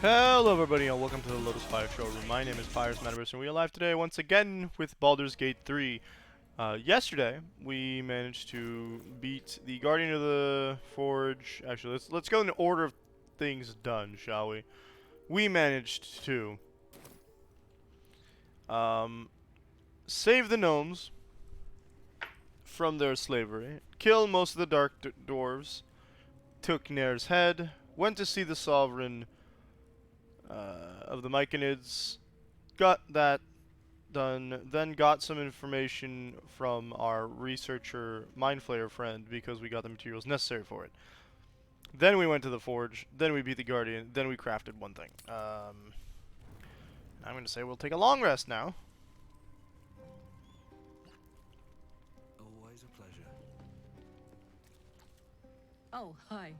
Hello everybody and welcome to the Lotus Fire Showroom. My name is Pyres Metaverse and we are live today once again with Baldur's Gate 3. Yesterday we managed to beat the Guardian of the Forge. Actually, let's go in order of things done, shall we? We managed to save the gnomes from their slavery, kill most of the dark dwarves, took Nair's head, went to see the sovereign of the Myconids, got that done, then got some information from our researcher Mindflayer friend because we got the materials necessary for it. Then we went to the forge, then we beat the Guardian, then we crafted one thing. I'm going to say we'll take a long rest now. Always a pleasure. Oh, hi.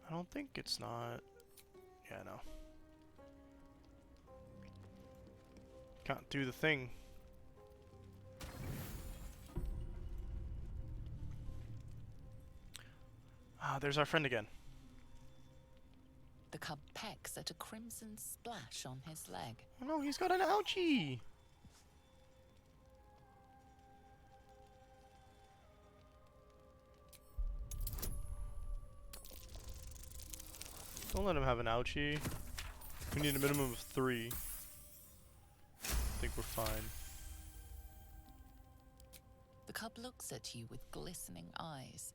I don't think it's not... Yeah, no. Can't do the thing. Ah, there's our friend again. The cub pecks at a crimson splash on his leg. Oh no, he's got an ouchie! Don't let him have an ouchie. We need a minimum of 3. I think we're fine. The cub looks at you with glistening eyes.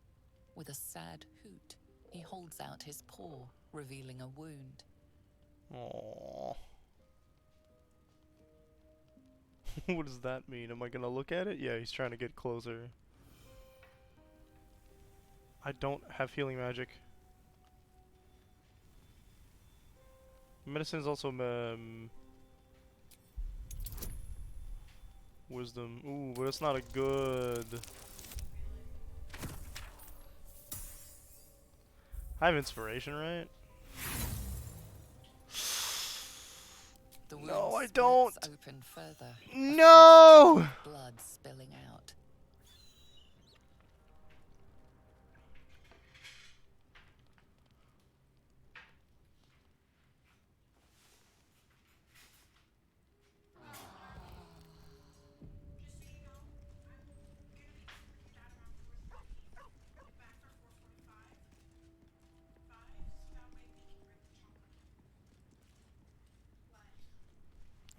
With a sad hoot, he holds out his paw, revealing a wound. Aww. What does that mean? Am I gonna look at it? Yeah, he's trying to get closer. I don't have healing magic. Medicine is also wisdom. Ooh, but it's not a good. I have inspiration, right? The wound No, I splits don't. open further. No! Blood spilling out.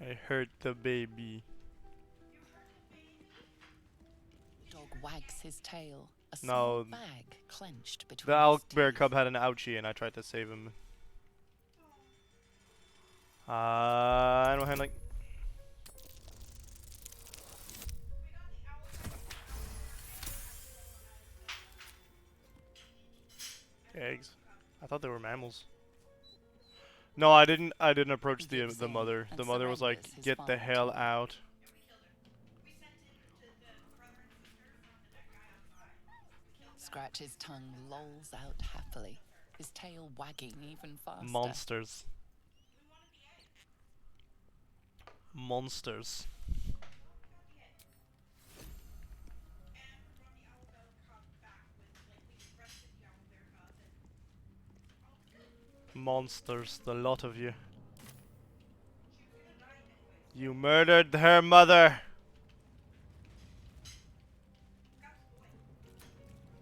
I hurt the baby. Dog wags his tail. A No, small bag clenched between the his owlbear teeth. cub had an ouchie and I tried to save him. Animal handling. Eggs. I thought they were mammals. No, I didn't. I didn't approach He gives the in mother. and The mother was like, surrenders his "Get the farm hell to you. out." Scratch his tongue lolls out happily, his tail wagging even faster. Monsters. Monsters. Monsters, the lot of you. You murdered her mother.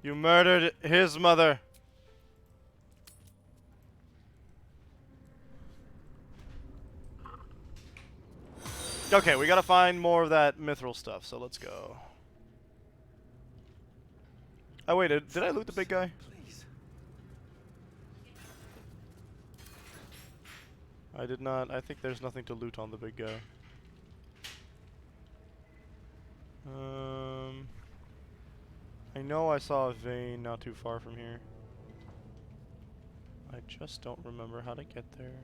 You murdered his mother. Okay, we gotta find more of that Mithral stuff, so let's go. Oh wait, did I loot the big guy? Please. I did not. I think there's nothing to loot on the big guy. I know I saw a vein not too far from here. I just don't remember how to get there.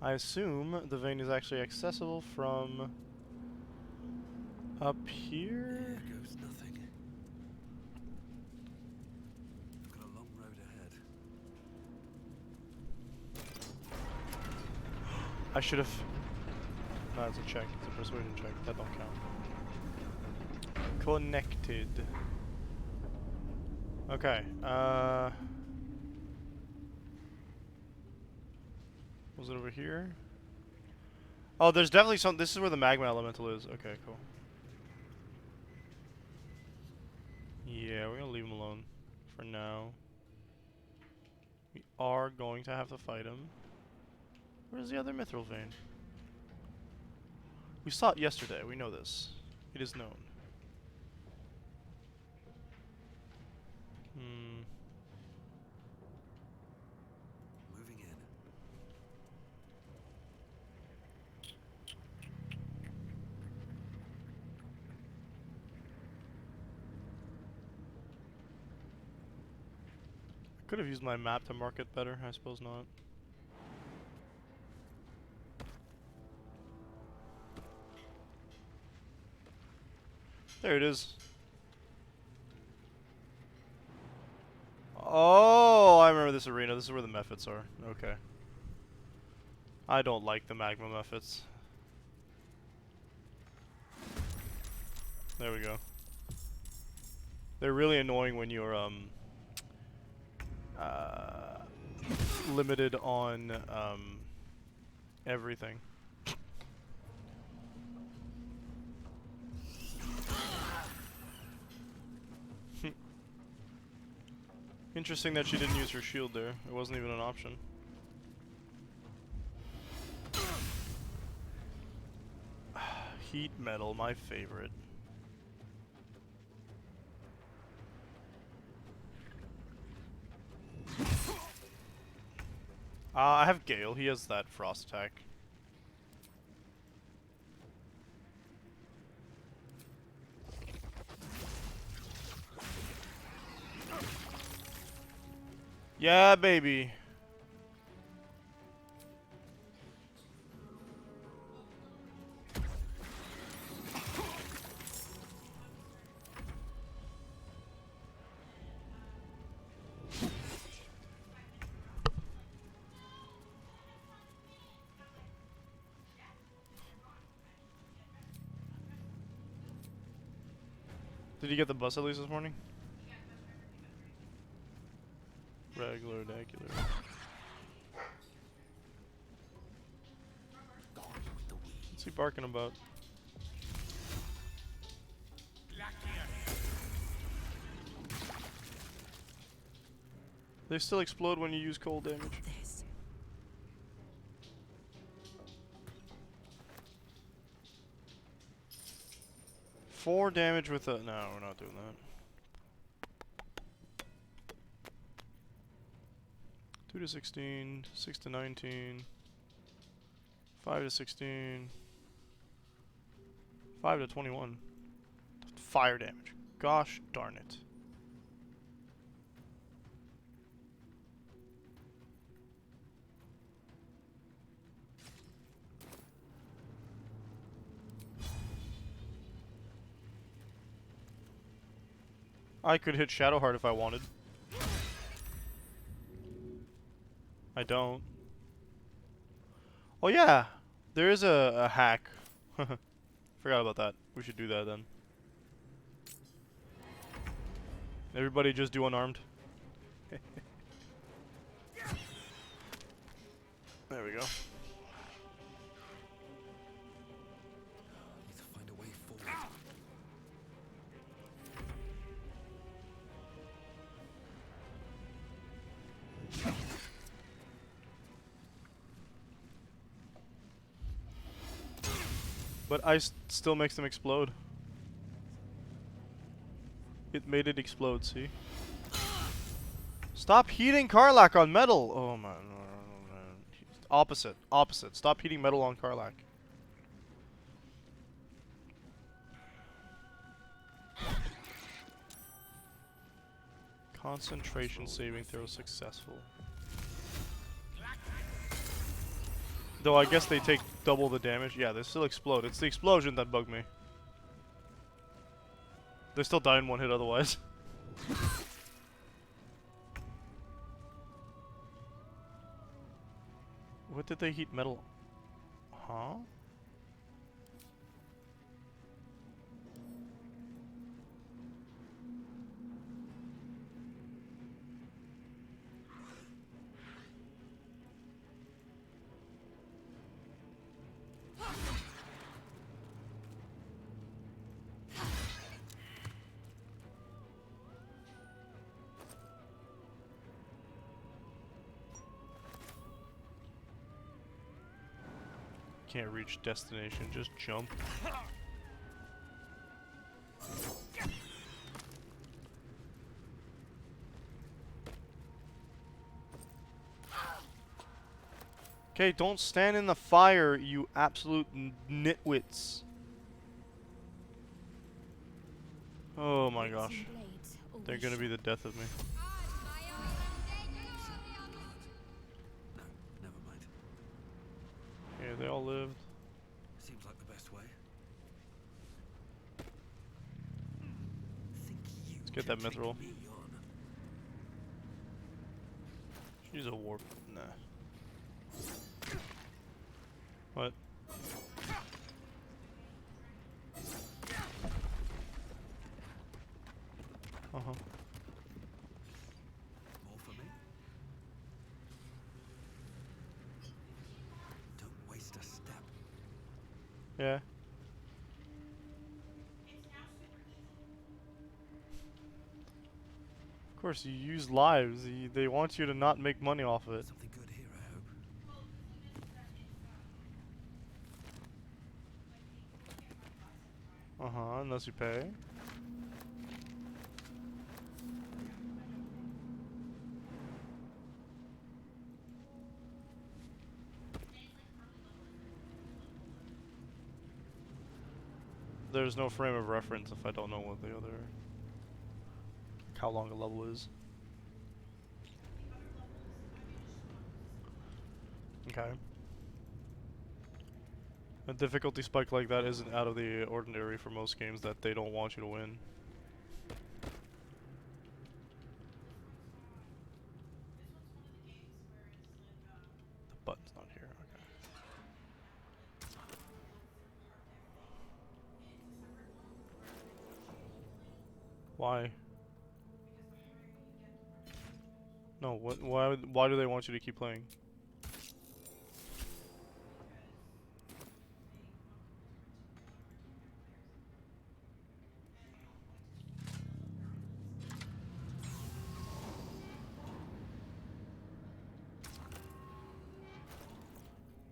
I assume the vein is actually accessible from up here? Here goes nothing. I've got a long road ahead. I should have... No, it's a check. It's a persuasion check. That don't count. Connected. Okay, Was it over here? Oh, there's definitely some. This is where the magma elemental is. Okay, cool. Yeah, we're gonna leave him alone for now. We are going to have to fight him. Where's the other Mithral vein? We saw it yesterday. We know this. It is known. Hmm. Moving in. Could have used my map to mark it better. I suppose not. There it is. Oh, I remember this arena. This is where the Mephits are. Okay. I don't like the magma Mephits. There we go. They're really annoying when you're limited on everything. Interesting that she didn't use her shield there. It wasn't even an option. Heat metal, my favorite. I have Gale. He has that frost attack. Yeah, baby. Did you get the bus at least this morning? Regular, degular. What's he barking about? They still explode when you use cold damage. This. 4 damage with a... No, we're not doing that. 2 to 16, 6 to 19, 5 to 16, 5 to 21. Fire damage. Gosh darn it. I could hit Shadowheart if I wanted. I don't. Oh yeah, there is a hack. Forgot about that. We should do that then. Everybody just do unarmed. There we go. Need to find a way forward. But ice still makes them explode. It made it explode, see? Stop heating Karlach on metal! Oh man. Opposite. Opposite. Stop heating metal on Karlach. Concentration saving throw successful. Though I guess they take double the damage. Yeah, they still explode. It's the explosion that bugged me. They still die in one hit otherwise. What did they heat metal? Huh? Can't reach destination, just jump. Okay, don't stand in the fire, you absolute nitwits. Oh my gosh. They're gonna be the death of me. No, never mind. Yeah, they all lived. Seems like the best way. Let's get that Mithral. She's a warp. Nah. What? Uh-huh. More for me? Don't waste a step. Yeah. Of course, you use lives. They want you to not make money off of it. Something good here, I hope. Uh-huh, unless you pay. There's no frame of reference if I don't know what the other... how long a level is. Okay. A difficulty spike like that isn't out of the ordinary for most games that they don't want you to win. The button's not here, okay. Why? No, what? Why do they want you to keep playing?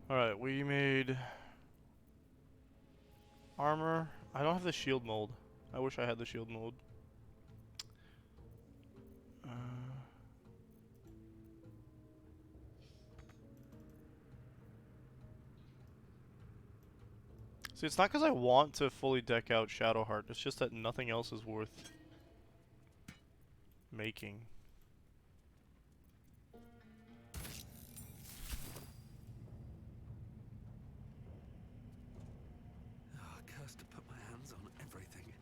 Alright, we made... armor. I don't have the shield mold. I wish I had the shield mold. See, it's not because I want to fully deck out Shadowheart, it's just that nothing else is worth making. Oh, cursed to put my hands on everything.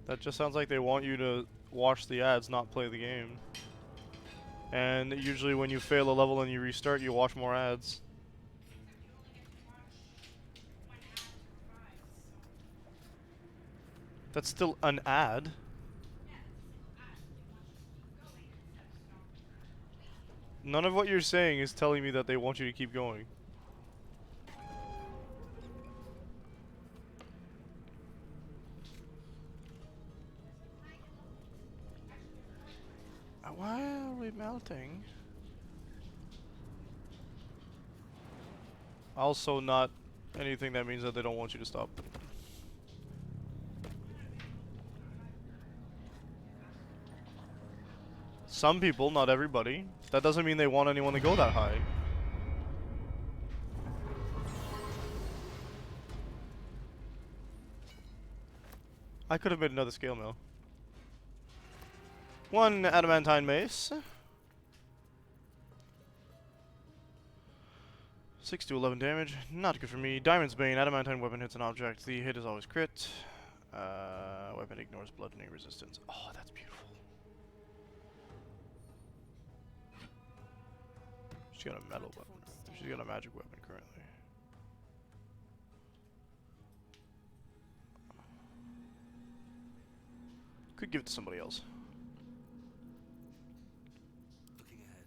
That just sounds like they want you to watch the ads, not play the game. And usually when you fail a level and you restart, you watch more ads. That's still an ad. None of what you're saying is telling me that they want you to keep going. Why are we melting? Also not anything that means that they don't want you to stop. Some people, not everybody. That doesn't mean they want anyone to go that high. I could have made another scale mill. 1 adamantine mace. 6 to 11 damage. Not good for me. Diamond's Bane. Adamantine weapon hits an object. The hit is always crit. Weapon ignores bludgeoning resistance. Oh, that's beautiful. She's got a metal weapon. She's got a magic weapon currently. Could give it to somebody else. Looking ahead.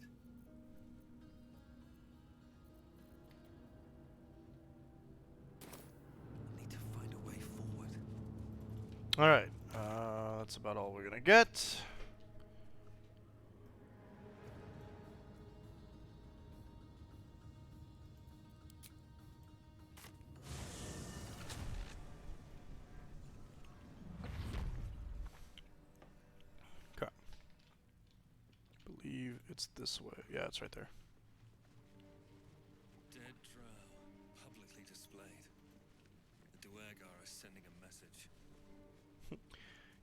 Alright, that's about all we're gonna get. Okay. Believe it's this way. Yeah, it's right there. Dead drow, publicly displayed. The Duergar is sending a message.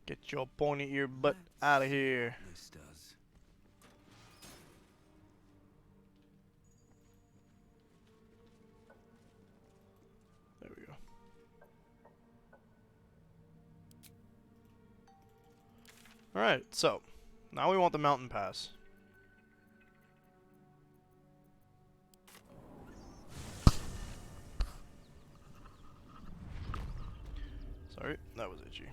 Get your pointy ear butt Let's out of see here. what this does. There we go. Alright, so now we want the mountain pass. Sorry, that was itchy.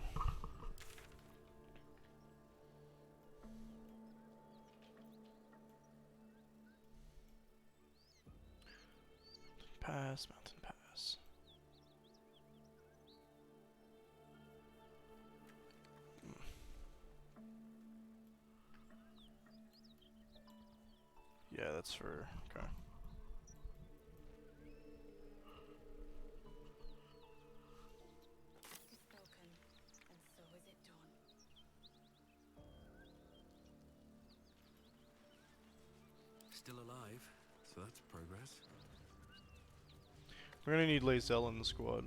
Pass, mountain pass. Yeah, that's for... okay. Is broken, and so is it done. Still alive, so that's progress. We're gonna need Lae'zel in the squad.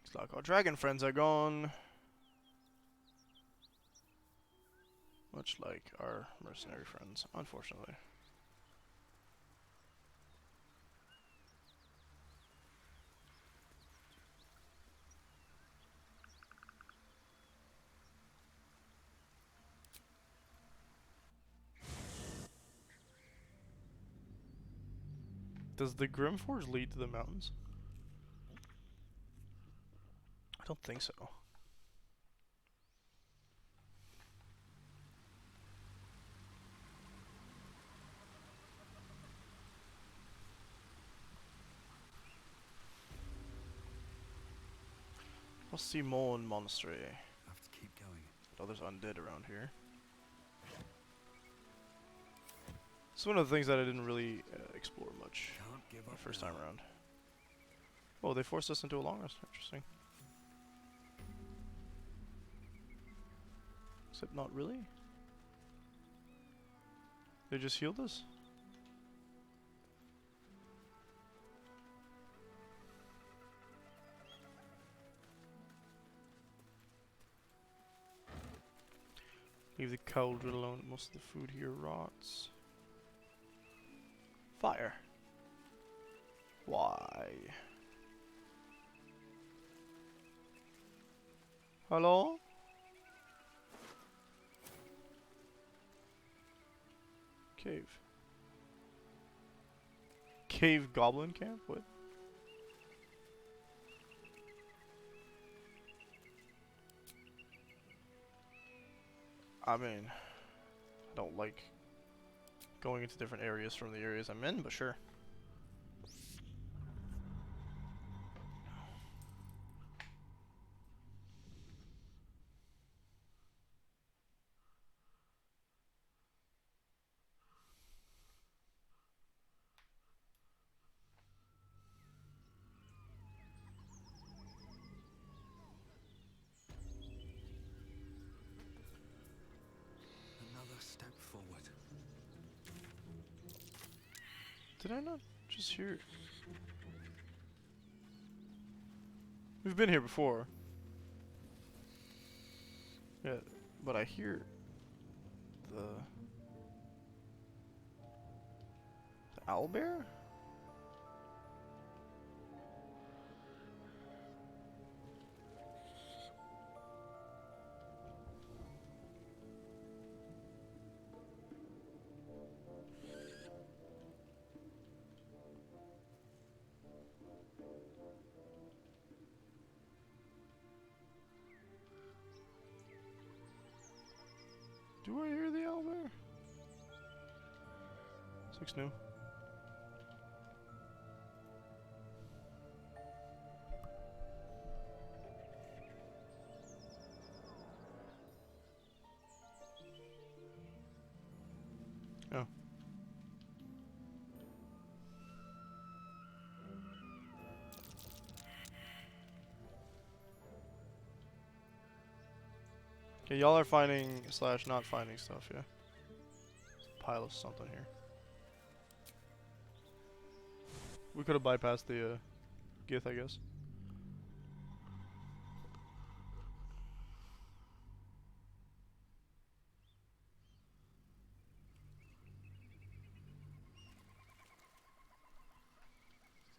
Looks like our dragon friends are gone. Much like our mercenary friends, unfortunately. Does the Grimforge lead to the mountains? I don't think so. What's the Mon Monastery? Have to keep going. Oh, there's undead around here. It's one of the things that I didn't really explore much Can't give the up first now. time around. Oh, they forced us into a long rest. Interesting. Except not really. They just healed us? Leave the cauldron alone. Most of the food here rots. Fire. Why? Hello? Cave. Cave goblin camp? What? I mean, I don't like going into different areas from the areas I'm in, but sure. Another step forward. Did I not just hear? We've been here before. Yeah, but I hear the owlbear? Do I hear the owlbear? 6 new. Oh. Okay, y'all are finding / not finding stuff, yeah? Pile of something here. We could have bypassed the Gith, I guess.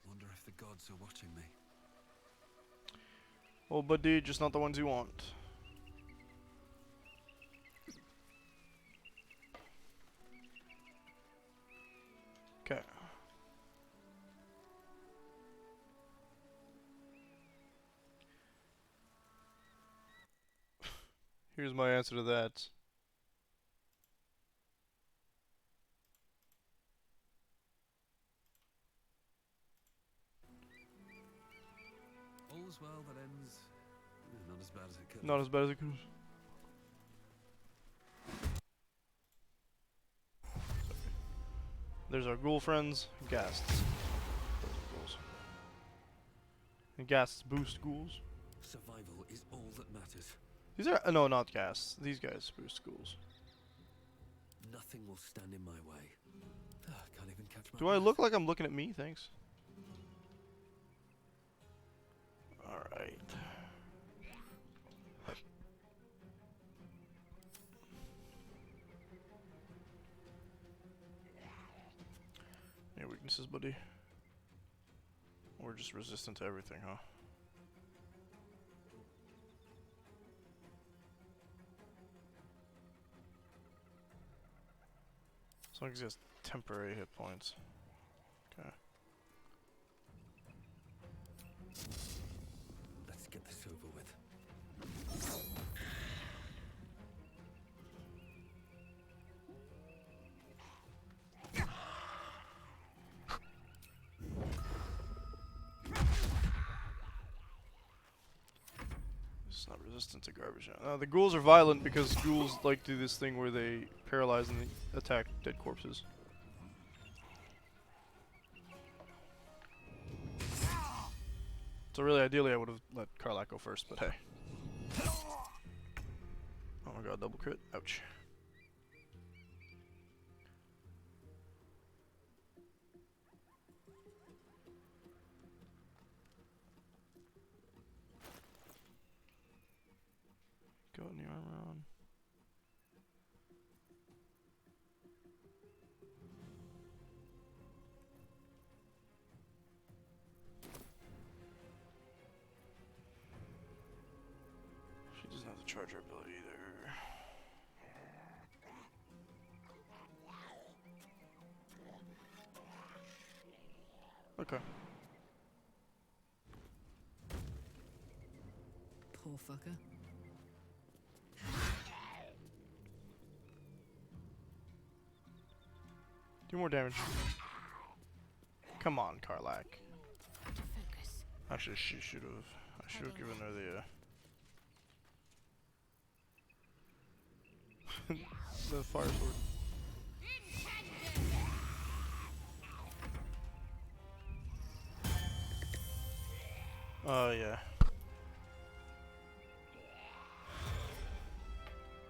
Wonder if the gods are watching me. Oh, buddy, just not the ones you want. Okay. Here's my answer to that. All's well that ends. Not as bad as it could. Not as bad as it could. There's our ghoul friends, ghasts. Those are ghouls. And ghasts boost ghouls. Survival is all that matters. These are no, not ghasts. These guys boost ghouls. Nothing will stand in my way. Can't even catch my Do I look like I'm looking at me? Thanks. All right. Any weaknesses, buddy? We're just resistant to everything, huh? As long as he has temporary hit points. Okay. Let's get this over with. It's not resistant to garbage. The ghouls are violent because ghouls like do this thing where they paralyze and they attack dead corpses. So really, ideally, I would have let Karlak go first, but hey. Oh my god, double crit. Ouch. Got any armor on? She doesn't have the charger ability either. Okay. Poor fucker. Do more damage. Come on, Karlak. Focus. Actually, she should have. I should have given her the the fire sword. Oh yeah.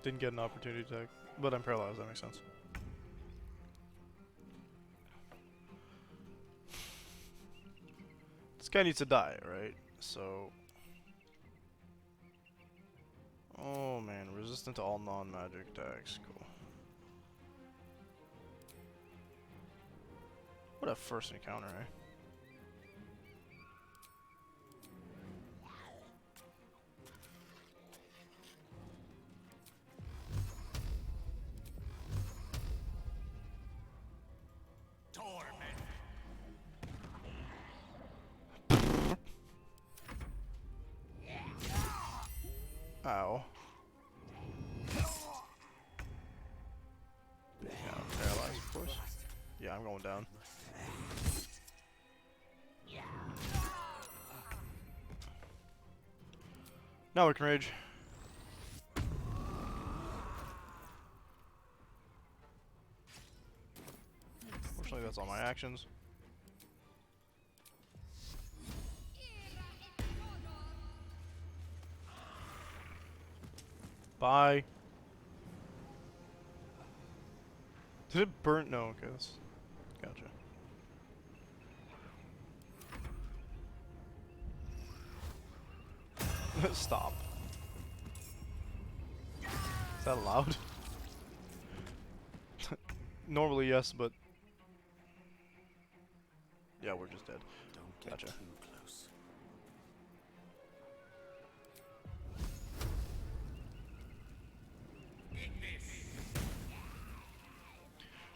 Didn't get an opportunity to attack, but I'm paralyzed. That makes sense. This guy needs to die, right? So. Oh man, resistant to all non-magic attacks. Cool. What a first encounter, eh? Ow. Yeah, I'm going down. Now we can rage. Fortunately, that's all my actions. Bye. Did it burn? No, okay, that's... Gotcha. Stop. Is that allowed? Normally, yes, but... Yeah, we're just dead. Don't get Gotcha. too close.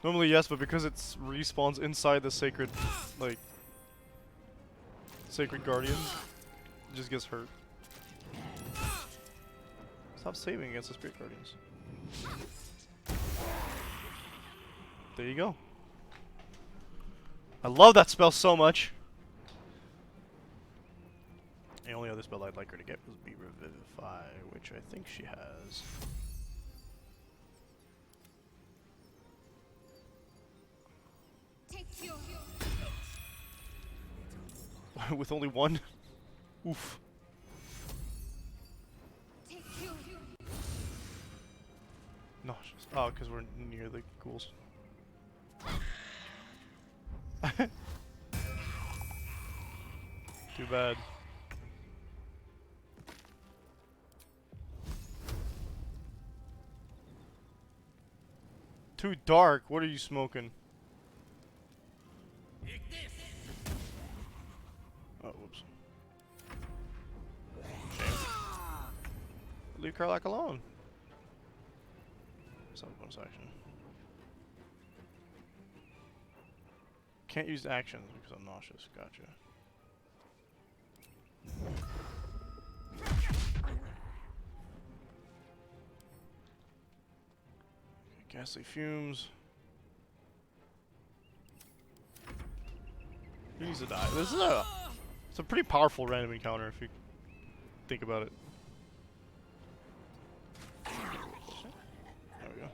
Normally, yes, but because it respawns inside the sacred, like... Sacred Guardians, it just gets hurt. Stop saving against the Spirit Guardians. There you go. I love that spell so much. The only other spell I'd like her to get was Be Revivify, which I think she has. Take your With only one? Oof. take your Nauseous. Oh, because we're near the ghouls. Too bad. Too dark. What are you smoking? Oh, whoops. Shame. Leave Karlak alone. That's not a bonus action. Can't use actions because I'm nauseous. Gotcha. Ghastly fumes. He needs to die. This is it's a pretty powerful random encounter if you think about it. There we go.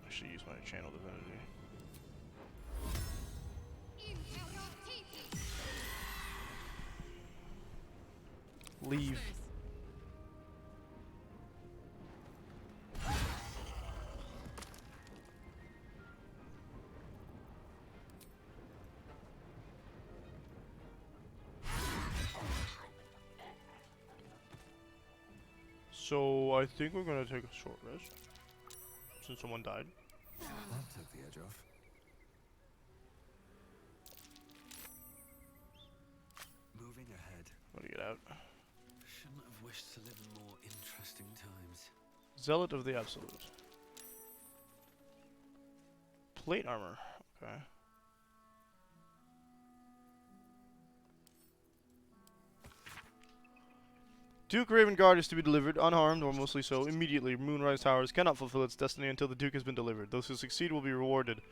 I should use my channel divinity. Leave. So I think we're gonna take a short rest since someone died. That took the edge off. Moving ahead. What do you get out? Shouldn't have wished to live in more interesting times. Zealot of the Absolute. Plate armor. Okay. Duke Ravengard is to be delivered, unharmed, or mostly so, immediately. Moonrise Towers cannot fulfill its destiny until the Duke has been delivered. Those who succeed will be rewarded.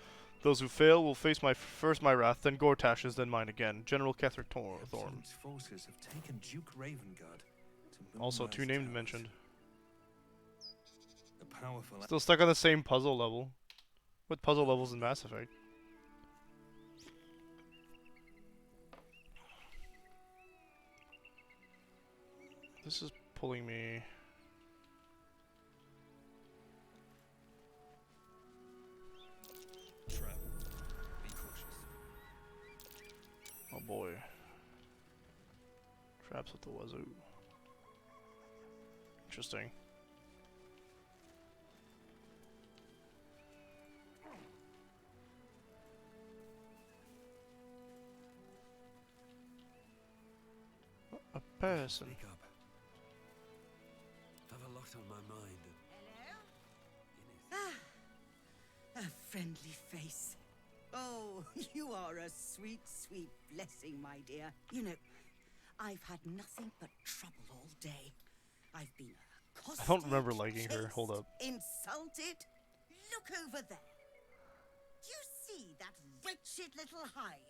Those who fail will face first my wrath, then Gortash's, then mine again. General Ketheric Thorn. Absolute's forces have taken Duke Ravengard to Also, Moonrise two names Towers. mentioned. The powerful Still stuck on the same puzzle level. What puzzle levels in Mass Effect? This is pulling me... trap. Be cautious. Oh boy. Traps with the wazoo. Interesting. A person. Speak up. Have a lot on my mind. A friendly face. Oh, you are a sweet, sweet blessing, my dear. You know, I've had nothing but trouble all day. I've been accosted, I don't remember liking her. Hold chased, up. insulted. Look over there. Do you see that wretched little hive?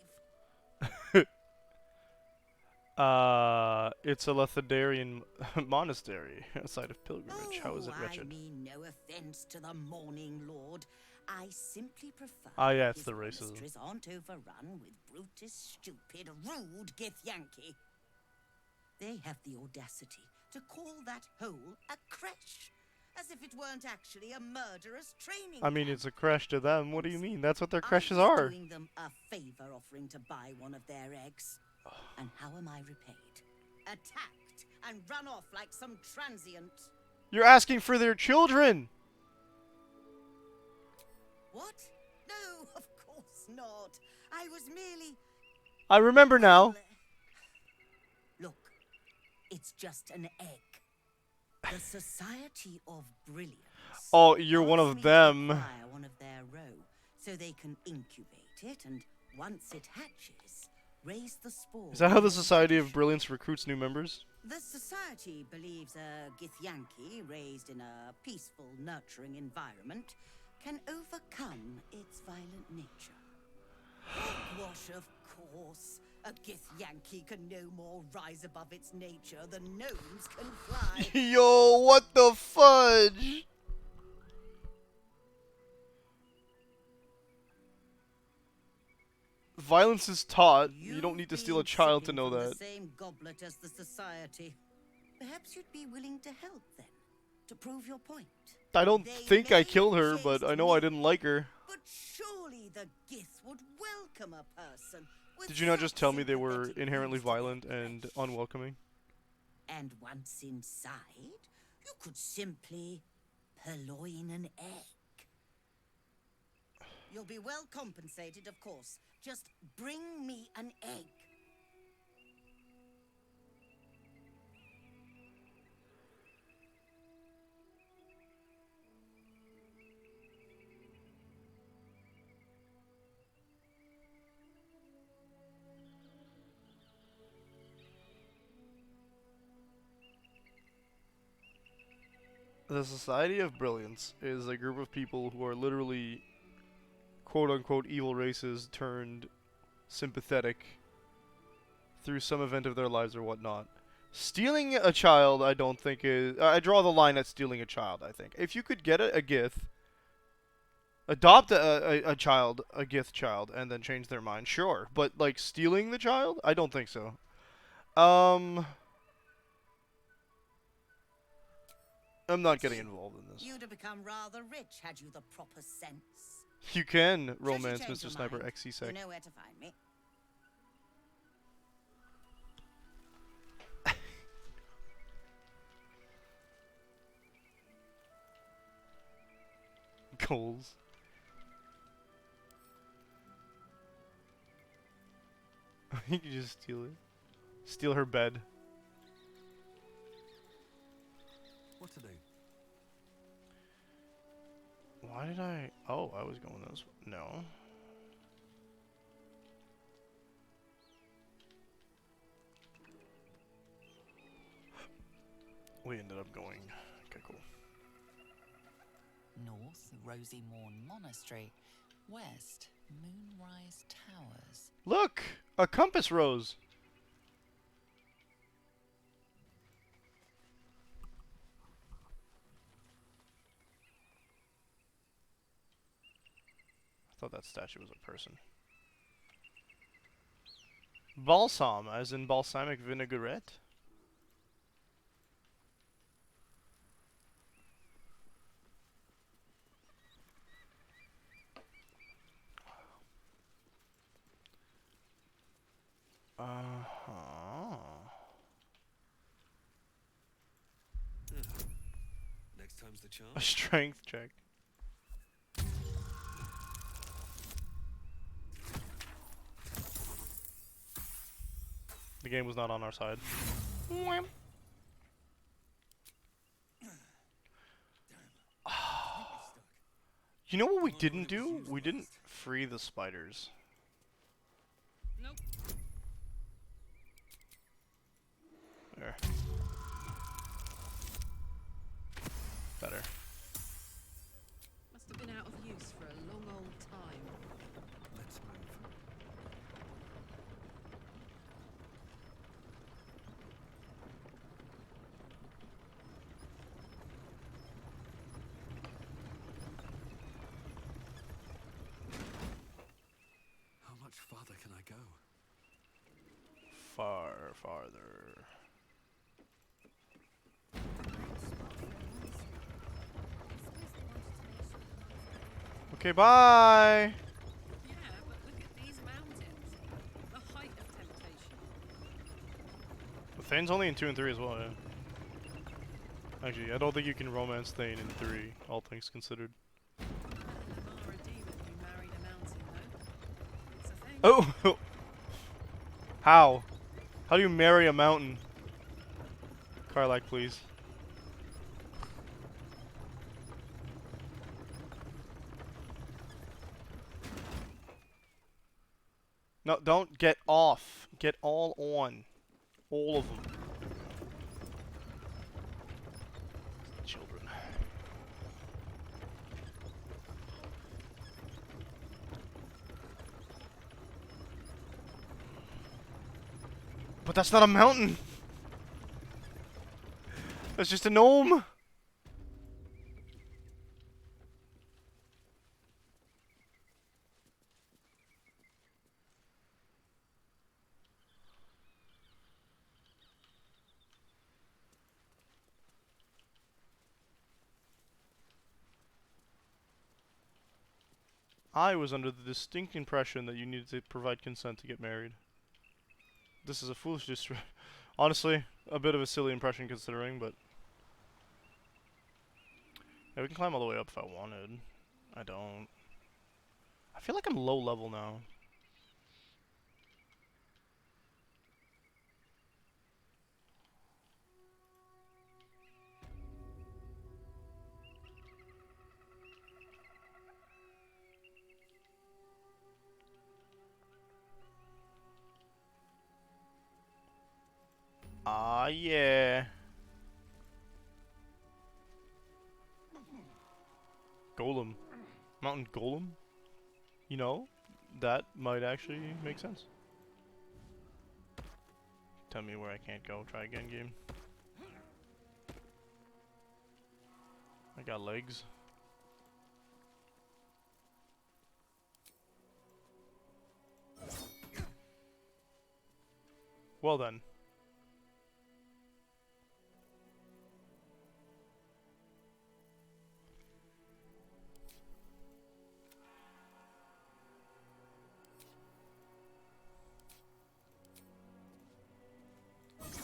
It's a Lethendarian monastery, a site of pilgrimage. How is Oh, it I wretched? mean no offense to the Morning Lord. I simply prefer Ah, yeah, that it's his the racism. monasteries aren't overrun with brutish, stupid, rude Githyanki. They have the audacity to call that hole a creche, as if it weren't actually a murderous training I mean, camp. it's a creche to them. What do you mean? That's what their I creches was are. doing them a favor offering to buy one of their eggs. And how am I repaid? Attacked and run off like some transient. You're asking for their children! What? No, of course not. I was merely... I remember now. Look, it's just an egg. The Society of Brilliance. Oh, you're one asked of me to them. acquire one of their roe, so they can incubate it, and once it hatches, raise the spore. Is that how the in Society of tradition. Brilliance recruits new members? The Society believes a Githyanki raised in a peaceful, nurturing environment can overcome its violent nature. Hogwash, of course. A Githyanki can no more rise above its nature than gnomes can fly. Yo, what the fudge? Violence is taught. You don't need to steal a You've been child to sipping know from that. the same goblet as the Society. Perhaps you'd be willing to help then, to prove your point. I don't They think I may killed have her, but I chased know I me, didn't like her. But surely the Gith would welcome a person with Did you not such just tell me they were sympathetic inherently views to their violent and creche? unwelcoming? And once inside, you could simply purloin an egg. You'll be well compensated, of course. Just bring me an egg. The Society of Brilliance is a group of people who are literally quote-unquote evil races turned sympathetic through some event of their lives or whatnot. Stealing a child, I don't think is... I draw the line at stealing a child, I think. If you could get a Gith, adopt a child, a Gith child, and then change their mind, sure. But, like, stealing the child? I don't think so. I'm not getting involved in this. You'd have become rather rich had you the proper sense. You can Should you romance change Mr. your Sniper mind, XC you know where to find me. Goals. You can just steal it. Steal her bed. What to do? Why did I... Oh, I was going this way. No. We ended up going... Okay, cool. North, Rosy Morn Monastery. West, Moonrise Towers. Look! A compass rose! I thought that statue was a person. Balsam, as in balsamic vinaigrette? Uh-huh. Next time's the charm. A strength check. The game was not on our side. You know what we didn't do? We didn't free the spiders. Nope. There. farther can I go? Far farther. Okay, bye! Yeah, but look at these mountains. The height of temptation. The Thane's only in 2 and 3 as well, yeah. Actually, I don't think you can romance Thane in 3, all things considered. Lamar a demon who married a mountain, though. It's a thing. Oh! How? How do you marry a mountain? Karlak, please. No, don't get off. Get all on. All of them. Children. But that's not a mountain! That's just a gnome! I was under the distinct impression that you needed to provide consent to get married. This is a foolish honestly, a bit of a silly impression considering, but... Yeah, we can climb all the way up if I wanted. I don't. I feel like I'm low level now. Ah, yeah. Golem. Mountain Golem? You know, that might actually make sense. Tell me where I can't go. Try again, game. I got legs. Well then.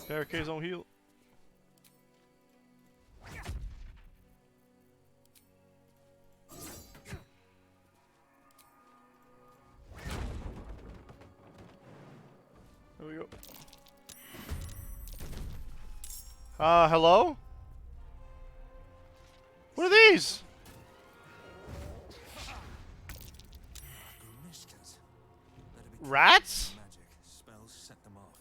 Barricades don't heal. There we go. Hello? What are these? Gromishkas. Better be Rats? magic. Spells set them off.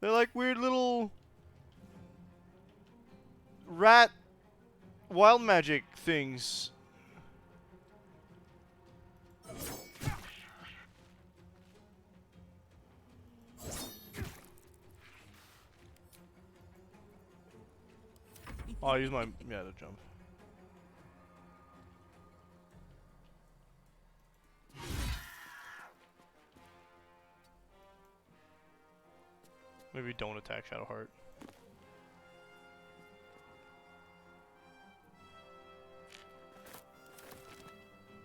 They're like weird little rat wild magic things. Oh, I use my to jump. Maybe don't attack Shadowheart.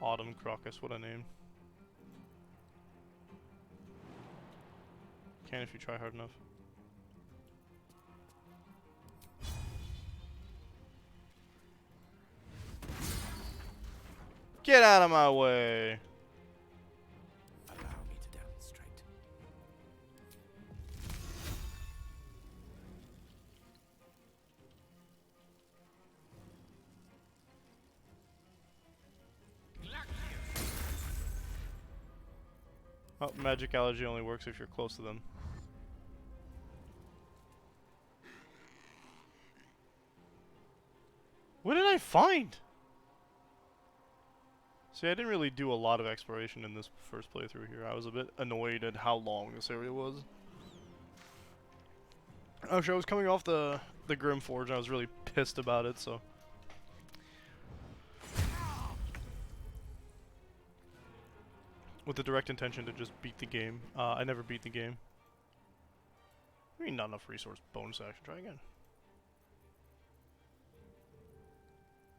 Autumn Crocus, what a name. Can if you try hard enough. Get out of my way! Allow me to demonstrate. Oh, magic allergy only works if you're close to them. What did I find? See, I didn't really do a lot of exploration in this first playthrough here. I was a bit annoyed at how long this area was. Oh, sure, I was coming off the the Grimforge. I was really pissed about it, so. With the direct intention to just beat the game. I never beat the game. I mean, not enough resource bonus action. Try again.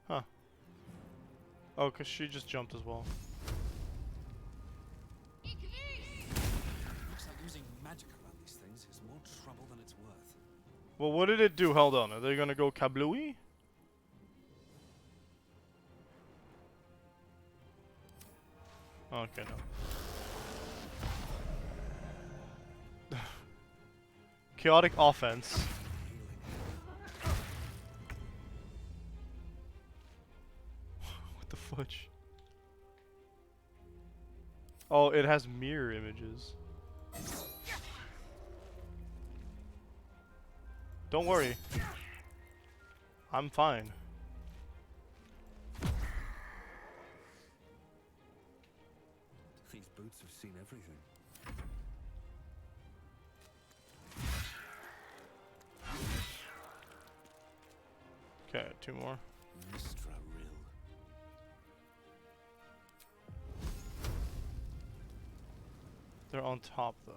Huh. Oh, because she just jumped as well. Looks like using magic around these things is more trouble than it's worth. Well, what did it do? Hold on. Are they gonna go kablooey? Okay, no. Chaotic offense. What the fudge? Oh, it has mirror images. Don't worry. I'm fine. These boots have seen everything. Okay, 2 more. Mithral. They're on top though.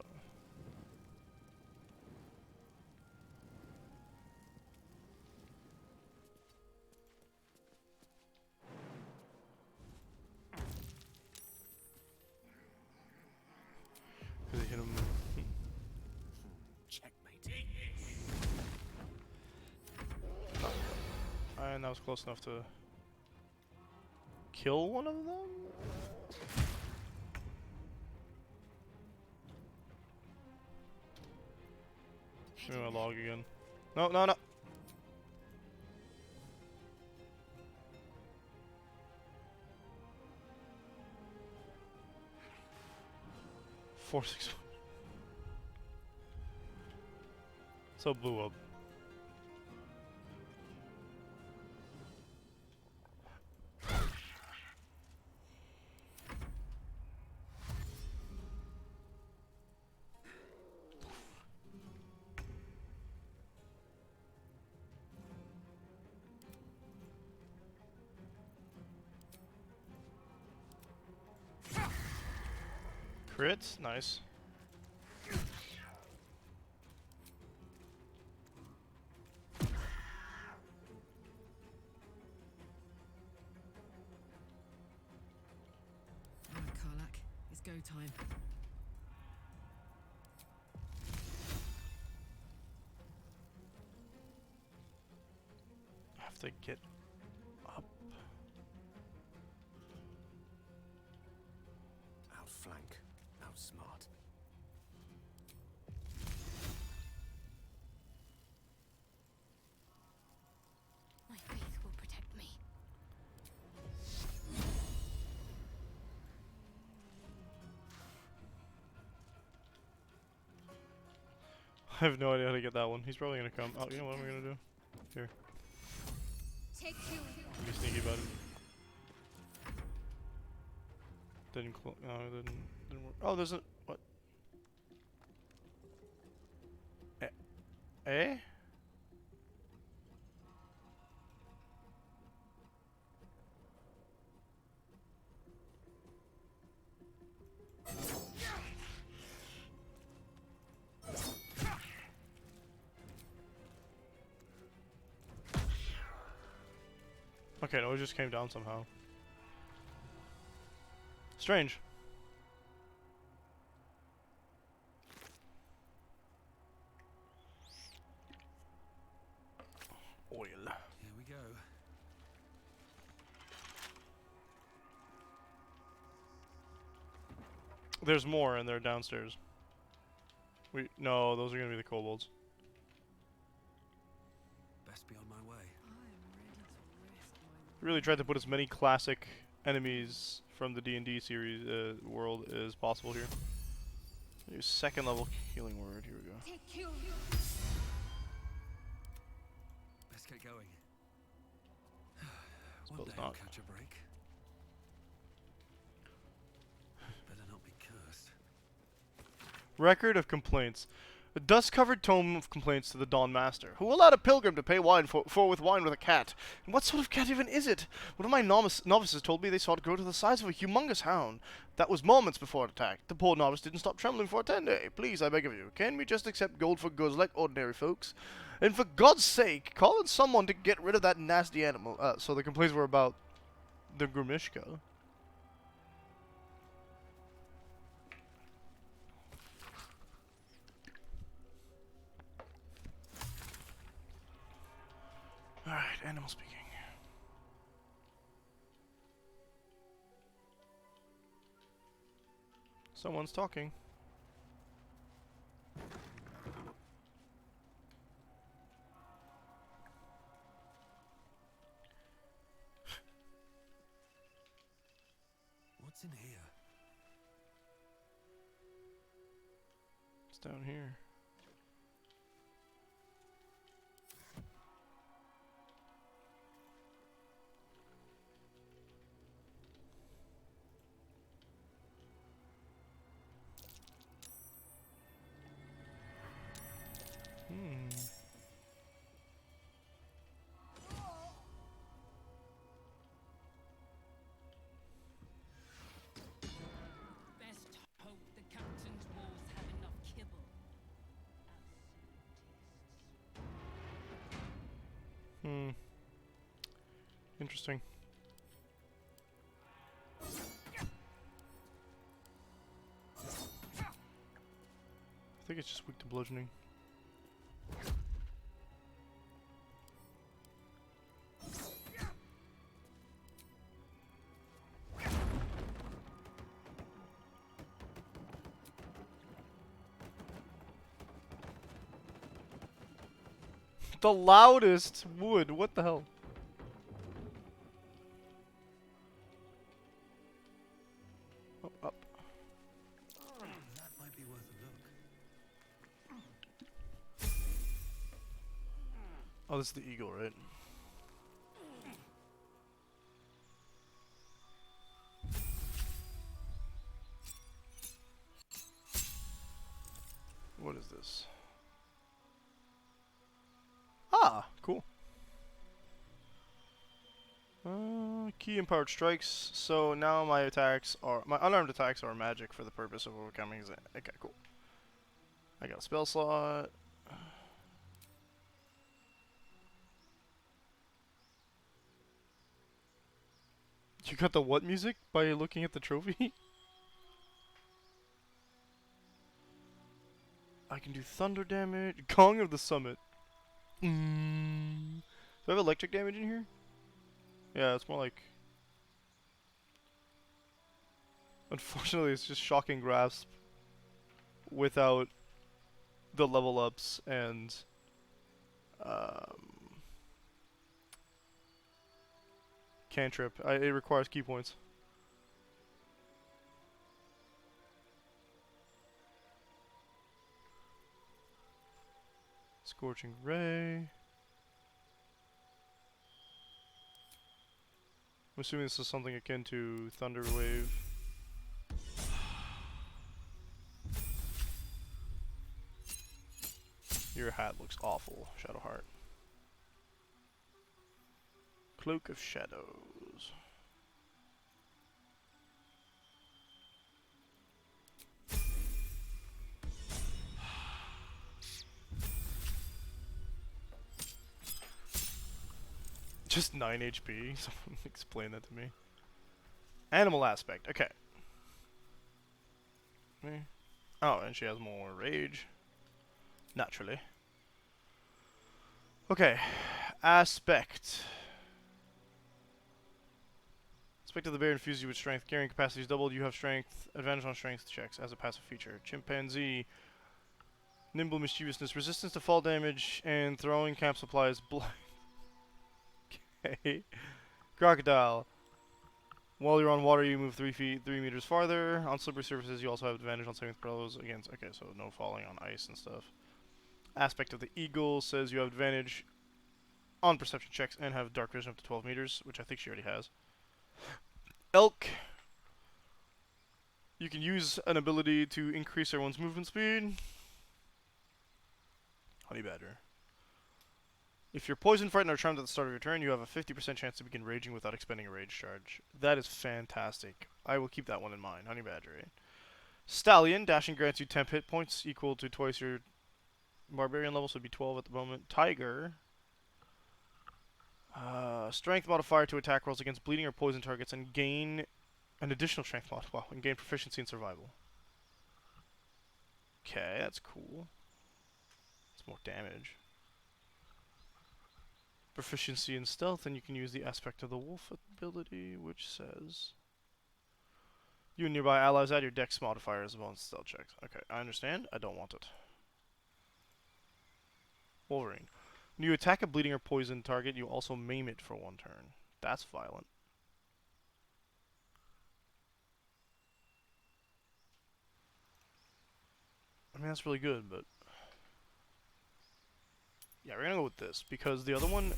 Cause he hit him. Checkmate. And that was close enough to kill one of them? Give me my log again. No, no, no. Four, 6. So it blew up. Crits? Nice. Alright, Karlak. It's go time. I have to get up. Outflank. Outsmart. My faith will protect me. I have no idea how to get that one. He's probably gonna come. Oh, you know what I'm gonna do? Here. Take you. Be sneaky about it. Didn't no, it didn't work. Oh, there's a what? Eh? Okay, no, it just came down somehow. Strange. Oil. Here we go. There's more, and they're downstairs. No, those are gonna be the kobolds. Best be on my way. I am ready to risk my Really tried to put as many classic enemies from the D&D series world as possible here. Use 2nd level healing word. Here we go. Take you. Best get going. One Suppose day I'll not. catch a break. Better not be cursed. Record of complaints. A dust-covered tome of complaints to the Dawn Master. Who allowed a pilgrim to pay wine for with wine with a cat? And what sort of cat even is it? One of my novices told me they saw it grow to the size of a humongous hound. That was moments before it attacked. The poor novice didn't stop trembling for a 10-day. Please, I beg of you, can we just accept gold for goods like ordinary folks? And for God's sake, call in someone to get rid of that nasty animal. So the complaints were about the Grumishka. Alright, animal speaking. Someone's talking. What's in here? It's down here. Best hope the captain's wolves have enough kibble. Interesting. I think it's just weak to bludgeoning. The loudest wood. What the hell? Oh, up. That might be worth a look. Oh, this is the eagle, right? What is this? Ah, cool. Key empowered strikes. So now my unarmed attacks are magic for the purpose of overcoming. Okay, cool. I got a spell slot. You got the what music by looking at the trophy? I can do thunder damage. Gong of the Summit. Do I have electric damage in here? Yeah, it's more like... Unfortunately, it's just Shocking Grasp without the level ups and cantrip. It requires key points. Scorching Ray. I'm assuming this is something akin to Thunder Wave. Your hat looks awful, Shadowheart. Cloak of Shadows. Just 9 HP? Someone explain that to me. Animal aspect, okay. Oh, and she has more rage. Naturally. Okay. Aspect. Aspect of the bear infuses you with strength. Carrying capacity is doubled. You have strength. Advantage on strength checks as a passive feature. Chimpanzee. Nimble mischievousness. Resistance to fall damage and throwing camp supplies. Okay. Crocodile. While you're on water, you move 3 meters farther. On slippery surfaces, you also have advantage on saving throws against. Okay, so no falling on ice and stuff. Aspect of the eagle says you have advantage on perception checks and have dark vision up to 12 meters, which I think she already has. Elk. You can use an ability to increase everyone's movement speed. Honey Badger. If you're poison, frightened, or charmed at the start of your turn, you have a 50% chance to begin raging without expending a rage charge. That is fantastic. I will keep that one in mind. Honey Badger, right? Stallion. Dashing grants you temp hit points equal to twice your barbarian level, so it'd be 12 at the moment. Tiger. Strength modifier to attack rolls against bleeding or poison targets and gain an additional strength mod. Wow, and gain proficiency in survival. Okay, that's cool. It's more damage. Proficiency in stealth, and you can use the aspect of the wolf ability, which says you and nearby allies add your dex modifier as a bonus stealth checks. Okay, I understand. I don't want it. Wolverine. When you attack a bleeding or poison target, you also maim it for 1 turn. That's violent. I mean, that's really good, but yeah, we're gonna go with this because the other one,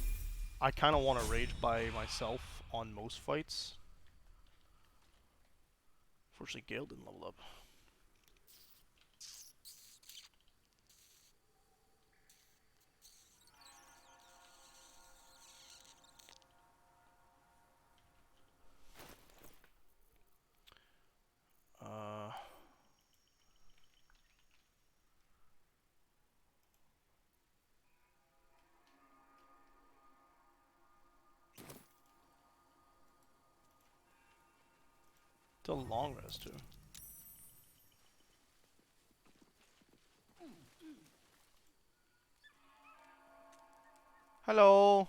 I kind of want to rage by myself on most fights. Fortunately, Gale didn't level up. Uh, it's a long rest too. Hello.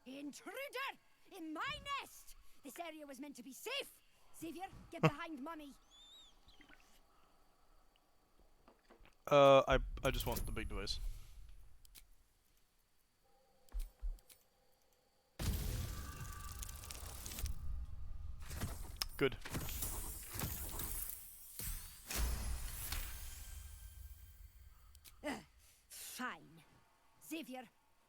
Intruder! In my nest! This area was meant to be safe! Xavier, get behind Mummy! I just want the big device. Good. Fine. Xavier!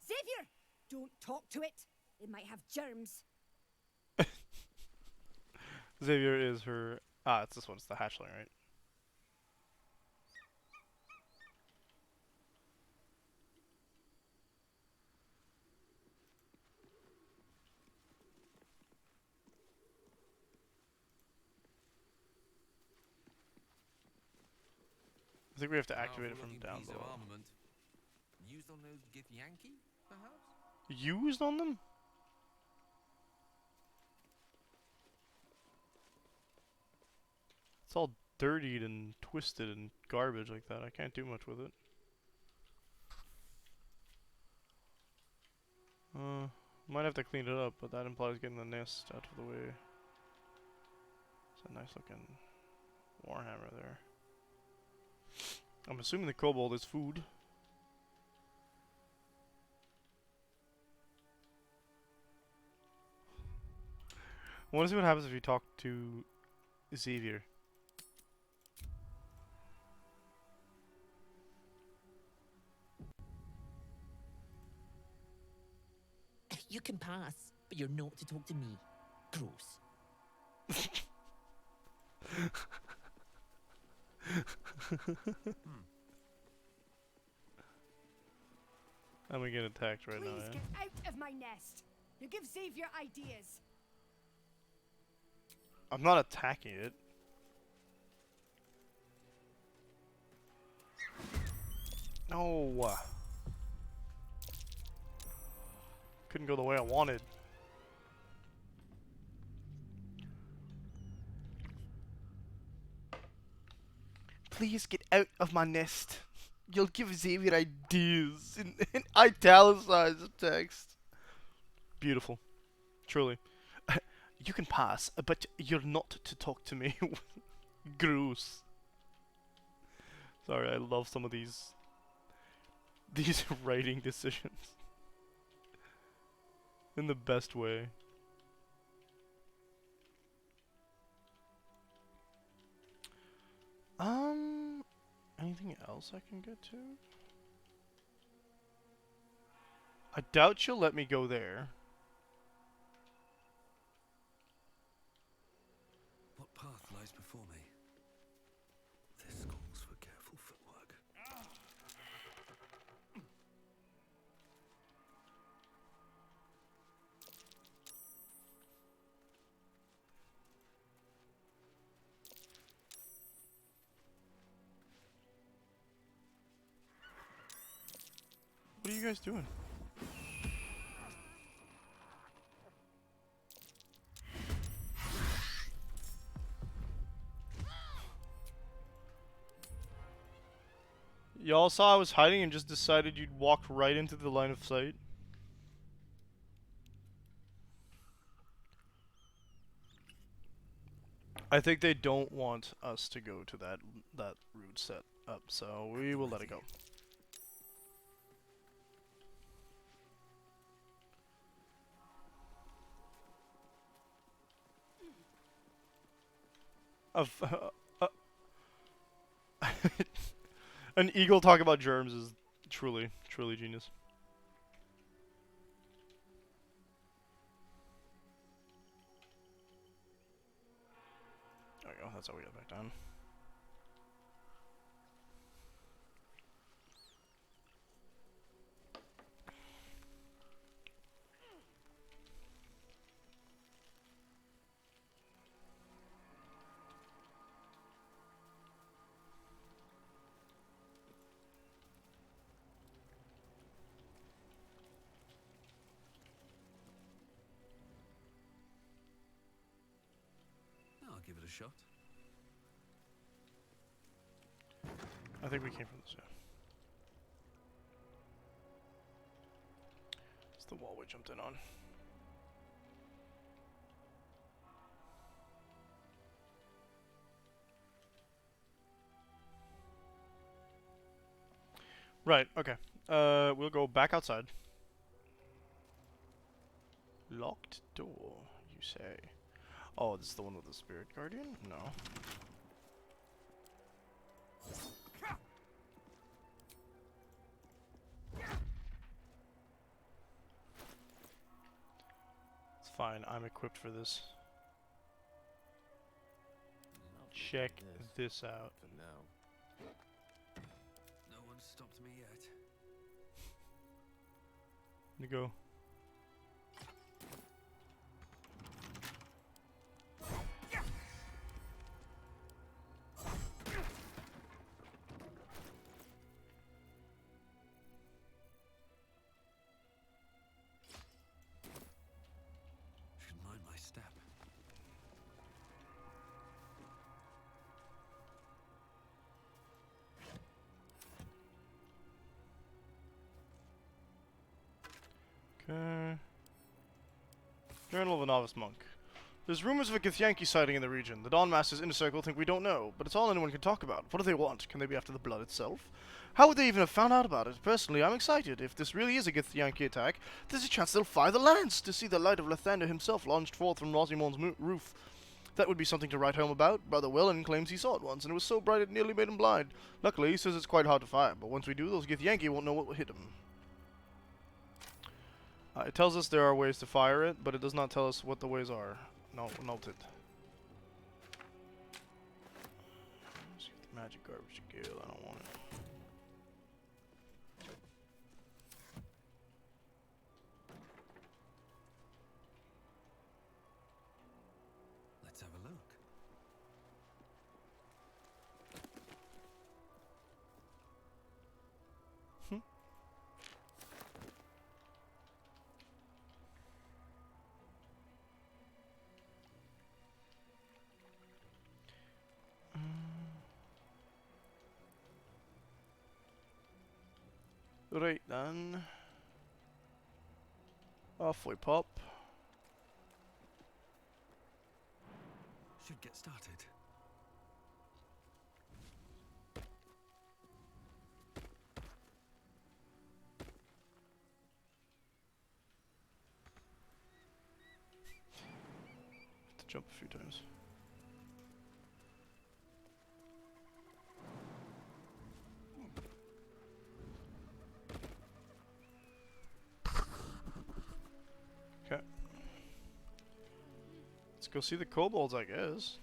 Xavier! Don't talk to it! It might have germs. Xavier is her. Ah, it's this one. It's the hatchling, right? I think we have to activate it from down below. Armament. Used on those Githyanki, perhaps? Used on them? It's all dirtied and twisted and garbage like that. I can't do much with it. Might have to clean it up, but that implies getting the nest out of the way. It's a nice looking warhammer there. I'm assuming the kobold is food. I want to see what happens if you talk to Xavier. You can pass, but you're not to talk to me. Gross. I'm gonna get attacked right now, Please yeah? get out of my nest! You give Xavier ideas! I'm not attacking it. No. Couldn't go the way I wanted. Please get out of my nest. You'll give Xavier ideas in italicized text. Beautiful. Truly. You can pass, but you're not to talk to me. Gross. Sorry, I love some of these writing decisions. In the best way. Anything else I can get to? I doubt she'll let me go there. What path lies before me? This calls for careful footwork. What are you guys doing? Y'all saw I was hiding and just decided you'd walk right into the line of sight? I think they don't want us to go to that route set up, so we will let it go. Of an eagle talking about germs is truly genius. There we go. That's how we get back down. I'll give it a shot. I think we came from this, yeah. It's the wall we jumped in on. Right, okay. We'll go back outside. Locked door, you say? Oh, this is the one with the spirit guardian? No. It's fine, I'm equipped for this. Check this out. For now. No one's stopped me yet. You go. Should mind my step. Okay. Journal of a Novice Monk. There's rumors of a Githyanki sighting in the region. The Dawn Masters Inner Circle think we don't know, but it's all anyone can talk about. What do they want? Can they be after the blood itself? How would they even have found out about it? Personally, I'm excited. If this really is a Githyanki attack, there's a chance they'll fire the lance to see the light of Lathander himself launched forth from Rosimond's roof. That would be something to write home about. Brother Welland claims he saw it once, and it was so bright it nearly made him blind. Luckily, he says it's quite hard to fire, but once we do, those Githyanki won't know what will hit them. It tells us there are ways to fire it, but it does not tell us what the ways are. No, noted. Let's get the magic garbage gale. I don't want it. Let's have a look. Right then. Off we pop. Should get started. Have to jump a few times. Okay. Let's go see the kobolds, I guess.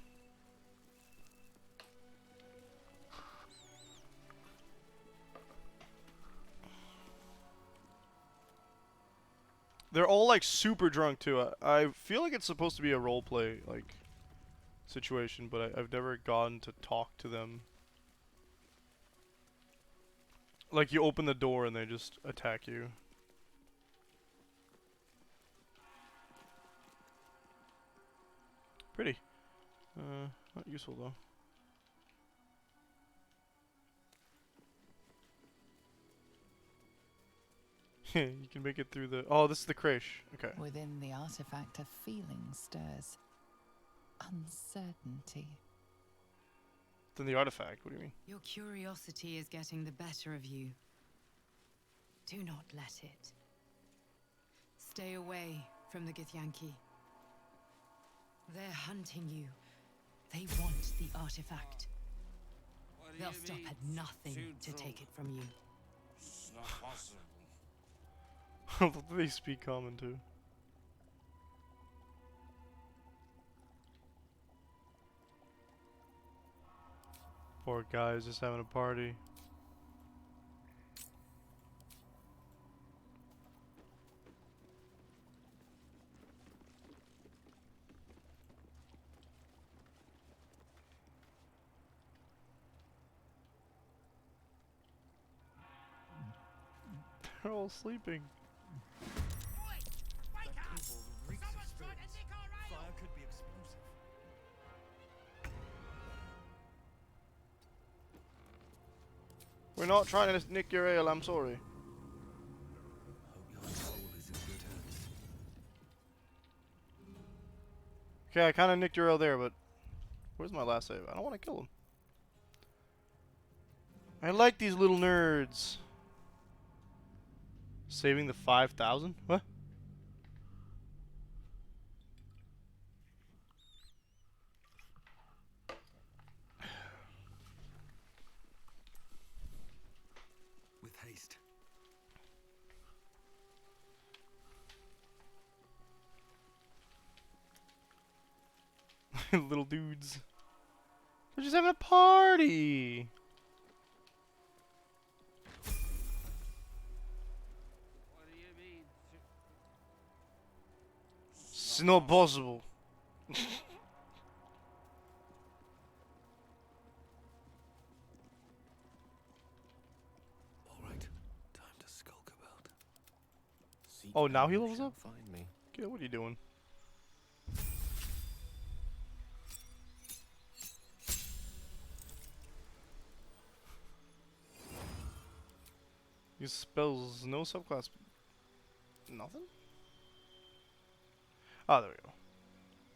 They're all like super drunk too. I feel like it's supposed to be a roleplay like situation, but I've never gotten to talk to them Like you open the door and they just attack you. Pretty. Not useful though. You can make it through the. Oh, this is the creche. Okay. Within the artifact, a feeling stirs. Uncertainty. Then the artifact. What do you mean? Your curiosity is getting the better of you. Do not let it. Stay away from the Githyanki. They're hunting you. They want the artifact. They'll stop at nothing to take it from you. It's not possible. They speak common too. Poor guys just having a party. They're all sleeping. Fire could be explosive. We're not trying to nick your ale, I'm sorry. Hope your soul is in good hands. Okay, I kinda nicked your ale there, but where's my last save? I don't wanna kill him. I like these little nerds. Saving the 5,000? What? With haste. Little dudes. They're just having a party. What do you mean? It's not possible. All right, time to skulk about. Seek Oh, now and he you levels shall up? Find me. Okay, what are you doing? Use spells, no subclass. Nothing? Ah, there we go.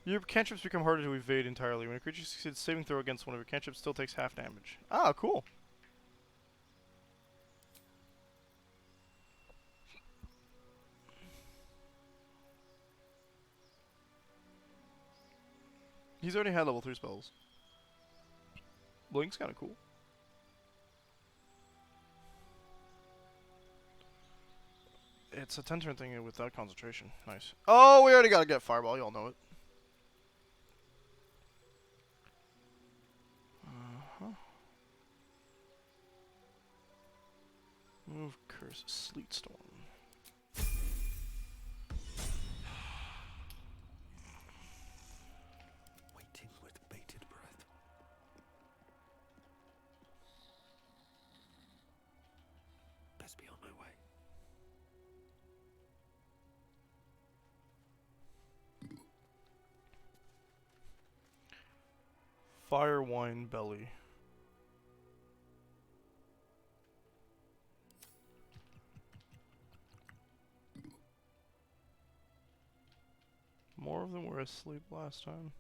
Your cantrips become harder to evade entirely. When a creature succeeds saving throw against one of your cantrips, still takes half damage. Ah, cool. He's already had level 3 spells. Blink's kinda cool. It's a 10-turn thing without concentration. Nice. Oh, we already gotta get Fireball. Y'all know it. Move Curse Sleet Storm. Waiting with bated breath. Best be on my way. Fire Wine Belly. More of them were asleep last time.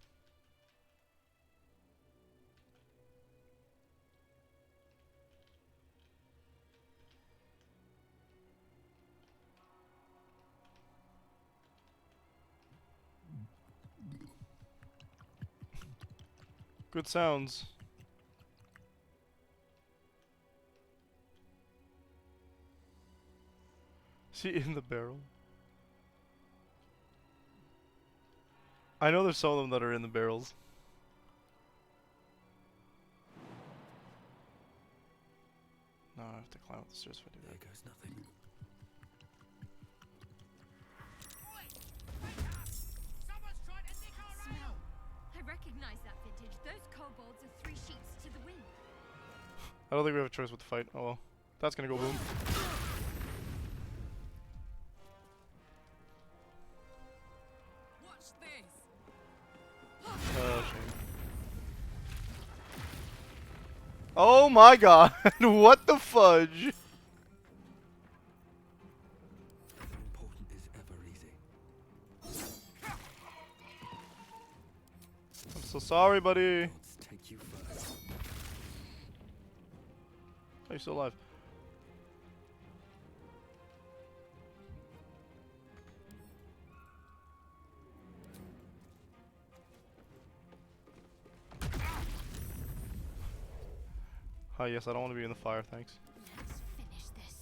Good sounds. Is he in the barrel? I know there's some of them that are in the barrels. No, I have to climb up the stairs if I do There that. goes nothing. Smell. I recognize that vintage. Those kobolds are 3 sheets to the wind. I don't think we have a choice with the fight. Oh well. That's gonna go boom. Watch this. Shame. Oh my god! What the fudge? Nothing important is ever easy. I'm so sorry, buddy. Gods take you first. Are you still alive? Hi, yes, I don't want to be in the fire, thanks. Let's finish this.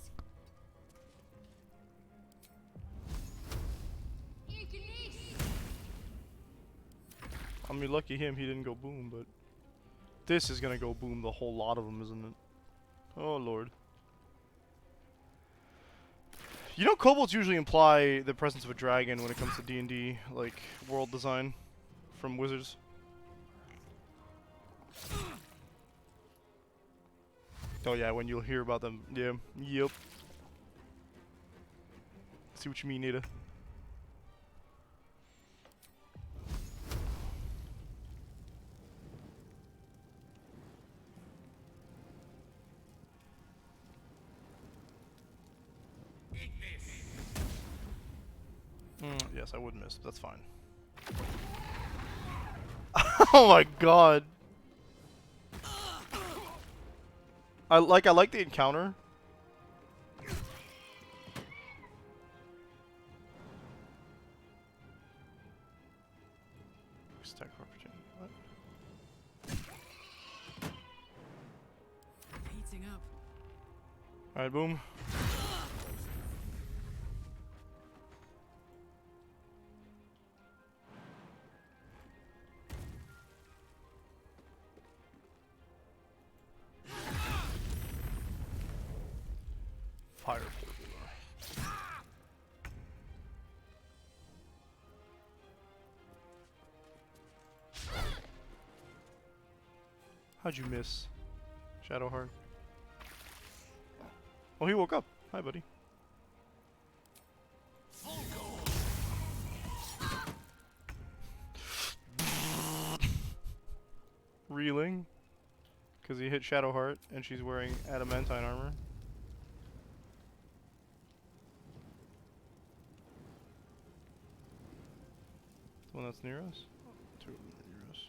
I mean, lucky him, he didn't go boom, but this is gonna go boom, the whole lot of them, isn't it? Oh lord. You know, kobolds usually imply the presence of a dragon when it comes to D&D, like, world design from wizards. Oh yeah, when you'll hear about them. Yeah, yep. See what you mean, Nita. Yes, I would miss. That's fine. Oh my god. I like the encounter. Stack of opportunity. What? Heating up. Alright, boom. Fire Baldur. How'd you miss, Shadowheart? Oh, he woke up. Hi, buddy. Reeling, because he hit Shadowheart, and she's wearing adamantine armor. The one that's near us? Two of them are near us.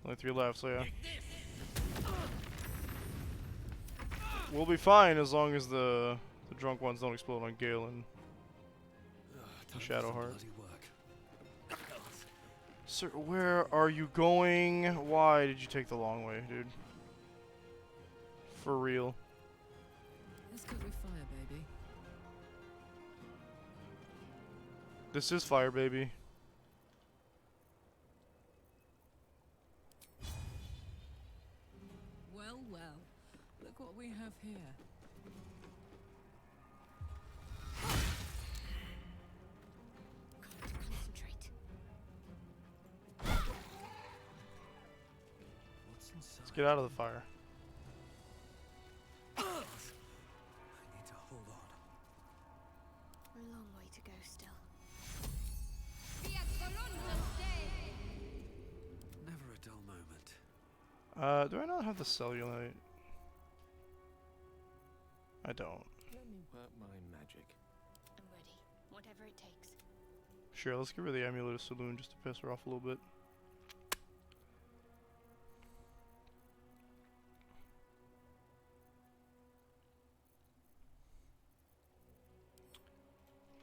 Only 3 left, so yeah. We'll be fine as long as the drunk ones don't explode on Gale and Shadowheart. Sir, where are you going? Why did you take the long way, dude? For real. Let's cook with fire, baby. This is fire, baby. Well, well. Look what we have here. Concentrate. What's inside? Let's get out of the fire. I need to hold on. A long way to go still. Never a dull moment. Do I not have the cellulite? I don't. Let me work my magic. I'm ready. Whatever it takes. Sure, let's get rid of the amulet of Saloon just to piss her off a little bit.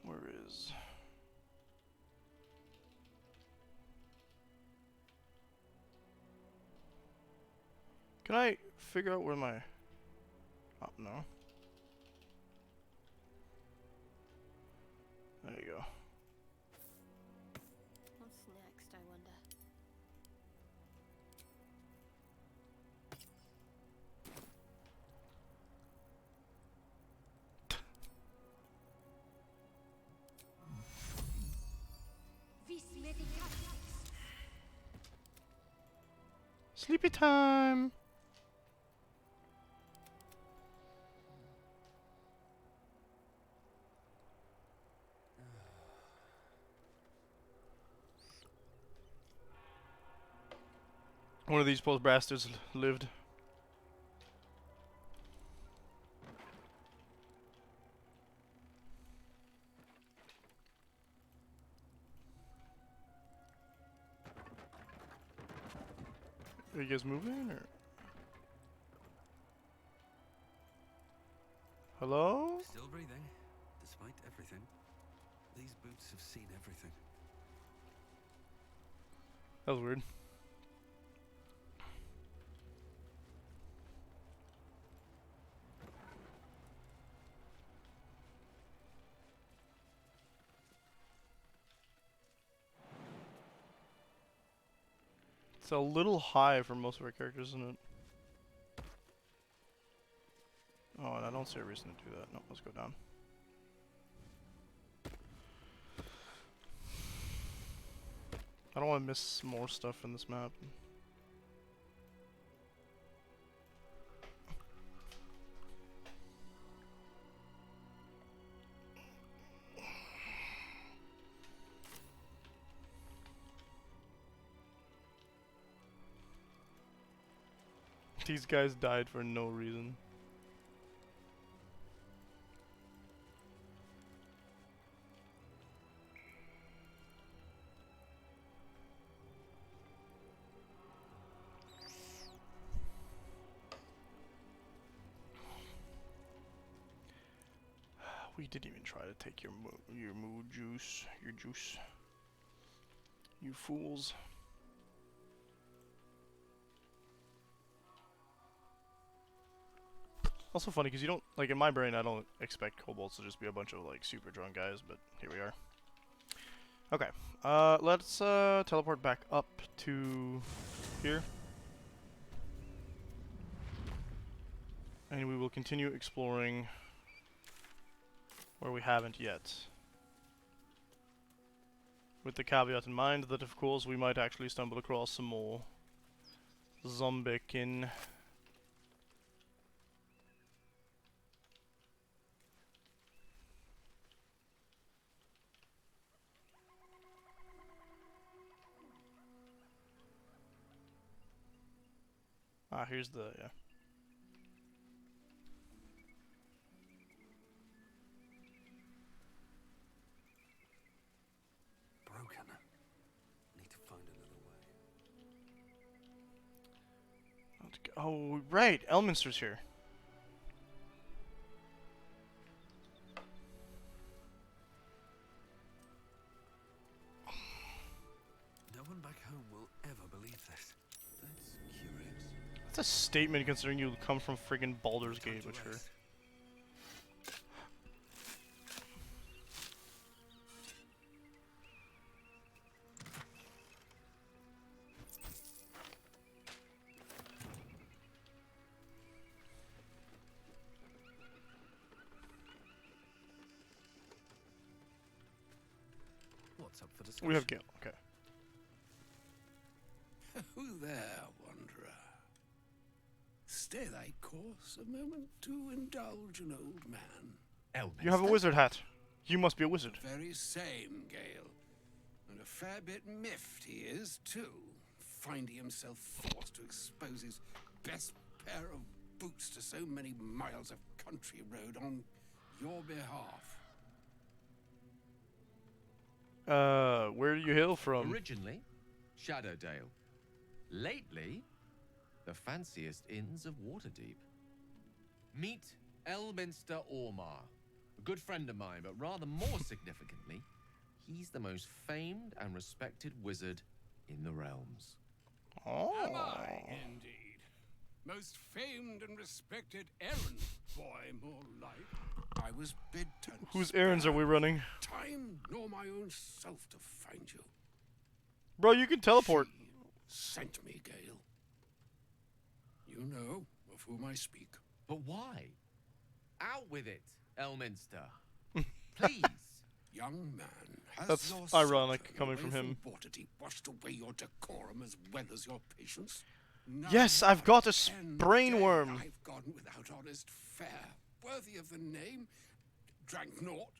Where is... Can I figure out where my... Oh, no. There you go. What's next, I wonder? Sleepy time. One of these poor bastards lived. Are you guys moving or? Hello? Still breathing, despite everything. These boots have seen everything. That was weird. It's a little high for most of our characters, isn't it? Oh, and I don't see a reason to do that. No, let's go down. I don't want to miss more stuff in this map. These guys died for no reason. We didn't even try to take your mood juice, your juice. You fools. Also funny because you don't, like, in my brain I don't expect kobolds to just be a bunch of like super drunk guys, but here we are. Okay, let's teleport back up to here. And we will continue exploring where we haven't yet. With the caveat in mind that of course we might actually stumble across some more zombikin. Ah, here's the, yeah. Broken. Need to find another way. Oh, right, Elminster's here. No one back home will ever believe this. That's curious. That's a statement considering you come from friggin' Baldur's Gate, but sure. What's up for discussion? We have Gale, okay. Who there, wanderer? Stay thy course a moment to indulge an old man. You have a wizard hat. You must be a wizard. The very same, Gale. And a fair bit miffed he is, too, finding himself forced to expose his best pair of boots to so many miles of country road on your behalf. Where do you hail from? Originally, Shadowdale. Lately, the fanciest inns of Waterdeep. Meet Elminster Ormar, a good friend of mine, but rather more significantly, he's the most famed and respected wizard in the realms. Oh. Am I, indeed? Most famed and respected errand boy, more like. I was bid to Whose errands are we running? time nor my own self to find you. Bro, you can teleport. She sent me, Gale. You know of whom I speak. But why? Out with it, Elminster. Please. Young man, has That's your ironic sojourn coming away from him. Waterdeep washed away your decorum as well as your patience? Yes, I've got a brain worm. I've gone without honest fare, worthy of the name. Drank naught,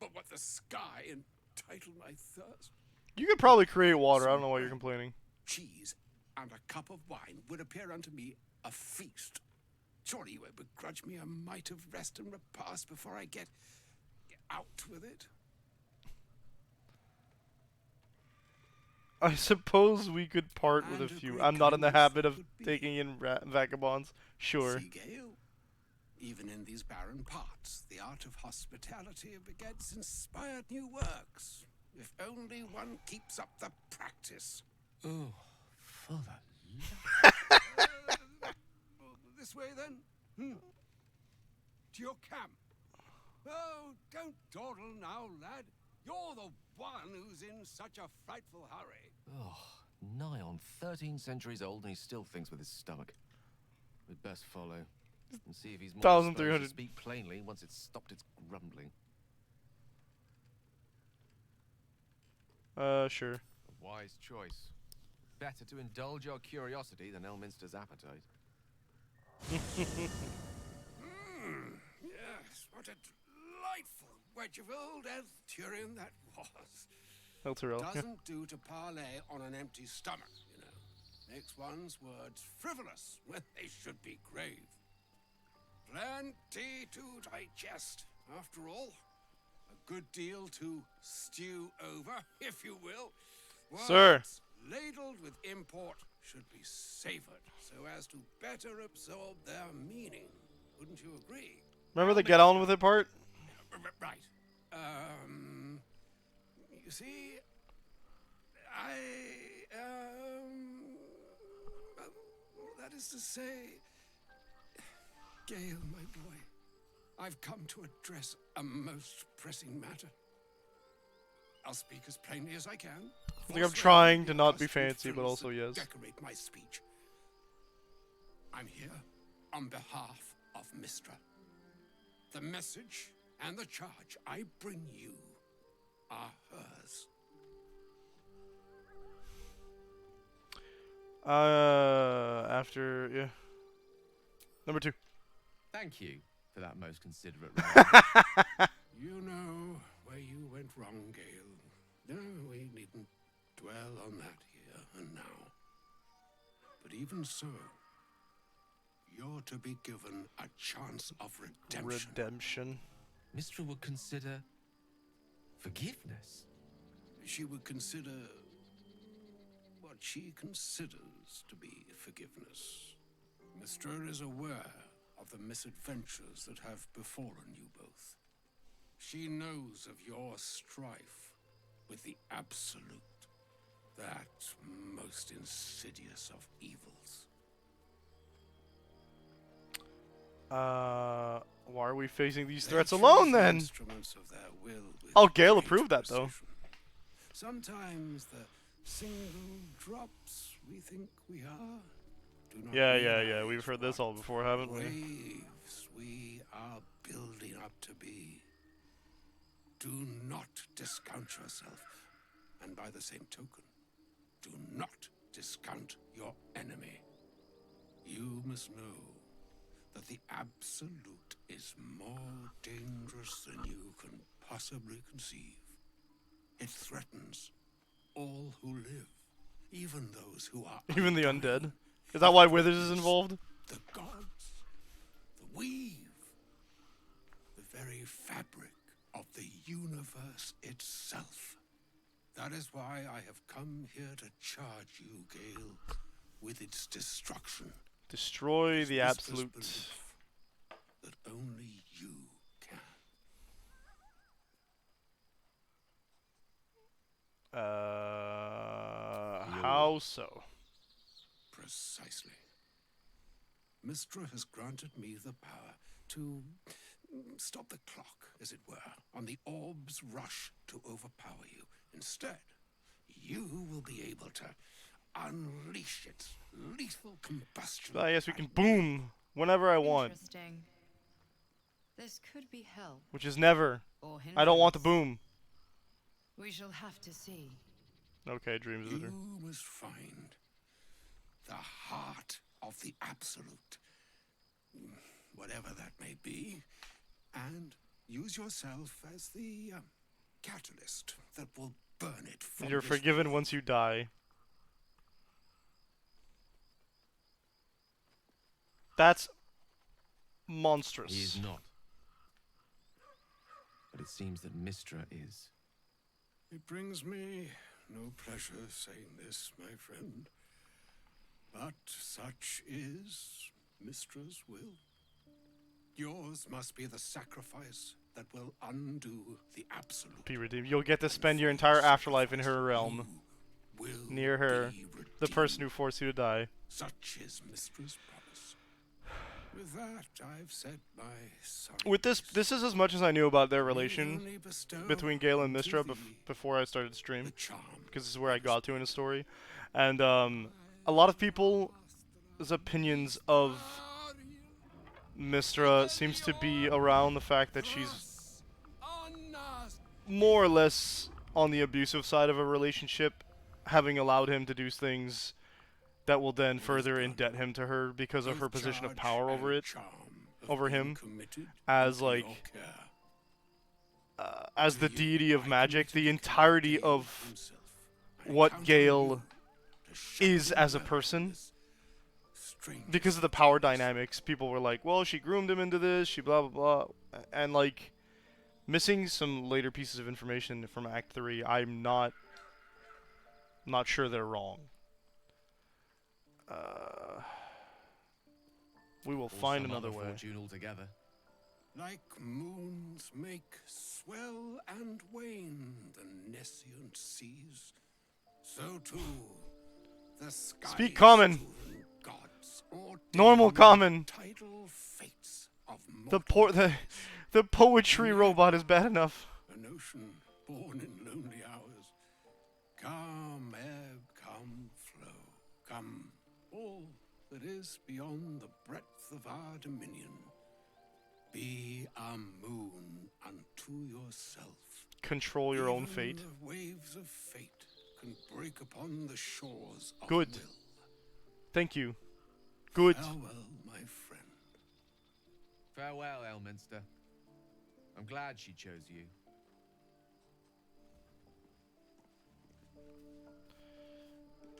but what the sky entitled my thirst. You could probably create water. I don't know why you're complaining. Cheese and a cup of wine would appear unto me a feast. Surely you would begrudge me a mite of rest and repast before I get out with it. I suppose we could part with a And a few. great I'm not in the kindness habit of would be. taking in vagabonds. Sure. See, Gale, even in these barren parts, the art of hospitality begets inspired new works. If only one keeps up the practice. Oh, for the This way, then? To your camp. Oh, don't dawdle now, lad. You're the one who's in such a frightful hurry. Oh, nigh on 13 centuries old and he still thinks with his stomach. We'd best follow and see if he's more disposed to 1,300. speak plainly once it's stopped its grumbling. Sure. A wise choice. Better to indulge your curiosity than Elminster's appetite. Yes, what a delightful wedge of old Elthurian that was. Mithral. Doesn't do to parley on an empty stomach, you know. Makes one's words frivolous when they should be grave. Plenty to digest, after all. A good deal to stew over, if you will. Sir. Words ladled with import should be savored so as to better absorb their meaning. Wouldn't you agree? Remember the get on with it part? Right. You see, that is to say, Gale, my boy, I've come to address a most pressing matter. I'll speak as plainly as I can. I think I'm trying to not be fancy, but also yes. Decorate my speech. I'm here on behalf of Mithral. The message and the charge I bring you are hers. Yeah. Number 2. Thank you for that most considerate remark. You know where you went wrong, Gale. No, we needn't dwell on that here and now. But even so, you're to be given a chance of redemption. Redemption. Mithral would consider forgiveness. She would consider what she considers to be forgiveness. Mithral is aware of the misadventures that have befallen you both. She knows of your strife with the Absolute, that most insidious of evils. Why are we facing these They threats choose alone the then? instruments of their will with Oh, Gale great approved that though. precision. Sometimes the single drops we think we are do not Yeah. realize We've heard this what all before, haven't we? waves we are building up to be. Do not discount yourself, and by the same token, do not discount your enemy. You must know that the Absolute is more dangerous than you can possibly conceive. It threatens all who live, even those who are Even the undying. undead. Is that why Withers is involved? The gods, the weave, the very fabric of the universe itself. That is why I have come here to charge you, Gale, with its destruction. Destroy the This Absolute. belief that only you can. How so? Precisely. Mithral has granted me the power to stop the clock, as it were, on the orb's rush to overpower you. Instead, you will be able to unleash its lethal combustion. Yes, we can boom whenever I want, Interesting. This could be help which is never. or hindrance. I don't want the boom. We shall have to see. Okay, Dream Visitor. You must find the heart of the Absolute, whatever that may be, and use yourself as the catalyst that will burn it from You're this forgiven world. once you die. That's monstrous. He is not. But it seems that Mistra is. It brings me no pleasure saying this, my friend, but such is Mistra's will. Yours must be the sacrifice that will undo the Absolute. Be redeemed. You'll get to spend your entire afterlife in her realm. Near her. The person who forced you to die. Such is Mistra's promise. With that, I've said my sorry. With this is as much as I knew about their relation between Gale and Mistra before I started to stream, because this is where I got to in the story, and a lot of people's opinions of Mistra seems to be around the fact that she's more or less on the abusive side of a relationship, having allowed him to do things that will then further indebt him to her because of her position of power over him, as like as the deity of magic. The entirety of what Gale is as a person, because of the power dynamics, people were like, well, she groomed him into this, she blah blah blah, and like missing some later pieces of information from Act 3, I'm not sure they're wrong. We will find another way. Fortune altogether. Like moons make swell and wane the nescient seas, so too the skies Speak common. gods Normal common. tidal fates of The poetry robot is bad enough. an ocean born in lonely hours. Come, ebb, come, flow, come, all that is beyond the breadth of our dominion. Be a moon unto yourself. Control your own Even fate. the waves of fate can break upon the shores of Good. will. Thank you. Good. Farewell, my friend. Farewell, Elminster. I'm glad she chose you.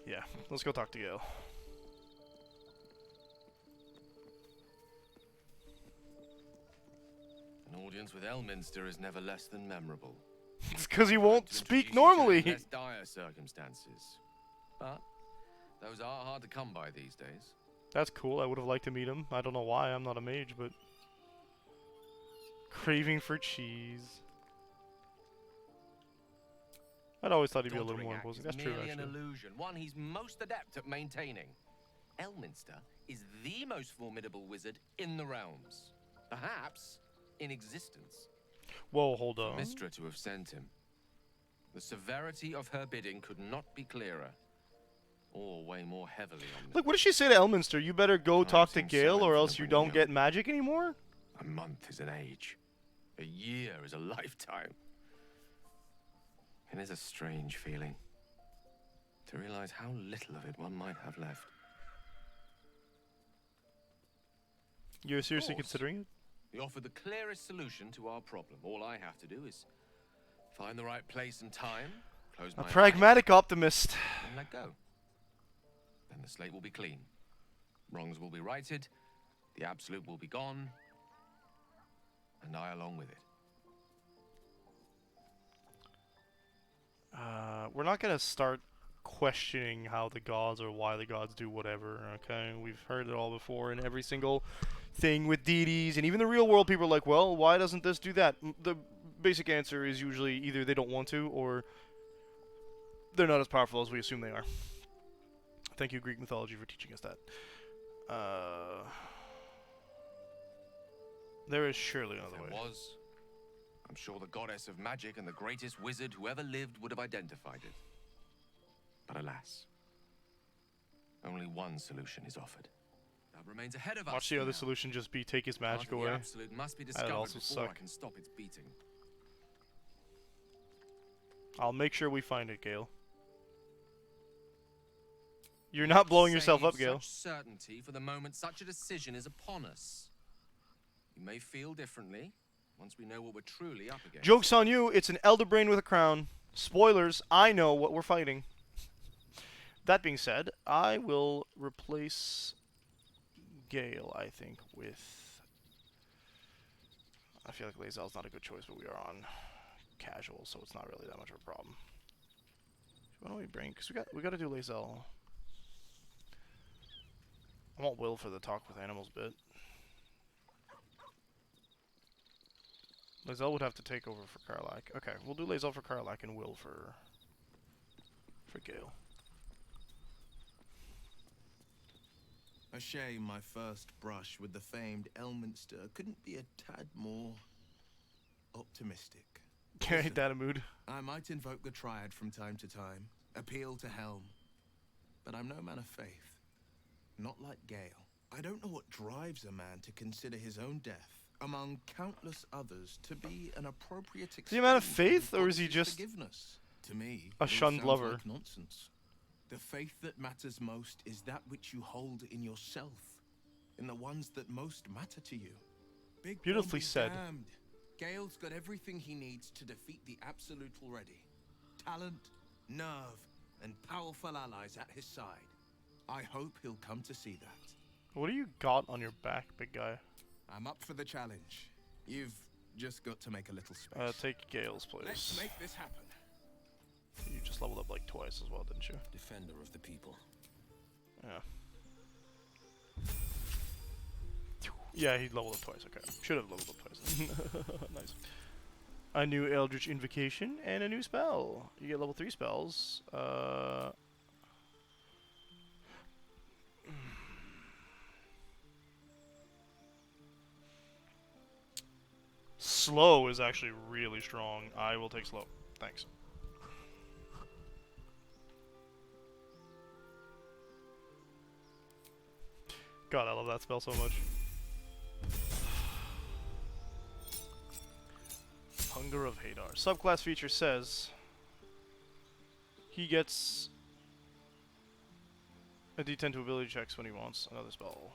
Yeah, let's go talk to Gale. An audience with Elminster is never less than memorable. It's because he won't To speak introduce you to normally. less dire circumstances. But those are hard to come by these days. That's cool. I would have liked to meet him. I don't know why. I'm not a mage, but craving for cheese. I'd always thought he'd be a little more Act imposing. is That's true, merely an actually. illusion, one he's most adept at maintaining. Elminster is the most formidable wizard in the realms, perhaps in existence. Whoa, hold For on. Mistra to have sent him, the severity of her bidding could not be clearer, or weigh more heavily on the Look, what did she say to Elminster? You better go Time talk to seems so Gale, or else infinite you when don't you're get young. magic anymore? A month is an age. A year is a lifetime. It is a strange feeling to realize how little of it one might have left. You're seriously course. considering it? We offer the clearest solution to our problem. All I have to do is find the right place and time, close A my pragmatic optimist. eyes, and let go. Then the slate will be clean. Wrongs will be righted, the absolute will be gone, and I along with it. We're not gonna start questioning how the gods or why the gods do whatever, okay? We've heard it all before in every single thing with deities, and even the real world people are like, well, why doesn't this do that? The basic answer is usually either they don't want to, or they're not as powerful as we assume they are. Thank you, Greek mythology, for teaching us that. There is surely another If way. there was, I'm sure the goddess of magic and the greatest wizard who ever lived would have identified it. But alas, only one solution is offered. That remains ahead of us. Watch the other now. solution just be take his magic Part of away. The absolute must be discovered also before I suck. can stop its beating. I'll make sure we find it, Gale. You're not blowing yourself Save up, Gale. Such certainty for the moment such a decision is upon us. You may feel differently once we know what we're truly up against. Joke's on you, it's an Elder Brain with a crown. Spoilers, I know what we're fighting. That being said, I will replace Gale, I think, with... I feel like Lae'zel's not a good choice, but we are on casual, so it's not really that much of a problem. Why don't we bring... Because we got to do Lae'zel. I want Will for the talk with animals bit. Lae'zel would have to take over for Karlach. Okay, we'll do Lae'zel for Karlach and Will for Gale. A shame my first brush with the famed Elminster couldn't be a tad more optimistic. Okay, that a mood. I might invoke the Triad from time to time, appeal to Helm, but I'm no man of faith. Not like Gale. I don't know what drives a man to consider his own death, among countless others, to be an appropriate Is he a man of exchange for faith, or is he God's just forgiveness? To me, a it all shunned sounds lover? like nonsense. The faith that matters most is that which you hold in yourself, in the ones that most matter to you. Big Beautifully Bomb be said. damned. Gale's got everything he needs to defeat the Absolute already. Talent, nerve, and powerful allies at his side. I hope he'll come to see that. What do you got on your back, big guy? I'm up for the challenge. You've just got to make a little space. Take Gale's place. Let's make this happen. You just leveled up like twice as well, didn't you? Defender of the people. Yeah. Yeah, he leveled up twice. Okay, should have leveled up twice. Nice. A new Eldritch Invocation and a new spell. You get level 3 spells. Slow is actually really strong. I will take slow. Thanks. God, I love that spell so much. Hunger of Hadar. Subclass feature says he gets a D10 to ability checks when he wants another spell.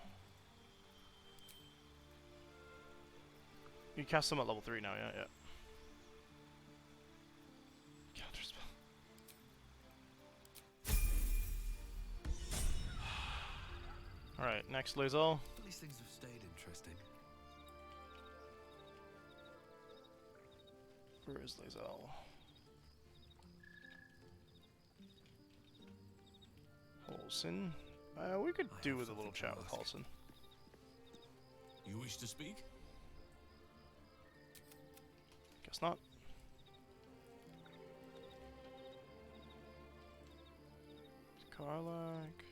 You cast them at level 3 now, yeah. Counter spell. Alright, next Lae'zel. These things have stayed interesting. Where is Lae'zel? Halsin. We could do with a little chat with Halsin. You wish to speak? Guess not. Karlach.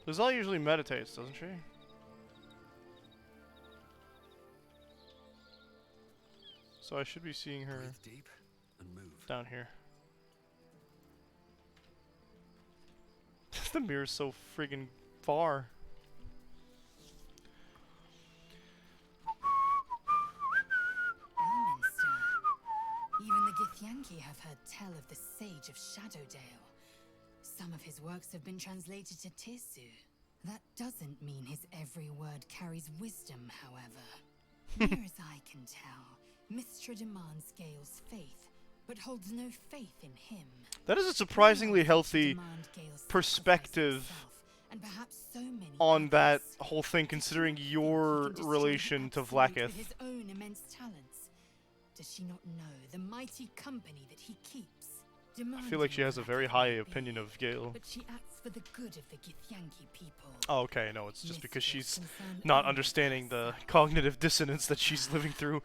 Lae'zel usually meditates, doesn't she? So I should be seeing her Breathe deep and move. down here. The mirror's so friggin' far. Elminster. Even the Githyanki have heard tell of the Sage of Shadowdale. Some of his works have been translated to Tirsu. That doesn't mean his every word carries wisdom, however. Near as I can tell, Mithral demands Gale's faith, but holds no faith in him. That is a surprisingly healthy perspective on that whole thing, considering your relation to Vlaakith. His own immense talents. Does she not know the mighty company that he keeps? I feel like she has a very high opinion of Gale. But she acts for the good of the Githyanki people. Oh, okay, no, it's just because she's not understanding the cognitive dissonance that she's living through.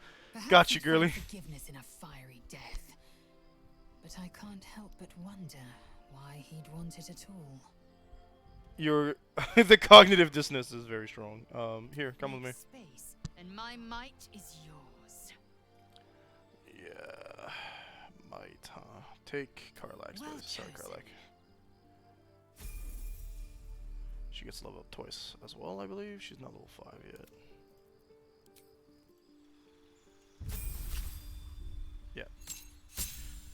Gotcha, girly. Forgiveness in a fiery death. But I can't help but wonder why he'd want it at all. Your the cognitive dissonance is very strong. Here, come with me. Space, and my might is yours. Yeah, might, huh? Take Karlach's Well place. Sorry, chosen. Karlach. She gets leveled up twice as well, I believe. She's not level 5 yet. Yeah.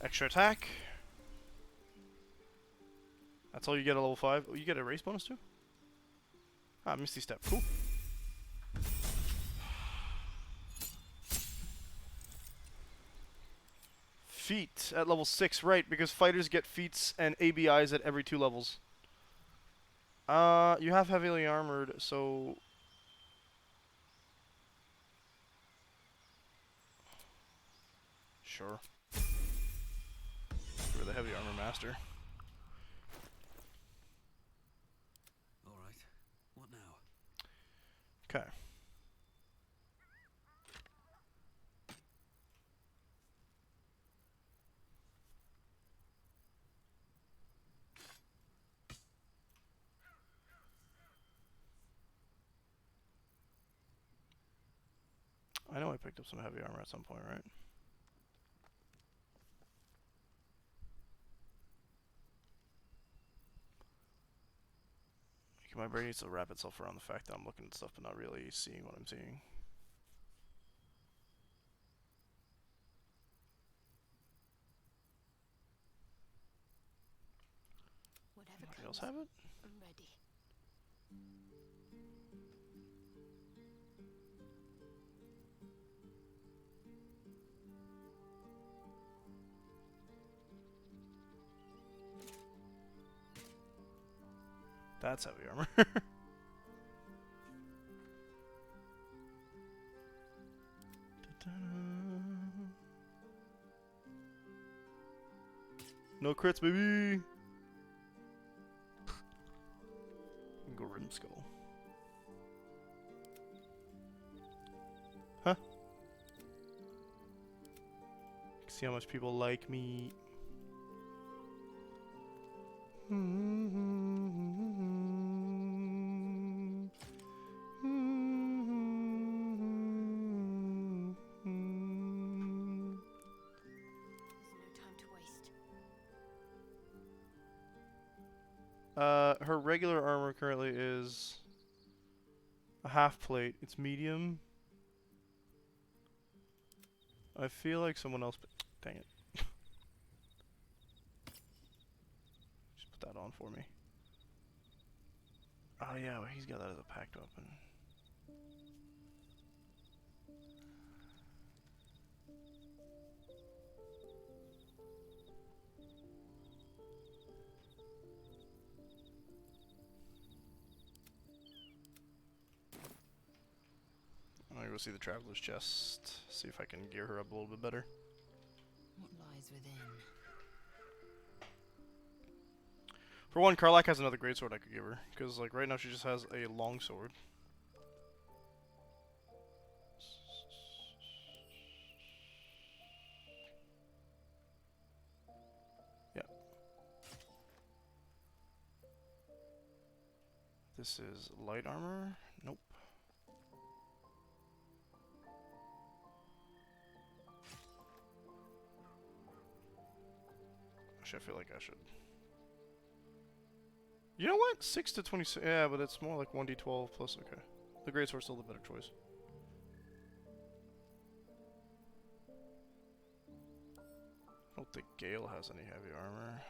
Extra attack. That's That's all you get at level 5. Oh, you get a race bonus too? Ah, Misty Step. Cool. Feat at level 6, right, because fighters get feats and ABIs at every 2 levels. You have heavily armored, so... Sure. You're the heavy armor master. Alright. What now? Okay. I know I picked up some heavy armor at some point, right? Okay, my brain needs to wrap itself around the fact that I'm looking at stuff but not really seeing what I'm seeing. Whatever Anybody else comes, have it? I'm ready. That's heavy armor. No crits, baby! Grim Skull. Huh? See how much people like me. Her regular armor currently is a half plate. It's medium. I feel like someone else. Dang it. Just put that on for me. Oh yeah, well, he's got that as a packed weapon. I'm gonna go see the Traveler's Chest, see if I can gear her up a little bit better. What lies within? For one, Karlak has another greatsword I could give her, because like right now she just has a longsword. Yeah. This is light armor. Nope. Actually, I feel like I should. You know what? 6 to 26. Yeah, but it's more like 1d12 plus. Okay. The greatsword's still the better choice. I don't think Gale has any heavy armor.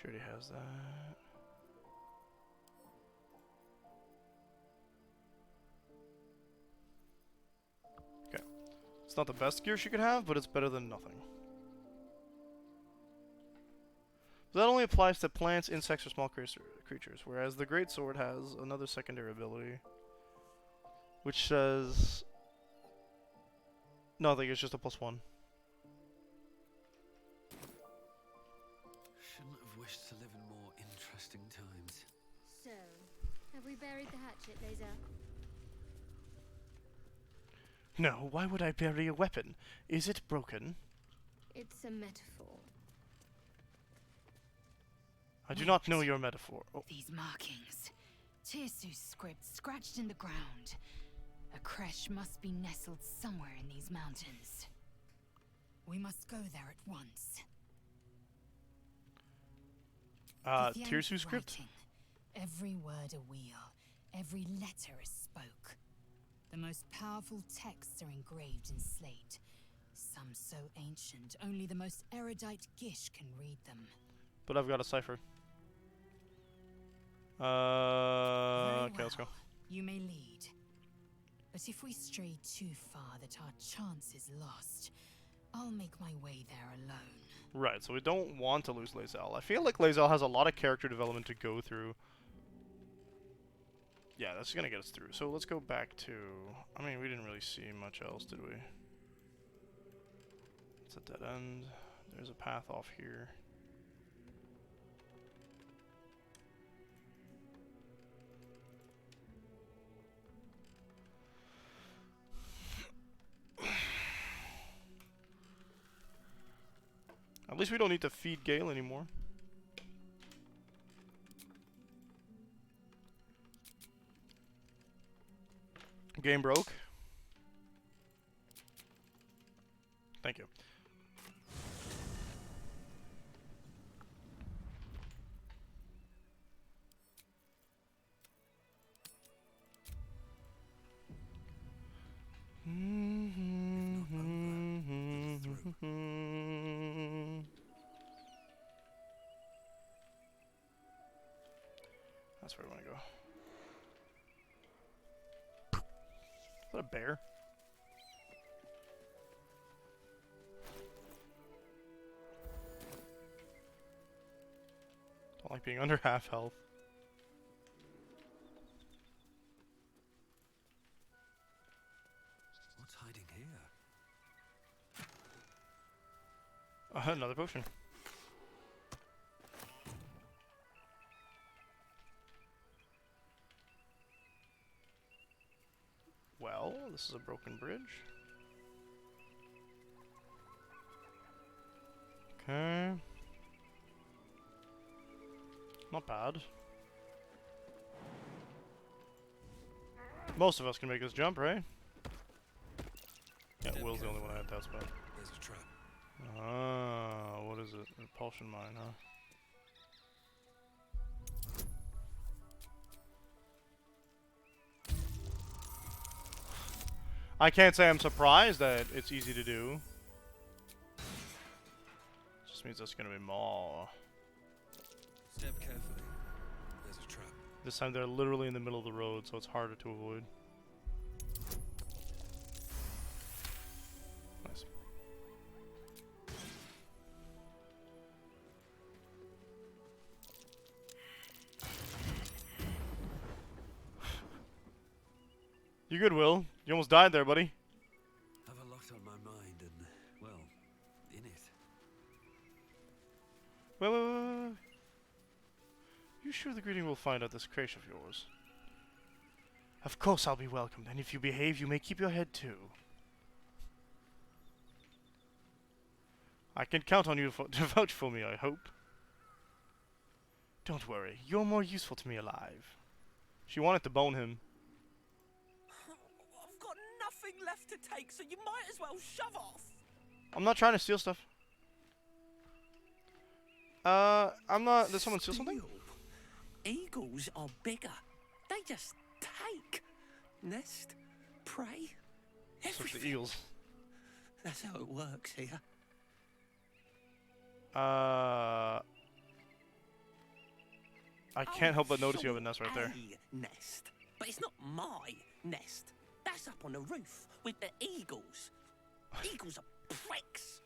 She already has that. Okay. It's not the best gear she could have, but it's better than nothing. That only applies to plants, insects, or small creatures, whereas the greatsword has another secondary ability, which says nothing. It's just a +1. Shouldn't have wished to live in more interesting times. So, have we buried the hatchet, Laser? No, why would I bury a weapon? Is it broken? It's a metaphor. I do not know your metaphor. Oh. These markings. Tirsu's script scratched in the ground. A creche must be nestled somewhere in these mountains. We must go there at once. Tirsu script? Writing. Every word a wheel. Every letter a spoke. The most powerful texts are engraved in slate. Some so ancient, only the most erudite Gish can read them. But I've got a cipher. Very Okay, let's go. well. You may lead. But if we stray too far that our chance is lost, I'll make my way there alone. Right, so we don't want to lose Lae'zel. I feel like Lae'zel has a lot of character development to go through. Yeah, that's gonna get us through. So let's go back to... I mean, we didn't really see much else, did we? It's a dead end. There's a path off here. At least we don't need to feed Gale anymore. Game broke. Thank you. That's where we want to go. Is that a bear? Don't like being under half health. What's hiding here? Another potion. Well, this is a broken bridge. Okay. Not bad. Most of us can make this jump, right? Yeah, Will's the only one I had doubts about. There's a trap. Ah, what is it? Repulsion mine, huh? I can't say I'm surprised that it's easy to do. Just means that's gonna be more. Step carefully. There's a trap. This time they're literally in the middle of the road, so it's harder to avoid. Nice. You good, Will? You almost died there, buddy. Have a lot on my mind and, well, in it. Wait. You sure the greeting will find out this crate of yours? Of course I'll be welcomed, and if you behave, you may keep your head too. I can count on you to vouch for me, I hope. Don't worry, you're more useful to me alive. She wanted to bone him. I've got nothing left to take, so you might as well shove off. I'm not trying to steal stuff. I'm not... Did someone steal something? Eagles are bigger. They just take. Nest, prey, Such everything. the eagles. That's how it works here. I can't help but notice you have a nest right there. A nest. But it's not my nest. That's up on the roof with the eagles. Eagles are pricks.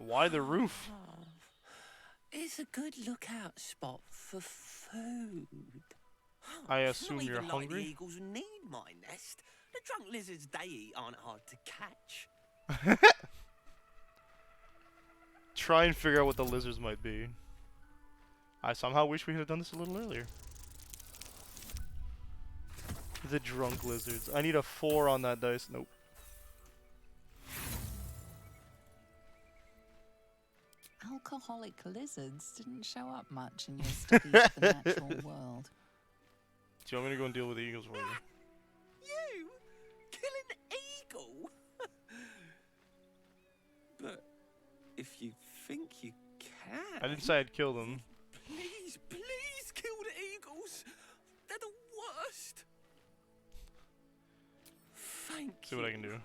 Why the roof? It's a good lookout spot for food. I It's assume not you're even like hungry? the eagles need my nest. The drunk lizards they eat aren't hard to catch. Try and figure out what the lizards might be. I somehow wish we had done this a little earlier. The drunk lizards. I need a 4 on that dice. Nope. Alcoholic lizards didn't show up much in your studies of the natural world. Do you want me to go and deal with the eagles for you? You? Kill an eagle? But if you think you can... I didn't say I'd kill them. Please, please kill the eagles. They're the worst. See what I can do.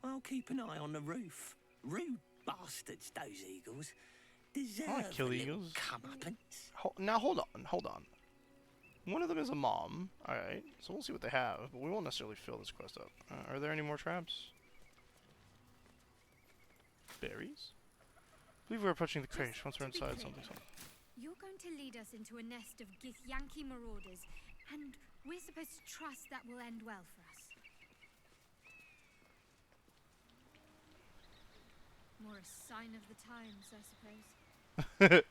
I'll keep an eye on the roof. Rude bastards, those eagles. Deserve I wanna kill a little eagles. comeuppance. Now hold on. One of them is a mom. Alright, so we'll see what they have, but we won't necessarily fill this quest up. Are there any more traps? Berries? I believe we're approaching the crash. Once we're inside, something. You're going to lead us into a nest of Githyanki marauders, and we're supposed to trust that will end well for us. More a sign of the times, I suppose.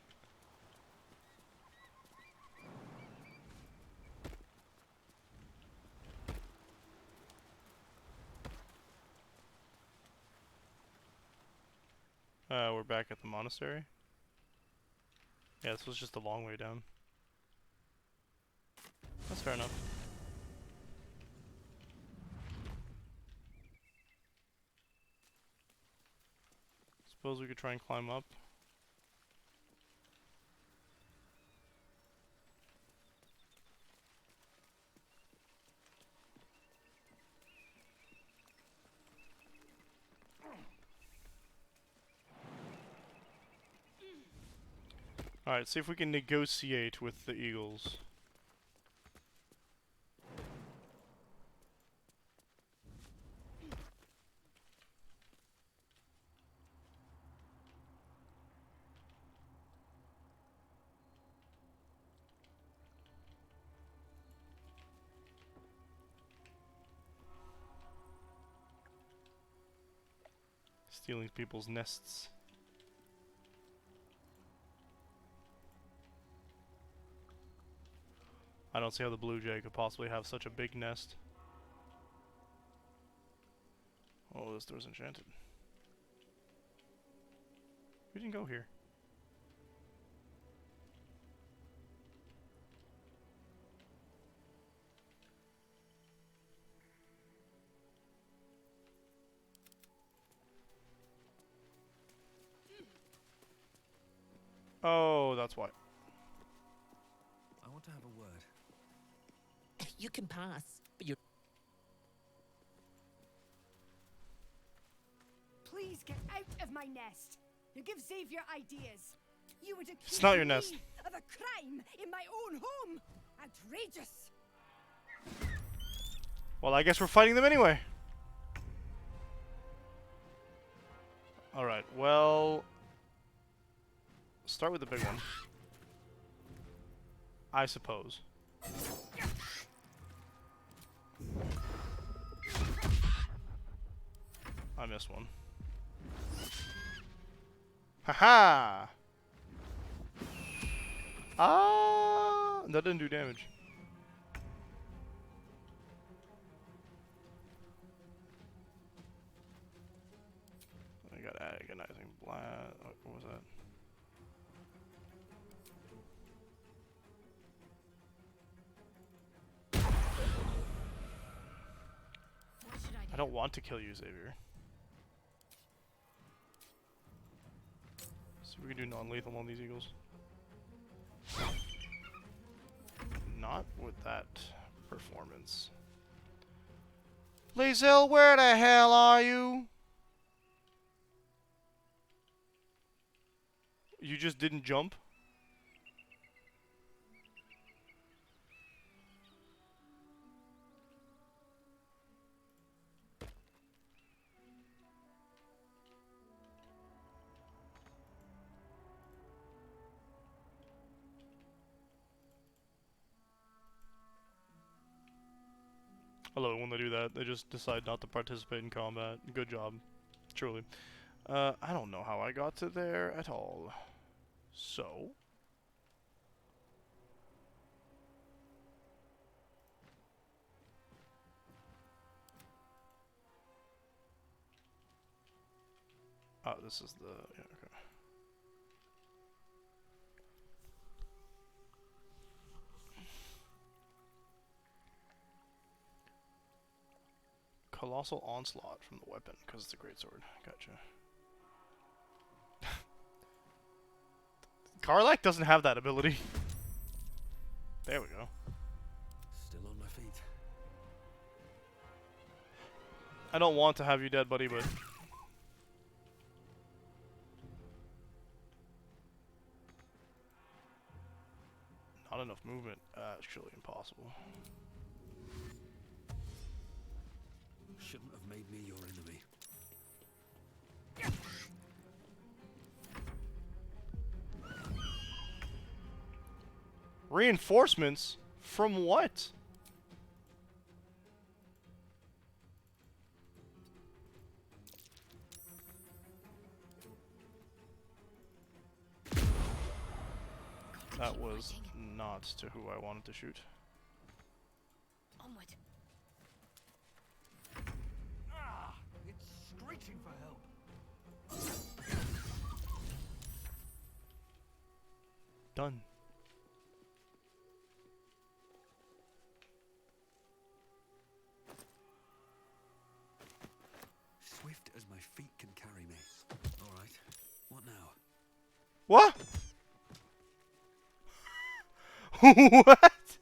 We're back at the monastery. Yeah, this was just a long way down. That's fair enough. Suppose we could try and climb up. Alright, see if we can negotiate with the eagles. Stealing people's nests. I don't see how the blue jay could possibly have such a big nest. Oh, this door's enchanted. We didn't go here. Oh, that's why. I want to have a word. You can pass, but you're... Please get out of my nest. You give Xavier ideas. You would accuse It's not your me nest. of a crime in my own home. Outrageous. Well, I guess we're fighting them anyway. Alright, well... Start with the big one. I suppose. I missed one. Haha! Ah! That didn't do damage. I got agonizing blast. What was that? I don't want to kill you, Xavier. See if we can do non-lethal on these eagles. Not with that performance. Lae'zel, where the hell are you? You just didn't jump? I love it when they do that. They just decide not to participate in combat. Good job. Truly. I don't know how I got to there at all. So... Oh, this is the... Yeah, okay. Colossal Onslaught from the weapon, because it's a great sword. Gotcha. Karlach doesn't have that ability. There we go. Still on my feet. I don't want to have you dead, buddy, but... Not enough movement. Actually impossible. Shouldn't have made me your enemy. Reinforcements? From what? That was not to who I wanted to shoot. Onward. Ah, it's screeching for help. Done. Swift as my feet can carry me. All right. What now? What? What?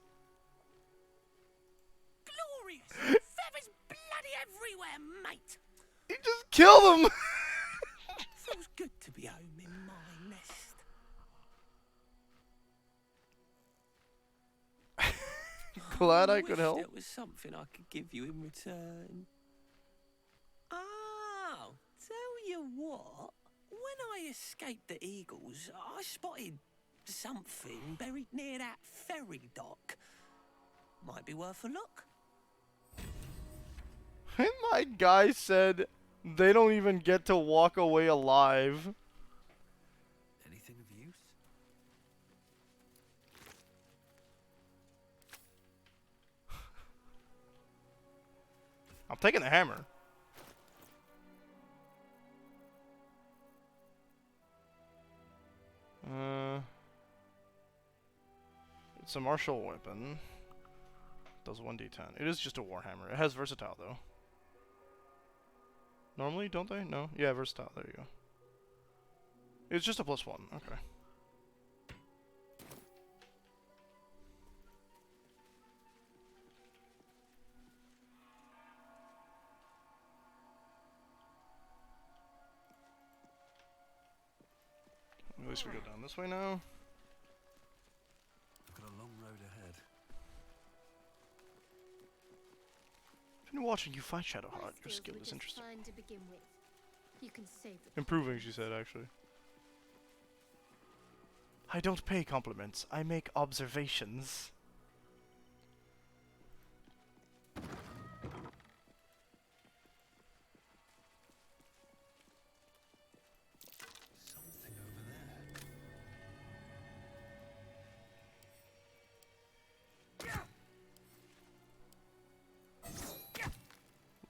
Glorious! Feathers bloody everywhere, mate! You just killed him! Feels good to be home in my nest. Glad I wish could help. There was something I could give you in return. Oh, tell you what. When I escaped the eagles, I spotted something buried near that ferry dock. Might be worth a look. My guy said they don't even get to walk away alive. Anything of use? I'm taking the hammer. It's a martial weapon. Does 1d10. It is just a warhammer. It has versatile though. Normally, don't they? No? Yeah, versatile. There you go. It's just a +1. Okay. At least we go down this way now. I've got a long road ahead. I've been watching you fight Shadowheart. Your Skills skill were is just interesting. fine to begin with. You can save the Improving, she said, actually. I don't pay compliments. I make observations. Something over there.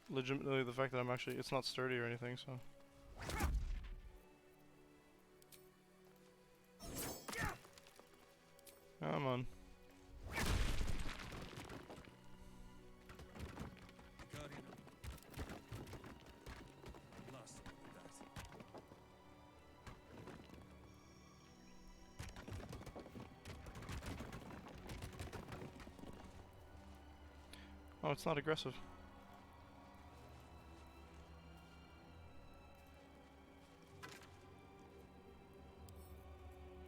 Legitimately, the fact that I'm actually... It's not sturdy or anything, so... Come on. Guardian. Last with that. Oh, it's not aggressive.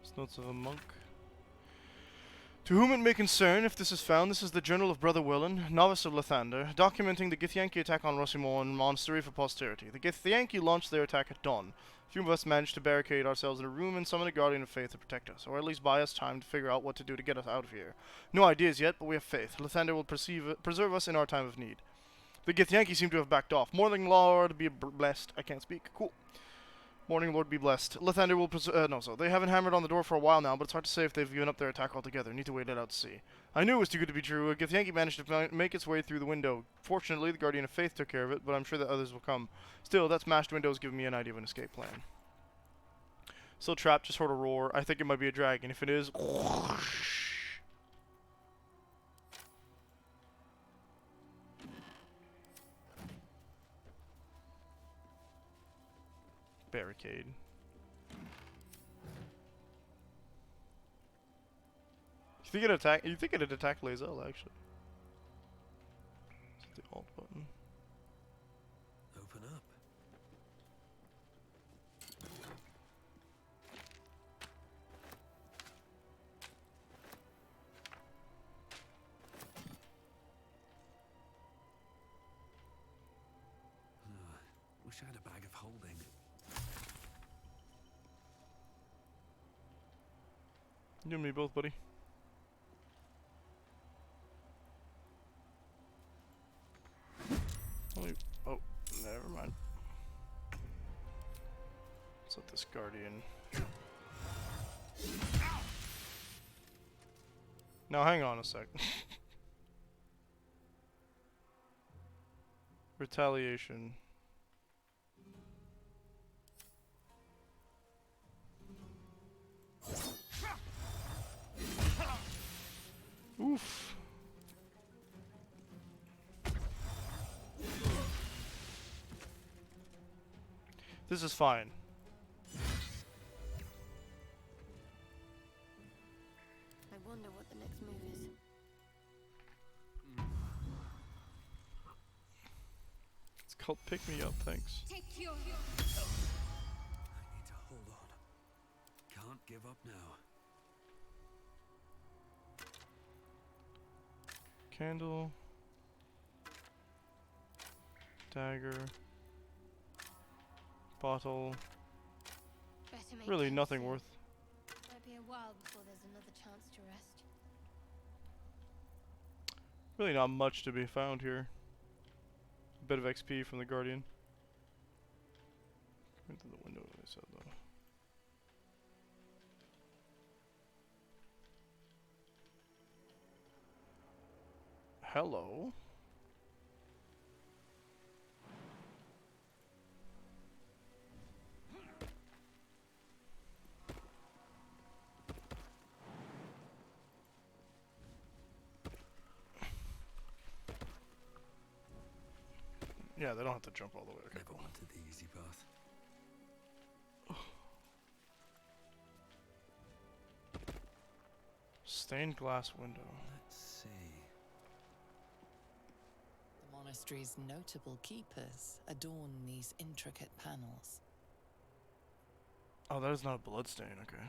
It's notes of a monk. To whom it may concern, if this is found, this is the Journal of Brother Willen, novice of Lathander, documenting the Githyanki attack on Rosimon Monastery for posterity. The Githyanki launched their attack at dawn. A few of us managed to barricade ourselves in a room and summon a Guardian of Faith to protect us, or at least buy us time to figure out what to do to get us out of here. No ideas yet, but we have faith. Lathander will preserve us in our time of need. The Githyanki seem to have backed off. Morning Lord be blessed. I can't speak. Cool. Morning Lord be blessed. Lathander will they haven't hammered on the door for a while now, but it's hard to say if they've given up their attack altogether. Need to wait it out to see. I knew it was too good to be true. Githyanki managed to make its way through the window. Fortunately, the Guardian of Faith took care of it, but I'm sure that others will come. Still, that smashed window is giving me an idea of an escape plan. Still trapped, just heard a roar. I think it might be a dragon. If it is... Barricade. You think it'd attack Lae'zel, actually. Is it the alt button? holding. You and me both, buddy. Oh, never mind. Let's let this guardian. Now hang on a sec. Retaliation. Oof. This is fine. I wonder what the next move is. It's called Pick Me Up, thanks. Take your... I need to hold on. Can't give up now. Candle. Dagger. Bottle. Better make Really camp nothing soon. worth. Might be a while before there's another chance to rest. Really not much to be found here. A bit of XP from the Guardian. Into the window, I said though. Hello. Yeah, they don't have to jump all the way. Okay, Never cool. wanted the easy path. Stained glass window. Let's see. The monastery's notable keepers adorn these intricate panels. Oh, that is not a blood stain. Okay.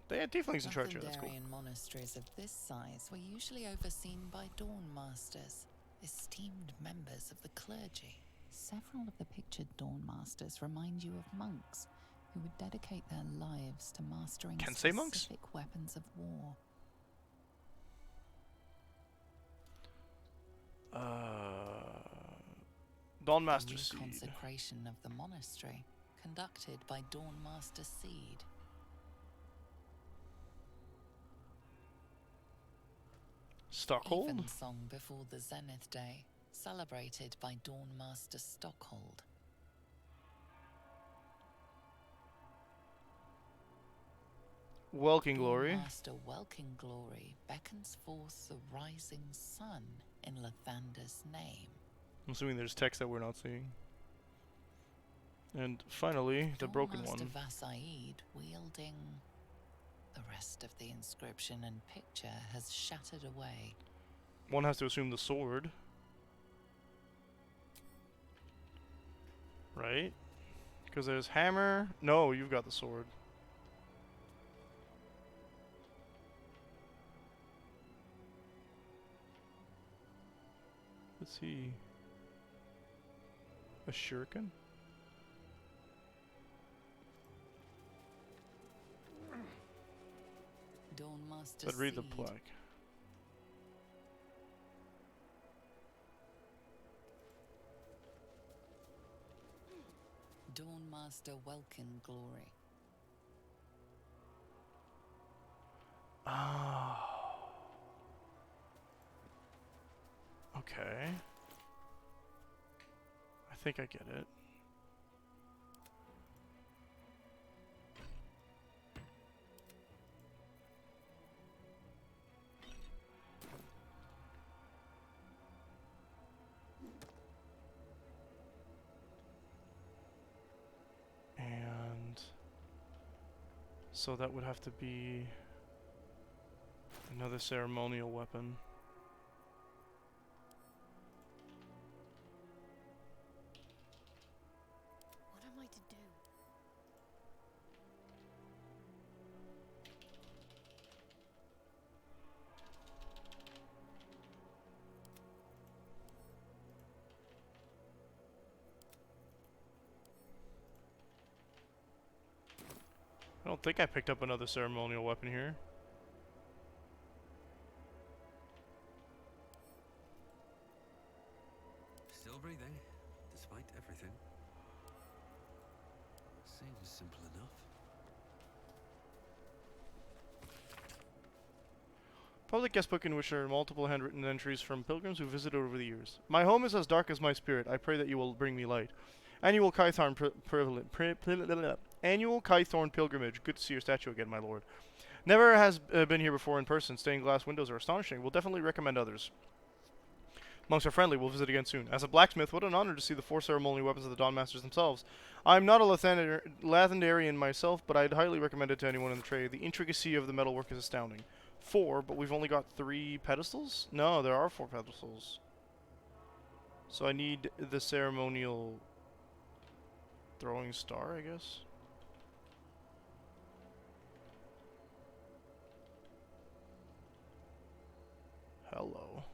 They had tieflings in charge here. That's cool. Lathendarian monasteries of this size were usually overseen by dawn masters, esteemed members of the clergy. Several of the pictured dawn masters remind you of monks who would dedicate their lives to mastering Kensei monks? specific weapons of war. Dawn The Master Seed. reconsecration of the monastery, conducted by Dawn Master Seed. Stockhold? Evensong before the Zenith Day, celebrated by Dawn Master Stockhold. Welking Glory. Dawn Master Welkin Glory beckons forth the rising sun in Lathander's name. I'm assuming there's text that we're not seeing. And finally, the Dawn broken Master one. Vasaid wielding... The rest of the inscription and picture has shattered away. One has to assume the sword. Right? Because there's hammer. No, you've got the sword. Let's see. A shuriken? Dawn Master But read the Seed. plaque. Dawn Master Welkin Glory. Oh. Okay. I think I get it. And so that would have to be another ceremonial weapon. What am I to do? don't think I picked up another ceremonial weapon here. Still breathing, despite everything. Seems simple enough. Public guest book in which there are multiple handwritten entries from pilgrims who visited over the years. My home is as dark as my spirit. I pray that you will bring me light. Annual Annual Kythorn pilgrimage. Good to see your statue again, my lord. Never has been here before in person. Stained glass windows are astonishing. Will definitely recommend others. Monks are friendly. We'll visit again soon. As a blacksmith, what an honor to see the 4 ceremonial weapons of the Dawn Masters themselves. I'm not a Lathendarian myself, but I'd highly recommend it to anyone in the trade. The intricacy of the metalwork is astounding. 4, but we've only got 3 pedestals? No, there are 4 pedestals. So I need the ceremonial throwing star, I guess. Hello.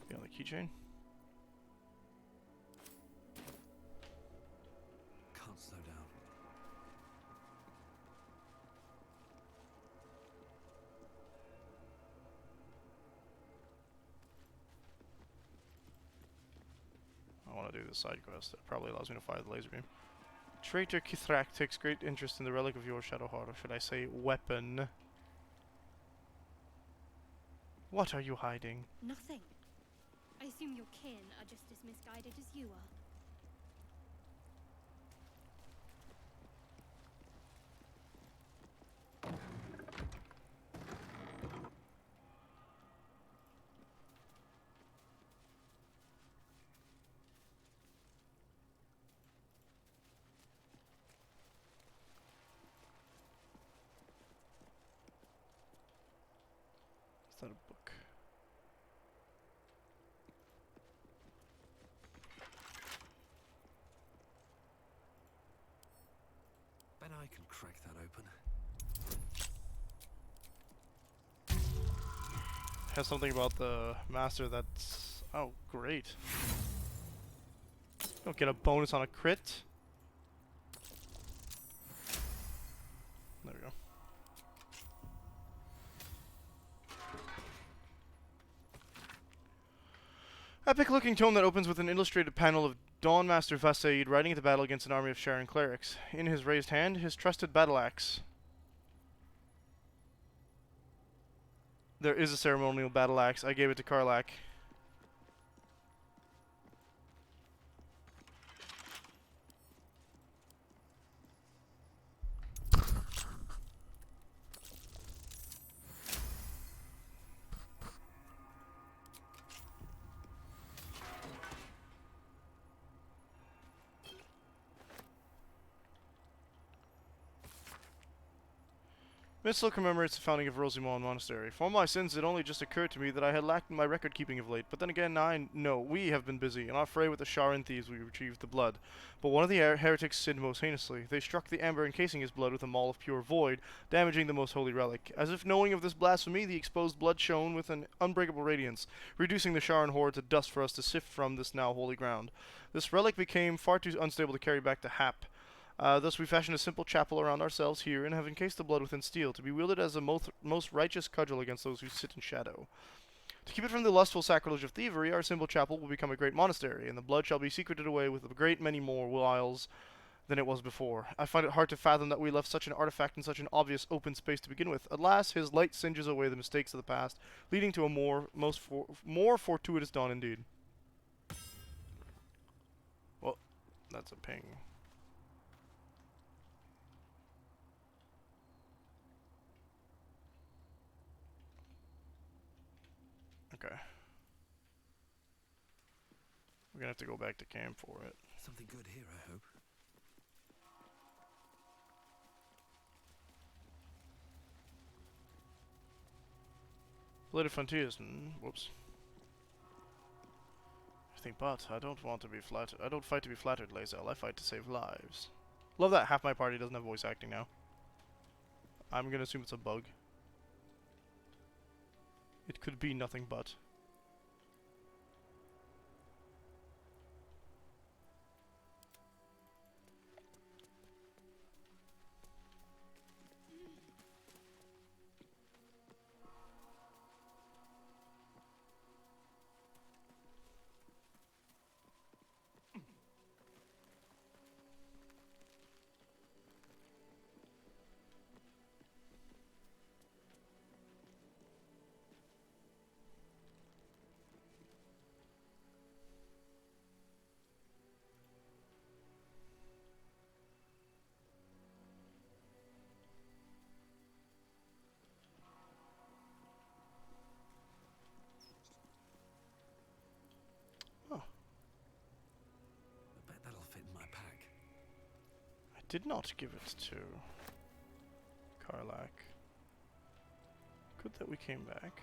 Be on the keychain. Can't slow down. I want to do the side quest. That probably allows me to fire the laser beam. Traitor Kithrak takes great interest in the relic of your Shadowheart, or should I say weapon. What are you hiding? Nothing. I assume your kin are just as misguided as you are. Is that a book? Bet I can crack that open. Has something about the master that's... Oh, great. Don't get a bonus on a crit. There we go. Epic looking tome that opens with an illustrated panel of Dawn Master Vasaid riding into battle against an army of Sharon clerics. In his raised hand, his trusted battle axe. There is a ceremonial battle axe. I gave it to Karlak. Mithral commemorates the founding of Rosimon Monastery. For my sins, it only just occurred to me that I had lacked in my record keeping of late. But then again, I know we have been busy. In our fray with the Sharan thieves, we retrieved the blood. But one of the heretics sinned most heinously. They struck the amber encasing his blood with a maul of pure void, damaging the most holy relic. As if knowing of this blasphemy, the exposed blood shone with an unbreakable radiance, reducing the Sharan horde to dust for us to sift from this now holy ground. This relic became far too unstable to carry back to Hap. Thus we fashioned a simple chapel around ourselves here, and have encased the blood within steel, to be wielded as a most righteous cudgel against those who sit in shadow. To keep it from the lustful sacrilege of thievery, our simple chapel will become a great monastery, and the blood shall be secreted away with a great many more wiles than it was before. I find it hard to fathom that we left such an artifact in such an obvious open space to begin with. Alas, his light singes away the mistakes of the past, leading to a more fortuitous dawn indeed. Well, that's a ping. Okay. We're gonna have to go back to camp for it. Something good here, I hope. Bladed Frontiers. Whoops. But I don't want to be flattered. I don't fight to be flattered, Lae'zel. I fight to save lives. Love that half my party doesn't have voice acting now. I'm gonna assume it's a bug. It could be nothing but. Oh. I bet that'll fit in my pack. I did not give it to Karlak. Good that we came back.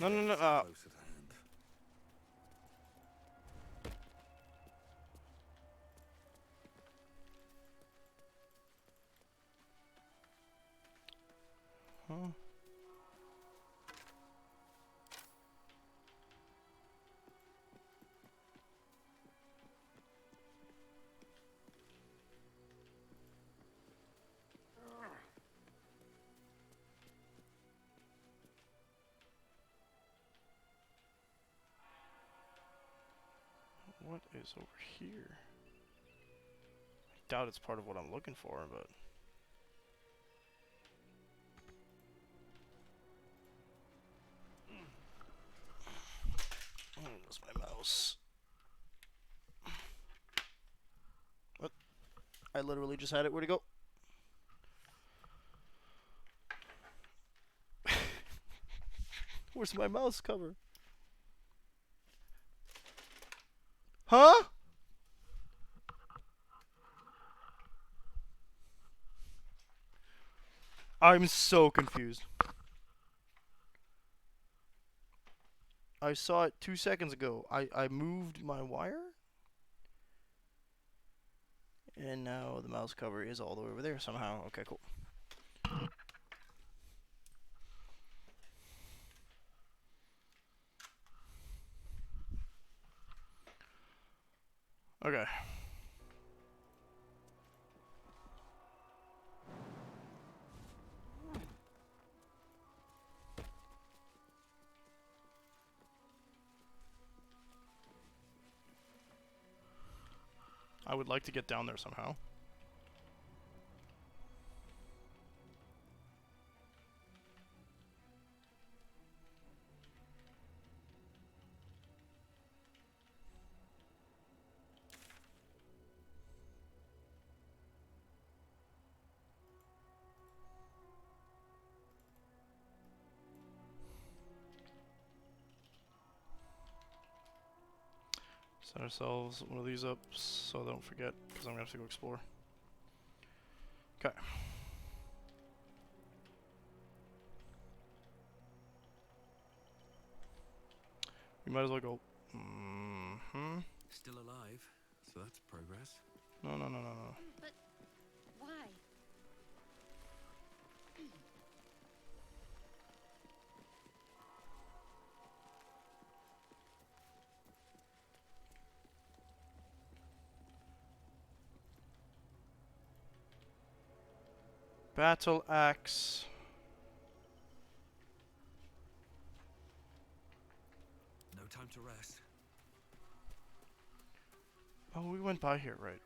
No, no, no. Close at hand. Huh? What is over here? I doubt it's part of what I'm looking for, but... Where's my mouse? What? I literally just had it. Where'd it go? Where's my mouse cover? Huh? I'm so confused. I saw it 2 seconds ago. I moved my wire? And now the mouse cover is all the way over there somehow. Okay, cool. Okay. I would like to get down there somehow. Set ourselves one of these up so I don't forget, because I'm going to have to go explore. Okay. We might as well go. Still alive, so that's progress. No, no, no, no, no. But why? Battle axe. No time to rest. Oh, we went by here. Right.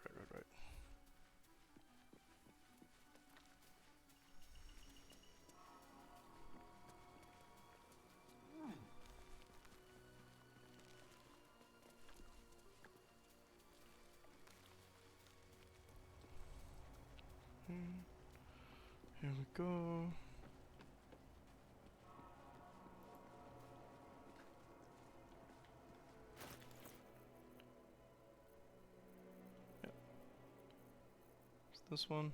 Here we go. This one.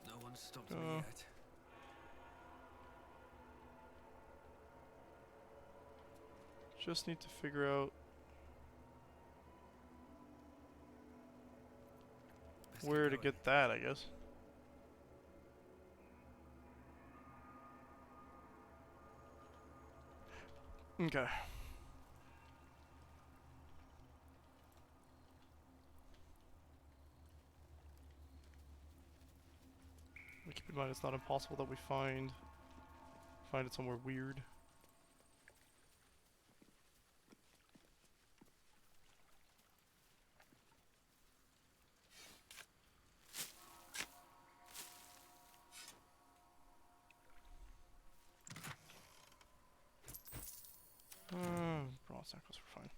No one stopped me yet. Just need to figure out where to get that, I guess. Okay. Keep in mind, it's not impossible that we find it somewhere weird. Bronze necklace, we're fine.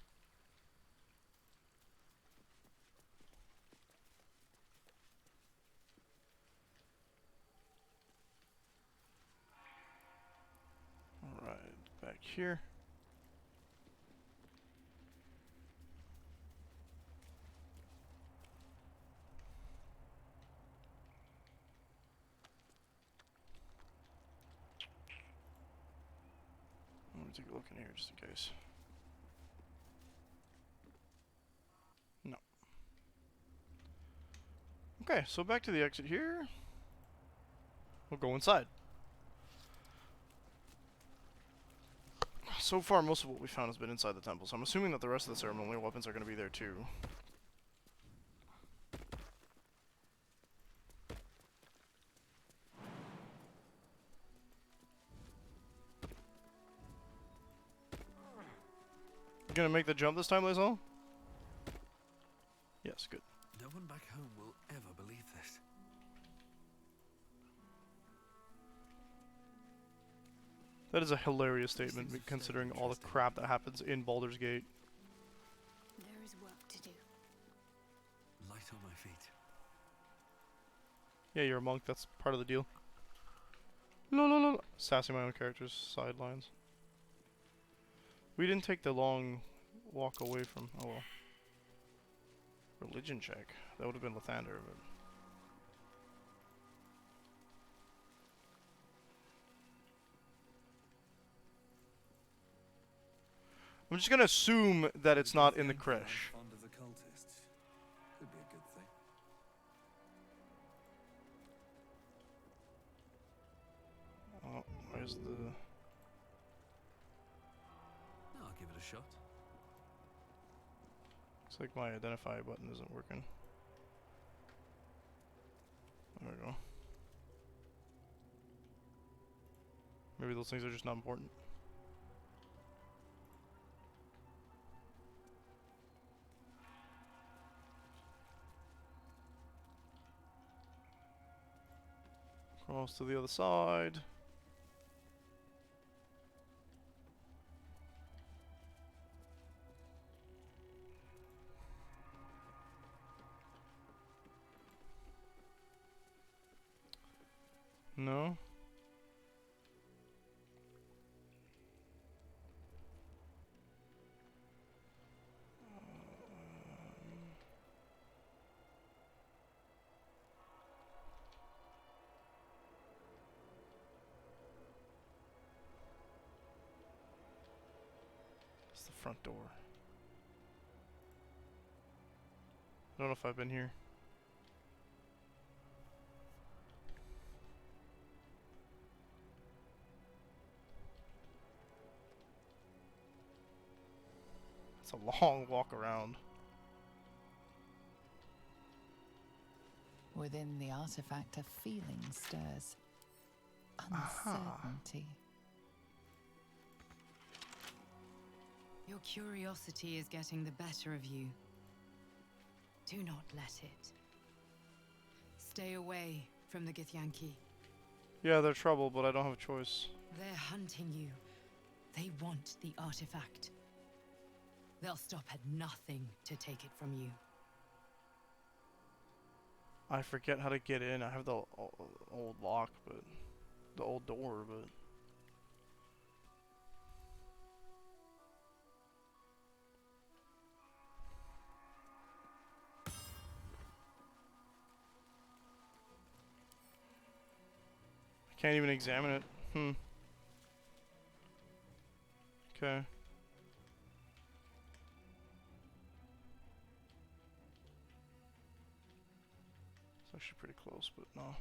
Alright, back here. Let me take a look in here just in case. No. Okay, so back to the exit here. We'll go inside. So far, most of what we found has been inside the temple, so I'm assuming that the rest of the ceremonial weapons are going to be there too. You gonna make the jump this time, Lae'zel? Yes, good. No one back home will ever believe this. That is a hilarious statement, considering all the crap that happens in Baldur's Gate. There is work to do. Light on my feet. Yeah, you're a monk, that's part of the deal. No. Sassing my own character's sidelines. We didn't take the long walk away from... Oh well. Religion check. That would have been Lathander, but... I'm just gonna assume that it's not in the creche. Fond of the cultists. Could be a good thing. Oh, where's the... I'll give it a shot. Looks like my identify button isn't working. There we go. Maybe those things are just not important. Cross to the other side. No. It's the front door. I don't know if I've been here. It's a long walk around. Within the artifact, a feeling stirs. Uncertainty. Your curiosity is getting the better of you. Do not let it. Stay away from the Githyanki. Yeah, they're trouble, but I don't have a choice. They're hunting you. They want the artifact. They'll stop at nothing to take it from you. I forget how to get in. I have the old lock, but... the old door, but... Can't even examine it. Hmm. Okay. It's actually pretty close, but no.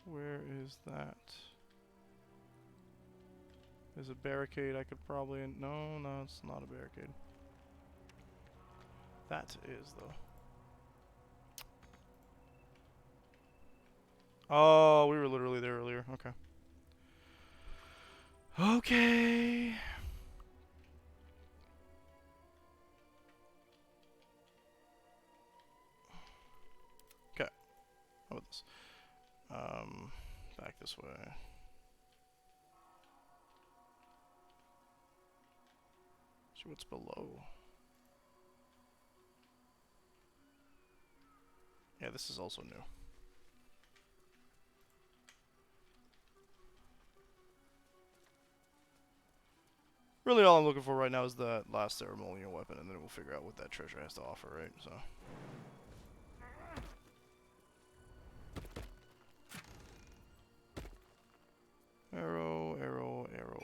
Where is that? There's a barricade I could probably... No, no, it's not a barricade. That is, though. Oh, we were literally there earlier. Okay. Okay. Okay. How about this? Back this way. See what's below. Yeah, this is also new. Really, all I'm looking for right now is that last ceremonial weapon, and then we'll figure out what that treasure has to offer, right? So. Arrow, arrow, arrow.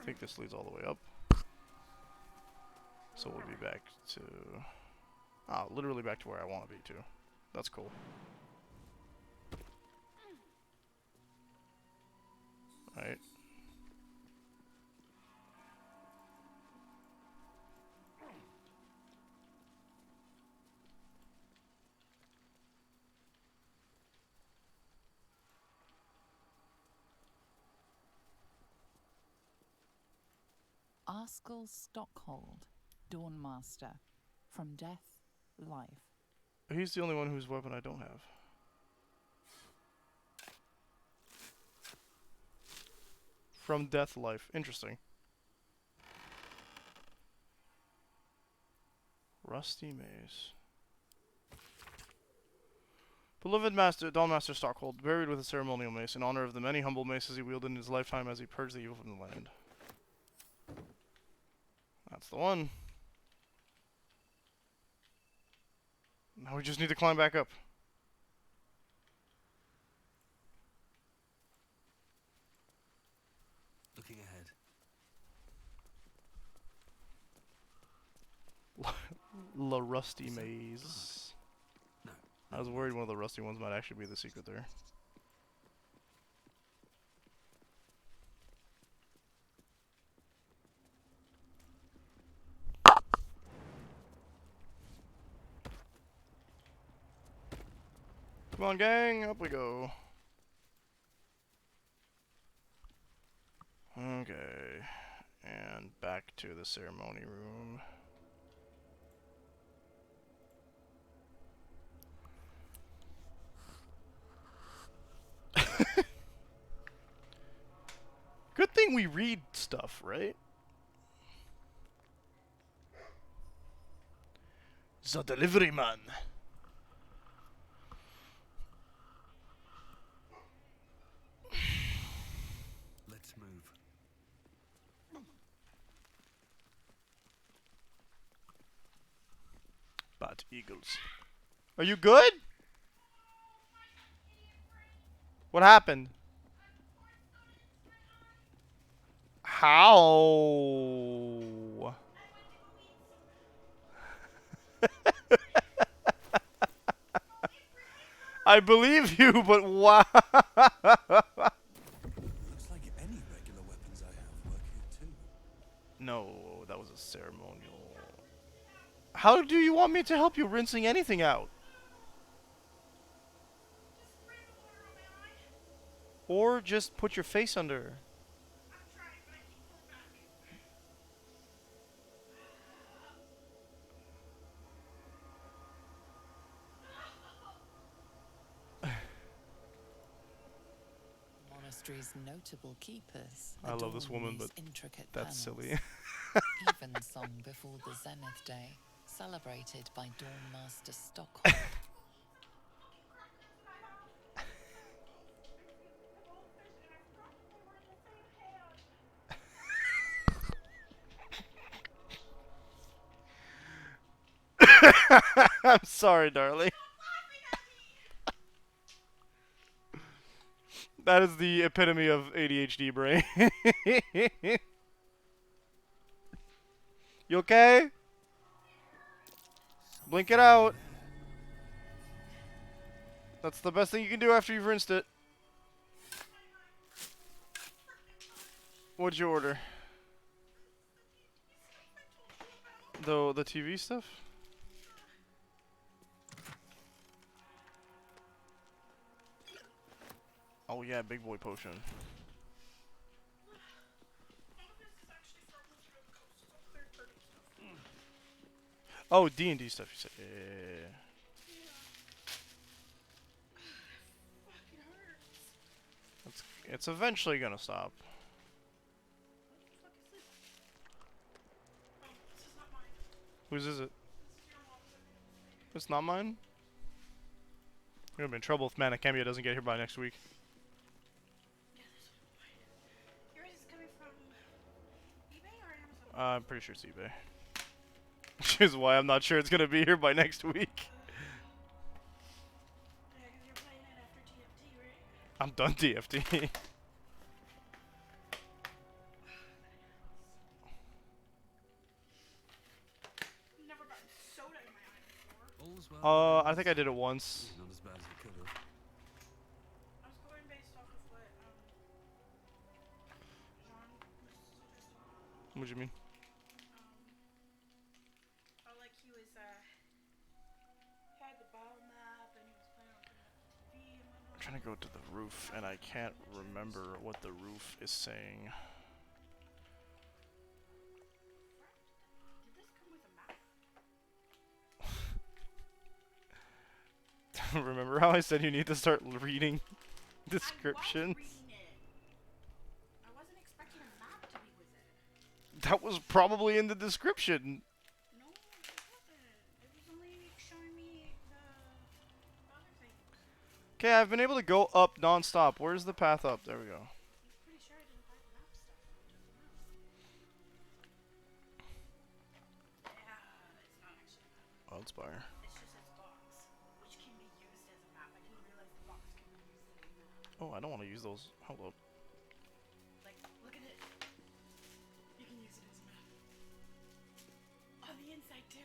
I think this leads all the way up. So we'll be back to... Ah, literally back to where I want to be, too. That's cool. Alright. Arskel Stockhold, Dawnmaster. From death, life. He's the only one whose weapon I don't have. From death, life. Interesting. Rusty mace. Beloved Master, Dawnmaster Stockhold, buried with a ceremonial mace in honor of the many humble maces he wielded in his lifetime as he purged the evil from the land. That's the one. Now we just need to climb back up. Looking ahead. La Rusty Maze. No. I was worried one of the rusty ones might actually be the secret there. Come on, gang, up we go. Okay, and back to the ceremony room. Good thing we read stuff, right? The delivery man. Let's move. Bad eagles. Are you good? What happened? How? I believe you, but wow. Looks like any regular weapons I have work here too. No, that was a ceremonial. How do you want me to help you rinsing anything out? Or just put your face under. Clergy's notable keepers I love this adorn woman, these but intricate that's panels. silly. Evensong before the Zenith Day, celebrated by Dawnmaster Stockholm. I'm sorry, darling. That is the epitome of ADHD brain. You okay? Blink it out. That's the best thing you can do after you've rinsed it. What'd you order? The TV stuff? Oh yeah, big boy potion. Oh, D&D stuff you said. Yeah. It's eventually gonna stop. Whose is it? It's not mine? You're gonna be in trouble if Manakemia doesn't get here by next week. Yours is coming from eBay or Amazon? I'm pretty sure it's eBay. Which is why I'm not sure it's gonna be here by next week. Yeah, 'cause you're playing it after TFT, right? I'm done TFT. Never gotten soda in my eye before. I think I did it once. Not as bad as it could have. I was going based off of what Jean was suggesting. What do you mean? Like he was had the ball map and he was playing on the TV and whatnot. I'm trying to go to the roof and I can't remember what the roof is saying. Did this come with a map? Remember how I said you need to start reading descriptions? I was reading it. I wasn't expecting a map to be with it. That was probably in the description. No, it wasn't. It was only showing me the other thing. Okay, I've been able to go up non-stop. Where's the path up? There we go. I'm pretty sure I didn't buy the map stuff. Yeah, it's not actually a map. Wildspire. It's just its box, which can be used as a map. I didn't realize the box can be used as a map. Oh, I don't want to use those. Hold up. Like, look at it. You can use it as a map. On the inside, too.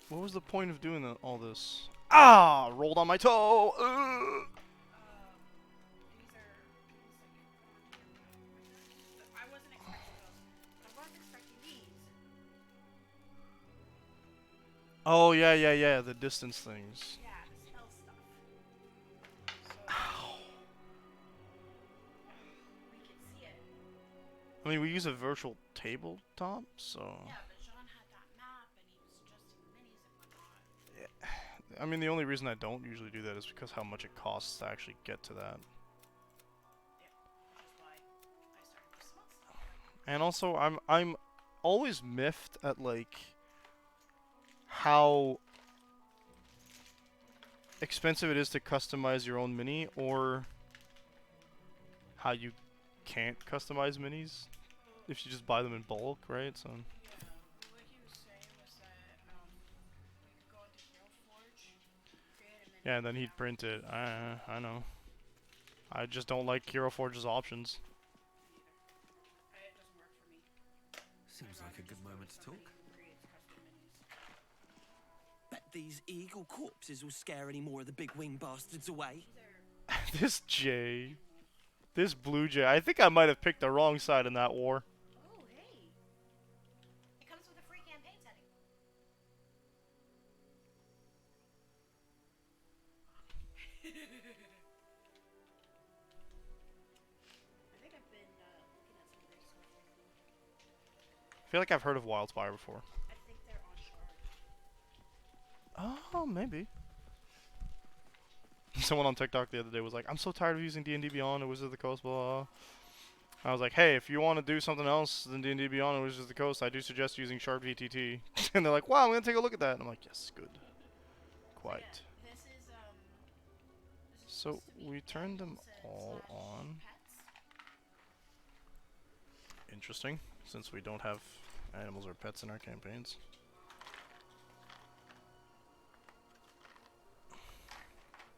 What was the point of doing all this? Ah! Rolled on my toe! These are I wasn't expecting those. I was expecting these. Oh, yeah. The distance things. Yeah, the spell stuff. Ow. We can see it. I mean, we use a virtual tabletop, so... Yeah, but Jean had that map and he was suggesting minis and whatnot. Yeah. I mean, the only reason I don't usually do that is because how much it costs to actually get to that. Yeah, that's why I started with small stuff. And also, I'm always miffed at, like, how expensive it is to customize your own mini, or how you can't customize minis if you just buy them in bulk, right? So. Yeah, what he was saying was that we could go into Hero Forge, create a mini. Yeah, and then he'd print it. I know. I just don't like Hero Forge's options. It doesn't work for me. Seems like a good moment to talk. Bet these eagle corpses will scare any more of the big wing bastards away. This Jay. This Blue Jay. I think I might have picked the wrong side in that war. Oh, hey. It comes with a free campaign setting. I think I've been looking at some of their stuff lately. I feel like I've heard of Wildspire before. I think they're on Shard. Oh, maybe. Someone on TikTok the other day was like, I'm so tired of using D&D Beyond and Wizards of the Coast, blah, blah, blah. I was like, hey, if you want to do something else than D&D Beyond and Wizards of the Coast, I do suggest using Sharp VTT. And they're like, wow, I'm going to take a look at that. And I'm like, yes, good. Quite. So, yeah, this is So supposed to be we turned them animals all slash on. pets. Interesting, since we don't have animals or pets in our campaigns.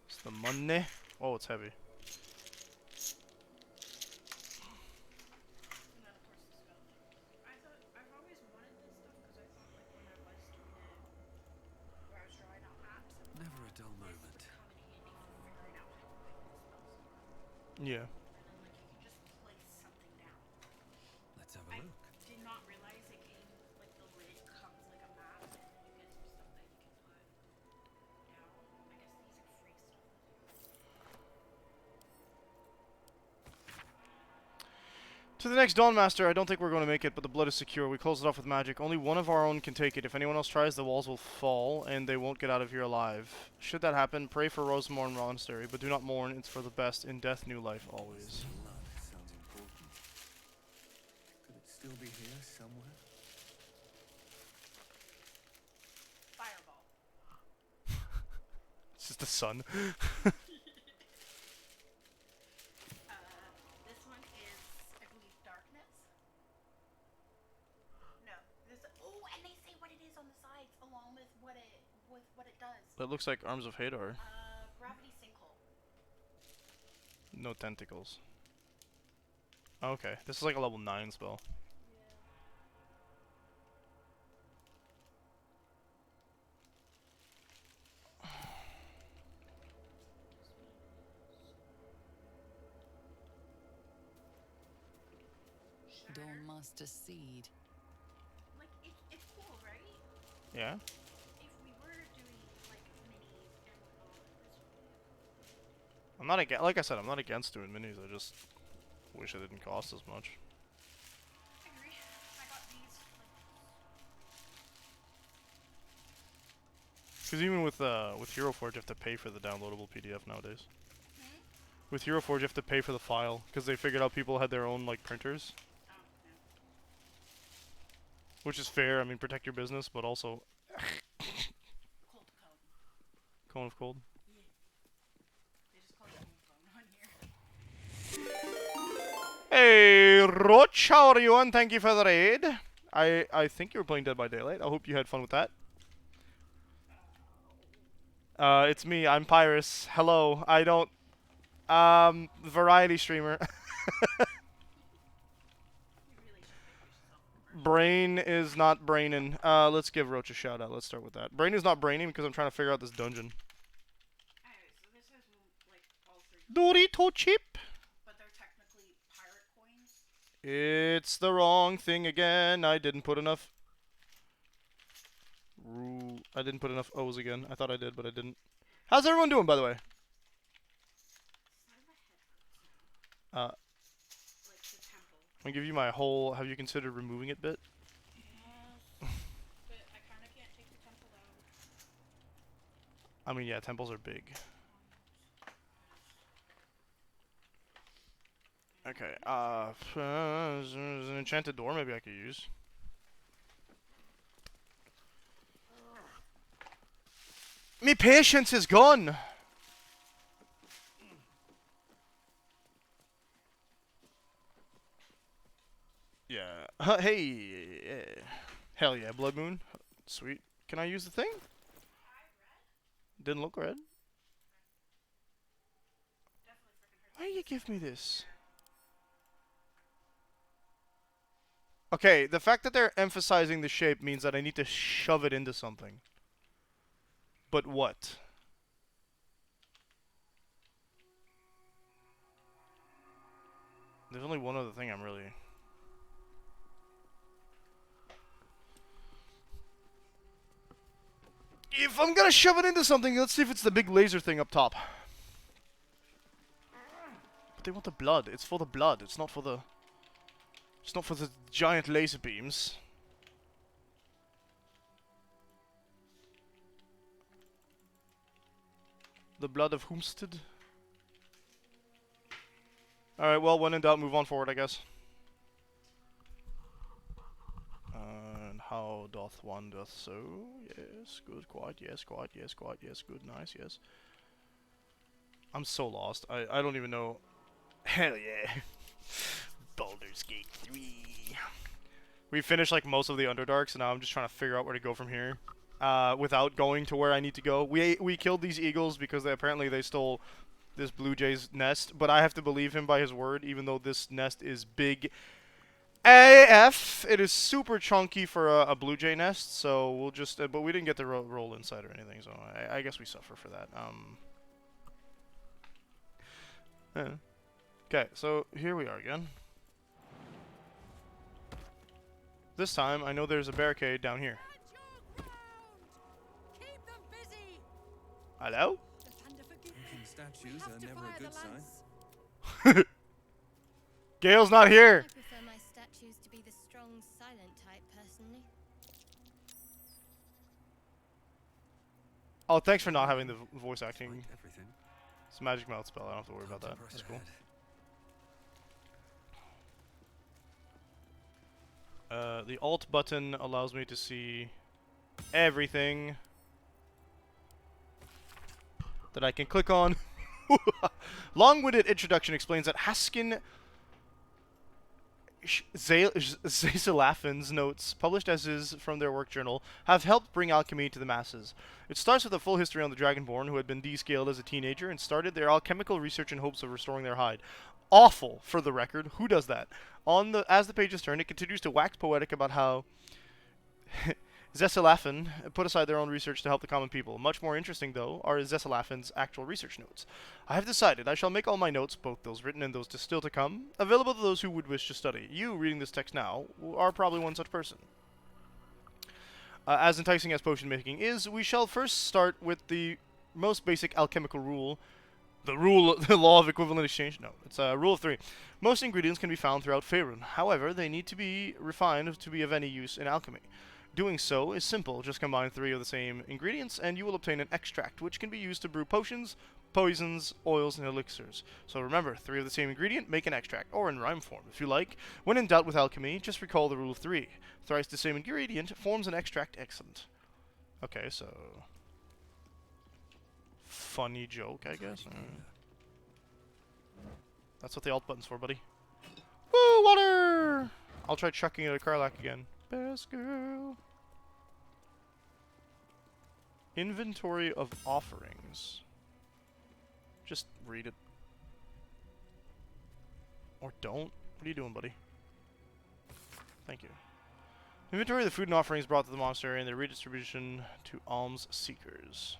It's the money. Oh, it's heavy. And then of course the spell thing. I've always wanted this stuff because I thought like when I was doing it, where I was drawing out maps and whatnot, Never a dull moment. this would come in handy for figuring out how big the spells are. Yeah. And then like you can just place something down. Let's have a I look. did not realize it came like the lid comes like a map and you get some stuff that you can put down. I guess these are free stuff. To the next Dawnmaster, I don't think we're going to make it, but the blood is secure. We close it off with magic. Only one of our own can take it. If anyone else tries, the walls will fall, and they won't get out of here alive. Should that happen, pray for Rosemorn Monastery, but do not mourn. It's for the best. In death, new life, always. Blood sounds important. Could it still be here somewhere? Fireball. It's just the sun. This one is, I believe, darkness. No, this. Oh, and they say what it is on the sides, along with what it does. That looks like Arms of Hadar. Gravity sinkhole. No tentacles. Okay, this is like a level 9 spell. Dawnmaster Seed. Like it's cool, right? Yeah? If we were doing like minis and whatnot, this would be. I'm not against, like I said, I'm not against doing minis. I just wish it didn't cost as much. I agree. I got these. Because even with Hero Forge, you have to pay for the downloadable PDF nowadays. With Hero Forge, you have to pay for the file because they figured out people had their own like printers. Which is fair. I mean, protect your business, but also Cone of Cold. They just call it on here. Hey, Roach, how are you? And thank you for the raid. I think you were playing Dead by Daylight. I hope you had fun with that. It's me. I'm Pyrus. Hello. I don't. Variety streamer. Brain is not braining. Let's give Roach a shout out. Let's start with that. Brain is not braining because I'm trying to figure out this dungeon. So this has like all three. Dorito chip. But they're technically pirate coins. It's the wrong thing again. I didn't put enough. I didn't put enough O's again. I thought I did, but I didn't. How's everyone doing, by the way? Like the temple. I'll give you my whole. Have you considered removing it bit? But I kind of can't take the temple out. I mean, yeah, temples are big. Okay, there's an enchanted door maybe I could use. Me patience is gone! Yeah. Hey! Yeah. Hell yeah, Blood Moon. Sweet. Can I use the thing? Didn't look red. Why you give me this? Okay, the fact that they're emphasizing the shape means that I need to shove it into something. But what? There's only one other thing I'm really... If I'm gonna shove it into something, let's see if it's the big laser thing up top. But they want the blood. It's for the blood. It's not for the... It's not for the giant laser beams. The blood of Homestead. Alright, well, when in doubt, move on forward, I guess. And how doth one doth so? Yes, good, quite, yes, quite, yes, quite, yes, good, nice, yes. I'm so lost. I don't even know. Hell yeah. Baldur's Gate 3. We finished like most of the Underdark, so now I'm just trying to figure out where to go from here. Without going to where I need to go. We killed these eagles because apparently they stole this blue jay's nest, but I have to believe him by his word, even though this nest is big AF. It is super chunky for a blue jay nest, so we'll just, but we didn't get to roll inside or anything, so I guess we suffer for that. Okay, so here we are again. This time, I know there's a barricade down here. Hello? Looking statues are never a good sign. Gale's not here! I prefer my statues to be the strong, silent type, personally. Oh, thanks for not having the voice acting. It's a magic mouth spell, I don't have to worry about that. That's cool. The Alt button allows me to see everything that I can click on. Long-winded introduction explains that Haskin Zazelaffin's notes, published as is from their work journal, have helped bring alchemy to the masses. It starts with a full history on the Dragonborn, who had been descaled as a teenager and started their alchemical research in hopes of restoring their hide. Awful, for the record. Who does that? As the pages turn, it continues to wax poetic about how Zeselaffen put aside their own research to help the common people. Much more interesting, though, are Zeselaffin's actual research notes. I have decided I shall make all my notes, both those written and those still to come, available to those who would wish to study. You, reading this text now, are probably one such person. As enticing as potion making is, we shall first start with the most basic alchemical rule. The law of equivalent exchange? No, it's a rule of 3. Most ingredients can be found throughout Faerun. However, they need to be refined to be of any use in alchemy. Doing so is simple. Just combine 3 of the same ingredients and you will obtain an extract, which can be used to brew potions, poisons, oils, and elixirs. So remember, 3 of the same ingredient make an extract, or in rhyme form, if you like. When in doubt with alchemy, just recall the rule of 3. Thrice the same ingredient forms an extract. Excellent. Okay, so... funny joke, I guess. That's what the alt button's for, buddy. Woo, water! I'll try chucking it at Karlach again. Best girl. Inventory of offerings. Just read it. Or don't. What are you doing, buddy? Thank you. Inventory of the food and offerings brought to the monastery and their redistribution to alms seekers.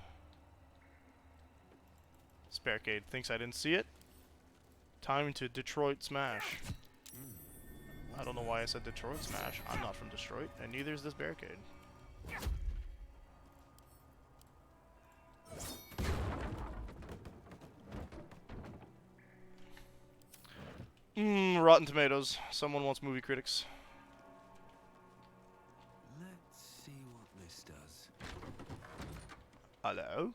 This barricade thinks I didn't see it. Time to Detroit smash. I don't know why I said Detroit smash. I'm not from Detroit, and neither is this barricade. Rotten Tomatoes. Someone wants movie critics. Let's see what this does. Hello?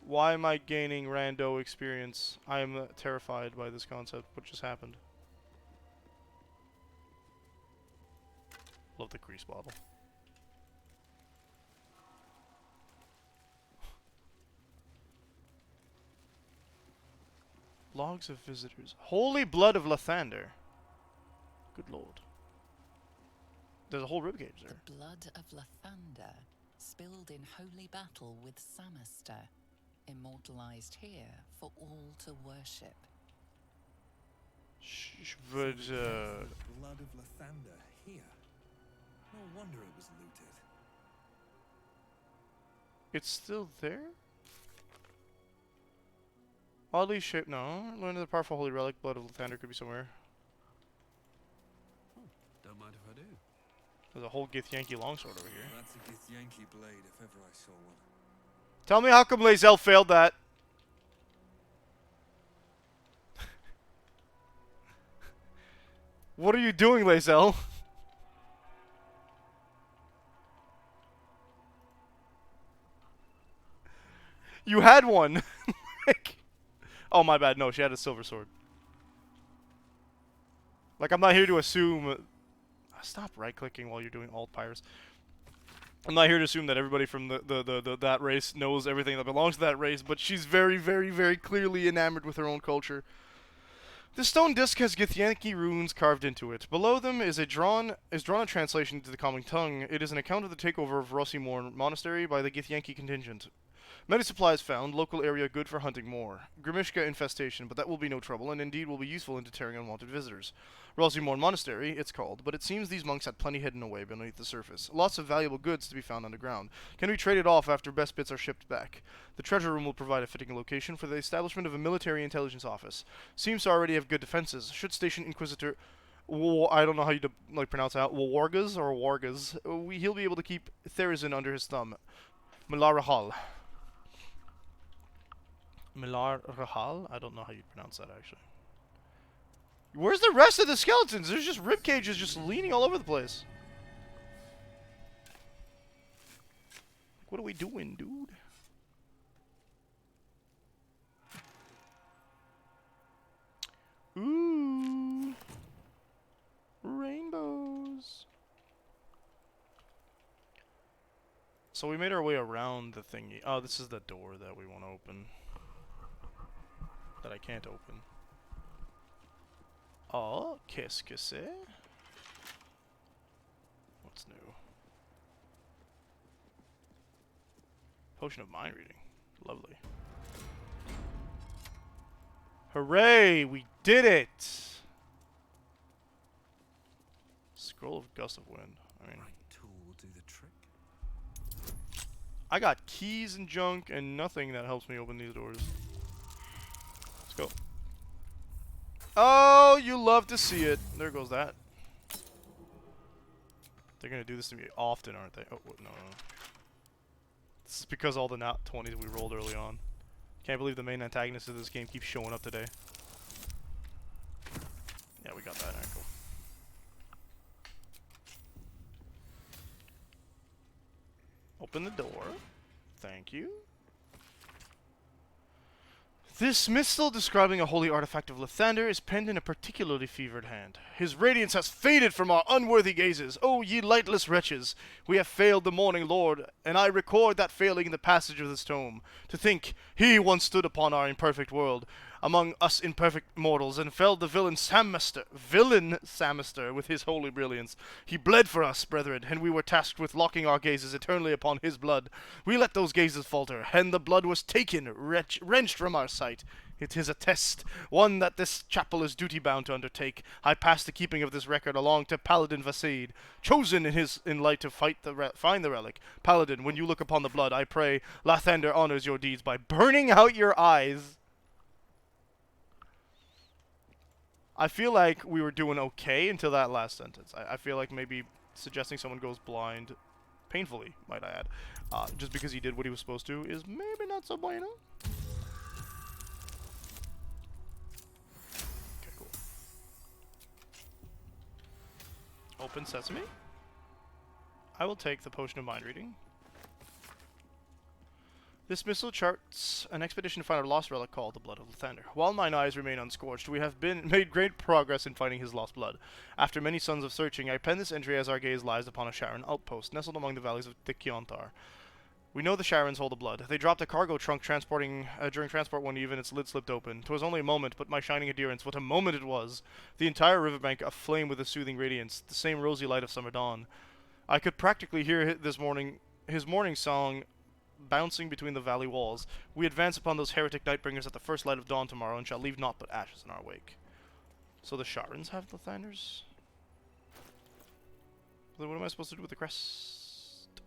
Why am I gaining rando experience? I am terrified by this concept. What just happened? Love the grease bottle. Logs of visitors. Holy blood of Lathander. Good lord. There's a whole ribcage there. The blood of Lathander, spilled in holy battle with Samaster, immortalized here for all to worship. But, the blood of Lathander here. No wonder it was looted. it's still there? Oddly shaped. No. Learn of the powerful holy relic. Blood of Lathander could be somewhere. Don't mind if I do. There's a whole Githyanki longsword over here. That's a Githyanki blade if ever I saw one. Tell me how come Lae'zel failed that. What are you doing, Lae'zel? You had one. Like, oh, my bad. No, she had a silver sword. Like, I'm not here to assume... Stop right-clicking while you're doing alt pyres. I'm not here to assume that everybody from that race knows everything that belongs to that race, but she's very, very, very clearly enamored with her own culture. The stone disc has Githyanki runes carved into it. Below them is drawn a translation into the common tongue. It is an account of the takeover of Rossimorn Monastery by the Githyanki contingent. Many supplies found, local area good for hunting more. Grimishka infestation, but that will be no trouble, and indeed will be useful in deterring unwanted visitors. Rossimorn Monastery, it's called, but it seems these monks had plenty hidden away beneath the surface. Lots of valuable goods to be found underground. Can we trade it off after best bits are shipped back? The treasure room will provide a fitting location for the establishment of a military intelligence office. Seems to already have good defenses. Should station Inquisitor... I don't know how you pronounce that. Wargas or Wargas. He'll be able to keep Therizin under his thumb. Milarahal. Milarahal? I don't know how you pronounce that, actually. Where's the rest of the skeletons? There's just rib cages just leaning all over the place. What are we doing, dude? Ooh. Rainbows. So we made our way around the thingy. Oh, this is the door that we want to open. That I can't open. Oh, qu'est-ce que c'est? What's new? Potion of mind reading. Lovely. Hooray! We did it! Scroll of Gust of Wind. I mean, tool will do the trick. I got keys and junk and nothing that helps me open these doors. Let's go. Oh, you love to see it. There goes that. They're gonna do this to me often, aren't they? Oh, no. This is because all the nat 20s we rolled early on. Can't believe the main antagonist of this game keeps showing up today. Yeah, we got that. Alright, cool. Open the door. Thank you. This missal describing a holy artifact of Lathander is penned in a particularly fevered hand. His radiance has faded from our unworthy gazes. O ye lightless wretches, we have failed the morning lord, and I record that failing in the passage of this tome. To think, he once stood upon our imperfect world, among us imperfect mortals, and felled the villain Samister with his holy brilliance. He bled for us, brethren, and we were tasked with locking our gazes eternally upon his blood. We let those gazes falter, and the blood was taken, wrenched from our sight. It is a test, one that this chapel is duty-bound to undertake. I pass the keeping of this record along to Paladin Vasid, chosen in light to find the relic. Paladin, when you look upon the blood, I pray Lathander honors your deeds by burning out your eyes. I feel like we were doing okay until that last sentence. I feel like maybe suggesting someone goes blind, painfully, might I add, just because he did what he was supposed to, is maybe not so bueno. Okay, cool. Open sesame. I will take the potion of mind reading. This missile charts an expedition to find a lost relic called the Blood of Lathander. While mine eyes remain unscorched, we have made great progress in finding his lost blood. After many suns of searching, I pen this entry as our gaze lies upon a Sharon outpost, nestled among the valleys of the Kiontar. We know the Sharons hold the blood. They dropped a cargo trunk during transport one eve and its lid slipped open. 'Twas only a moment, but my shining adherence, what a moment it was! The entire riverbank aflame with a soothing radiance, the same rosy light of summer dawn. I could practically hear his morning song bouncing between the valley walls. We advance upon those heretic nightbringers at the first light of dawn tomorrow, and shall leave naught but ashes in our wake. So the Sharons have the Thanders? Then what am I supposed to do with the crest?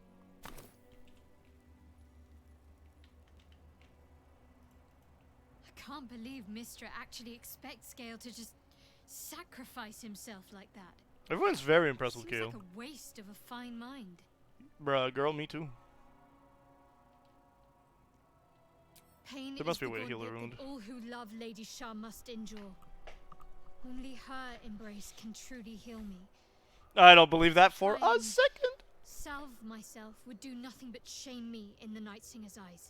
I can't believe Mistra actually expects Gale to just sacrifice himself like that. Everyone's very impressed with Seems Gale. like a waste of a fine mind. Bruh, girl, me too. Pain There must is be a way to the heal a gauntlet wound. that all who love Lady Shah must endure. Only her embrace can truly heal me. I don't believe that for a second. Salve myself would do nothing but shame me in the Night Singer's eyes.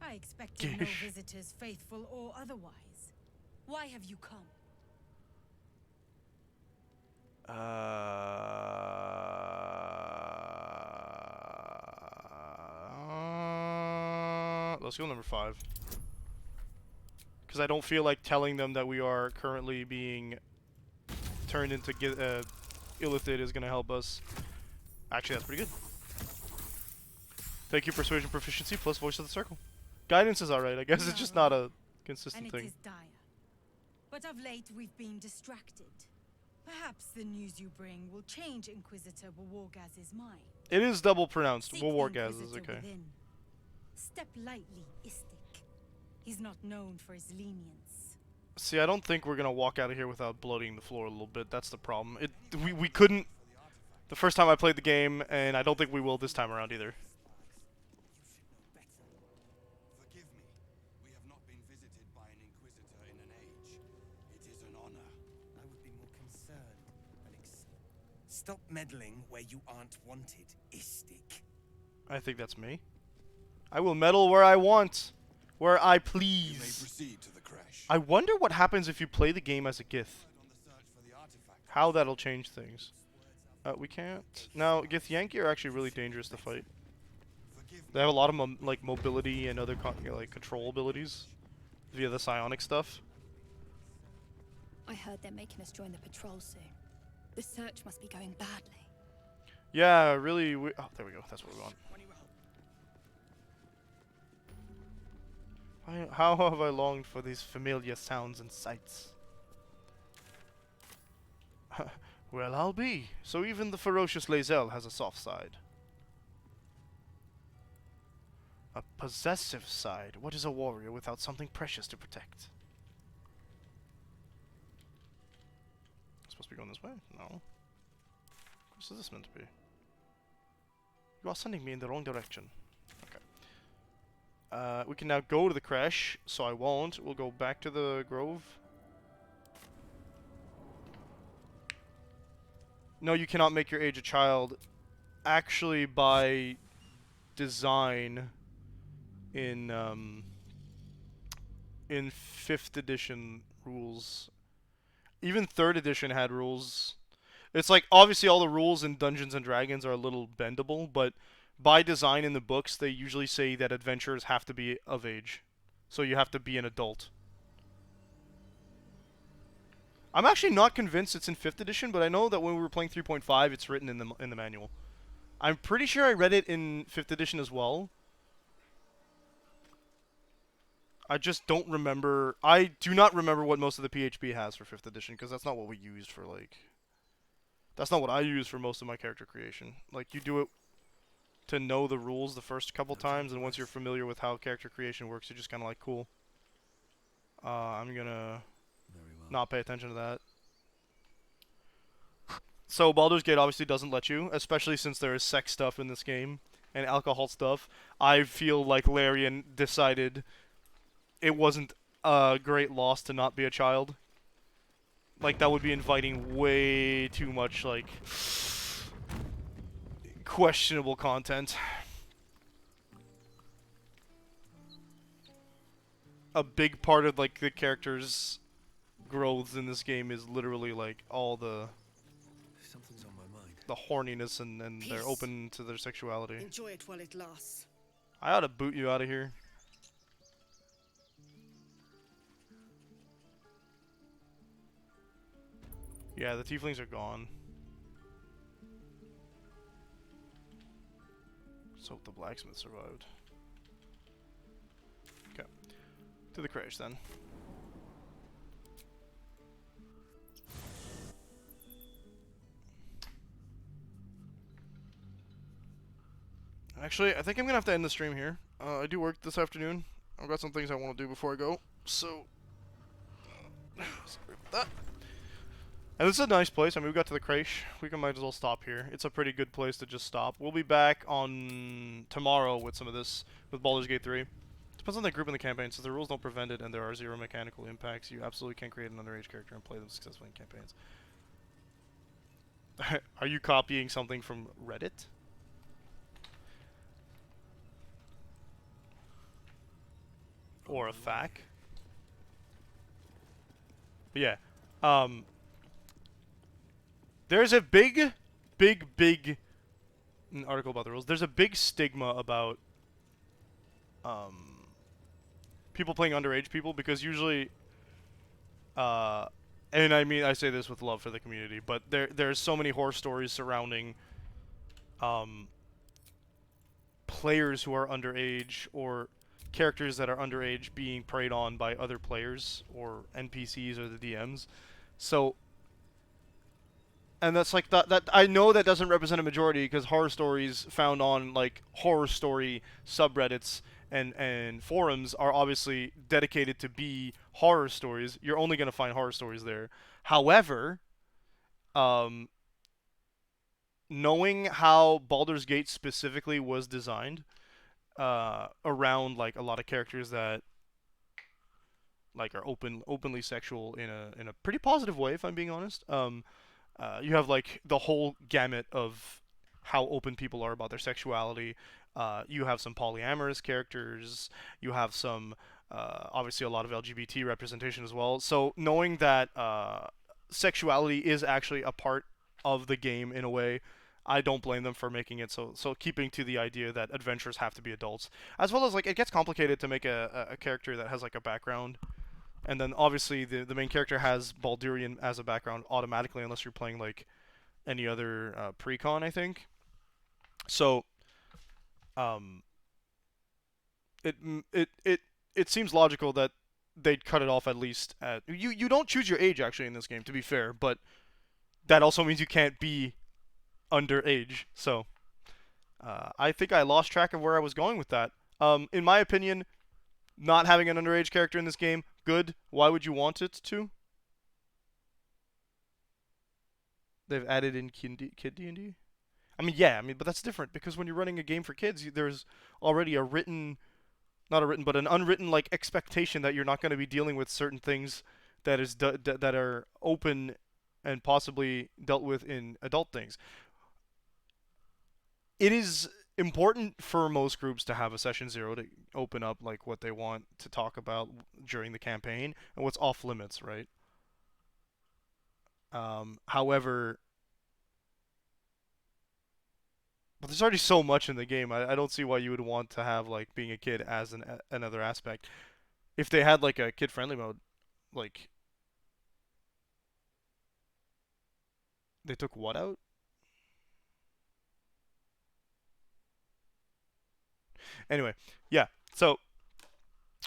I expected no visitors, faithful or otherwise. Why have you come? Let's go number 5. Because I don't feel like telling them that we are currently being turned into Illithid is going to help us. Actually, that's pretty good. Thank you, Persuasion Proficiency plus Voice of the Circle. Guidance is alright, I guess it's just not a consistent And thing. it is dire. But of late we've been distracted. Perhaps the news you bring will change Inquisitor Wawargaz's mind. It is double pronounced. Seek Wawargaz the is Inquisitor okay. within. Step lightly, Istik. He's not known for his lenience. See, I don't think we're gonna walk out of here without blooding the floor a little bit. That's the problem. We couldn't the first time I played the game, and I don't think we will this time around either. Forgive me. We have not been visited by an Inquisitor in an age. It is an honor. I would be more concerned, Alex. Stop meddling where you aren't wanted, Istik. I think that's me. I will meddle where I want. Where I You may please. proceed to the crash. I wonder what happens if you play the game as a Gith. How that'll change things. We can't. Now, Githyanki are actually really dangerous to fight. They have a lot of like mobility and other like control abilities via the psionic stuff. I heard they're making us join the patrol soon. The search must be going badly. Yeah, really. Oh, there we go. That's what we want. How have I longed for these familiar sounds and sights? Well, I'll be. So even the ferocious Lae'zel has a soft side. A possessive side. What is a warrior without something precious to protect? Supposed to be going this way? No. What is this meant to be? You are sending me in the wrong direction. Okay. We can now go to the crash, so I won't. We'll go back to the grove. No, you cannot make your age a child. Actually, by design, in 5th edition rules, even 3rd edition had rules. It's like, obviously all the rules in Dungeons and Dragons are a little bendable, but by design in the books, they usually say that adventurers have to be of age. So you have to be an adult. I'm actually not convinced it's in 5th edition, but I know that when we were playing 3.5, it's written in the manual. I'm pretty sure I read it in 5th edition as well. I just don't remember. I do not remember what most of the PHP has for 5th edition, because that's not what we used for, like... That's not what I use for most of my character creation. Like, you do it to know the rules the first couple times, and once you're familiar with how character creation works, you're just kind of like, cool. I'm gonna not pay attention to that. So Baldur's Gate obviously doesn't let you, especially since there is sex stuff in this game and alcohol stuff. I feel like Larian decided it wasn't a great loss to not be a child. Like, that would be inviting way too much, like, questionable content. A big part of, like, the character's growth in this game is literally, like, all the... Something's on my mind. The horniness and they're open to their sexuality. Enjoy it while it lasts. I ought to boot you out of here. Yeah, the tieflings are gone. Let's hope the blacksmith survived. Okay. To the crash then. Actually, I think I'm gonna have to end the stream here. I do work this afternoon. I've got some things I want to do before I go, so sorry about that. And this is a nice place. I mean, we got to the creche. We might as well stop here. It's a pretty good place to just stop. We'll be back on tomorrow with some of this, with Baldur's Gate 3. Depends on the group in the campaign. Since the rules don't prevent it and there are 0 mechanical impacts, you absolutely can create an underage character and play them successfully in campaigns. Are you copying something from Reddit? or a fac. But yeah, um, there's a big an article about the rules. There's a big stigma about people playing underage people because usually, and I mean I say this with love for the community, but there's so many horror stories surrounding players who are underage or characters that are underage being preyed on by other players or NPCs or the DMs. So, and that's like that I know that doesn't represent a majority because horror stories found on like horror story subreddits and forums are obviously dedicated to be horror stories. You're only going to find horror stories there. However, um, knowing how Baldur's Gate specifically was designed, around like a lot of characters that like are openly sexual in a pretty positive way, if I'm being honest. You have like the whole gamut of how open people are about their sexuality. You have some polyamorous characters. You have some obviously a lot of LGBT representation as well. So knowing that sexuality is actually a part of the game in a way, I don't blame them for making it so keeping to the idea that adventurers have to be adults, as well as like it gets complicated to make a character that has like a background, and then obviously the main character has Baldurian as a background automatically unless you're playing like any other precon, I think. So um, it it it it seems logical that they'd cut it off at least at you don't choose your age actually in this game, to be fair, but that also means you can't be underage. So I think I lost track of where I was going with that. In my opinion, not having an underage character in this game, good. Why would you want it to? They've added in kid D&D. I mean, yeah, I mean, but that's different because when you're running a game for kids, there's already a written, not a written, but an unwritten like expectation that you're not going to be dealing with certain things that is that are open and possibly dealt with in adult things. It is important for most groups to have a session 0 to open up like what they want to talk about during the campaign and what's off limits, right? However, but there's already so much in the game. I don't see why you would want to have like being a kid as another aspect. If they had like a kid friendly mode, like they took what out? Anyway, yeah. So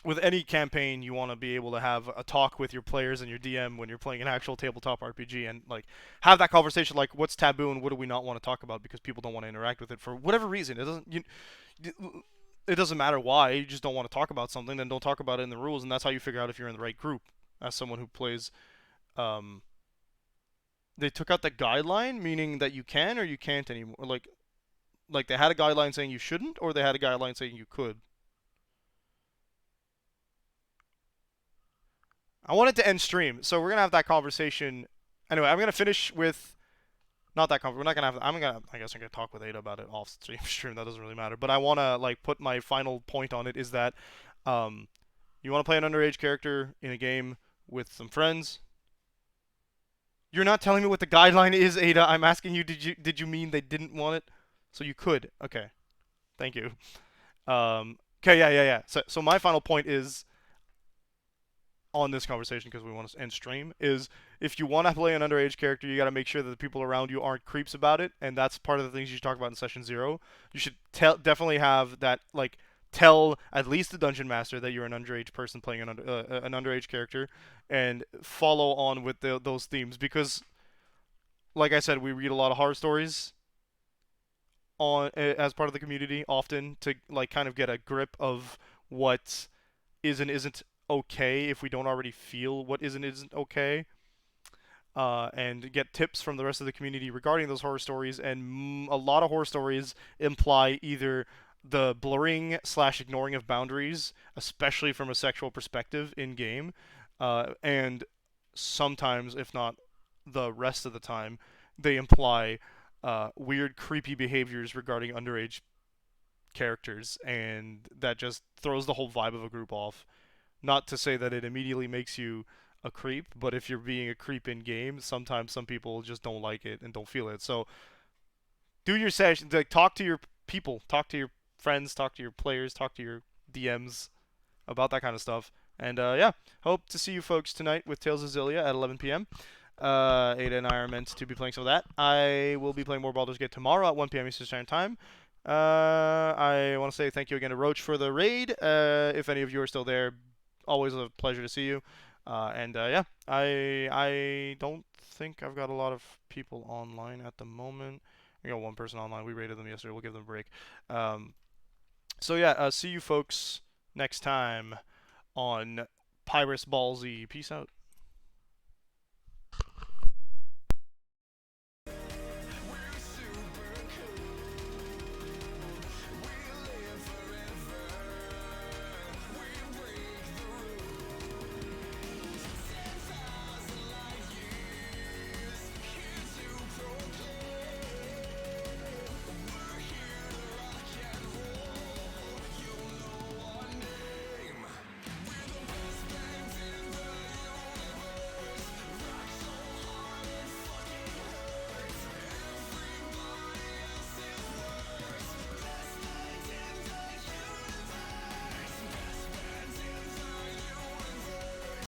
with any campaign, you want to be able to have a talk with your players and your DM when you're playing an actual tabletop RPG, and like have that conversation, like what's taboo and what do we not want to talk about because people don't want to interact with it for whatever reason. It doesn't matter why. You just don't want to talk about something, then don't talk about it in the rules, and that's how you figure out if you're in the right group. As someone who plays, um, they took out the guideline, meaning that you can or you can't anymore. Like they had a guideline saying you shouldn't, or they had a guideline saying you could. I wanted to end stream, so we're gonna have that conversation. Anyway, I'm gonna finish with not that conversation. We're not gonna have. I guess I'm gonna talk with Ada about it off stream. That doesn't really matter. But I wanna like put my final point on it is that, you wanna play an underage character in a game with some friends. You're not telling me what the guideline is, Ada. I'm asking you. Did you mean they didn't want it? So you could. Okay. Thank you. Okay. Yeah. So my final point is on this conversation, because we want to end stream, is if you want to play an underage character, you got to make sure that the people around you aren't creeps about it, and that's part of the things you should talk about in session 0. You should definitely have that, like, tell at least the dungeon master that you're an underage person playing an underage character, and follow on with those themes, because like I said, we read a lot of horror stories on as part of the community often to like kind of get a grip of what is and isn't okay if we don't already feel what is and isn't okay, and get tips from the rest of the community regarding those horror stories. And a lot of horror stories imply either the blurring slash ignoring of boundaries, especially from a sexual perspective in game, and sometimes, if not the rest of the time, they imply weird, creepy behaviors regarding underage characters, and that just throws the whole vibe of a group off. Not to say that it immediately makes you a creep, but if you're being a creep in game, sometimes some people just don't like it and don't feel it. So do your session, like talk to your people, talk to your friends, talk to your players, talk to your DMs about that kind of stuff. And yeah, hope to see you folks tonight with Tales of Zillia at 11 p.m. Ada and I are meant to be playing some of that. I will be playing more Baldur's Gate tomorrow at 1 p.m. Eastern Standard Time. I want to say thank you again to Roach for the raid. If any of you are still there, always a pleasure to see you. And yeah, I don't think I've got a lot of people online at the moment. We got one person online. We raided them yesterday. We'll give them a break. So yeah, see you folks next time on Pyrus Ballsy. Peace out.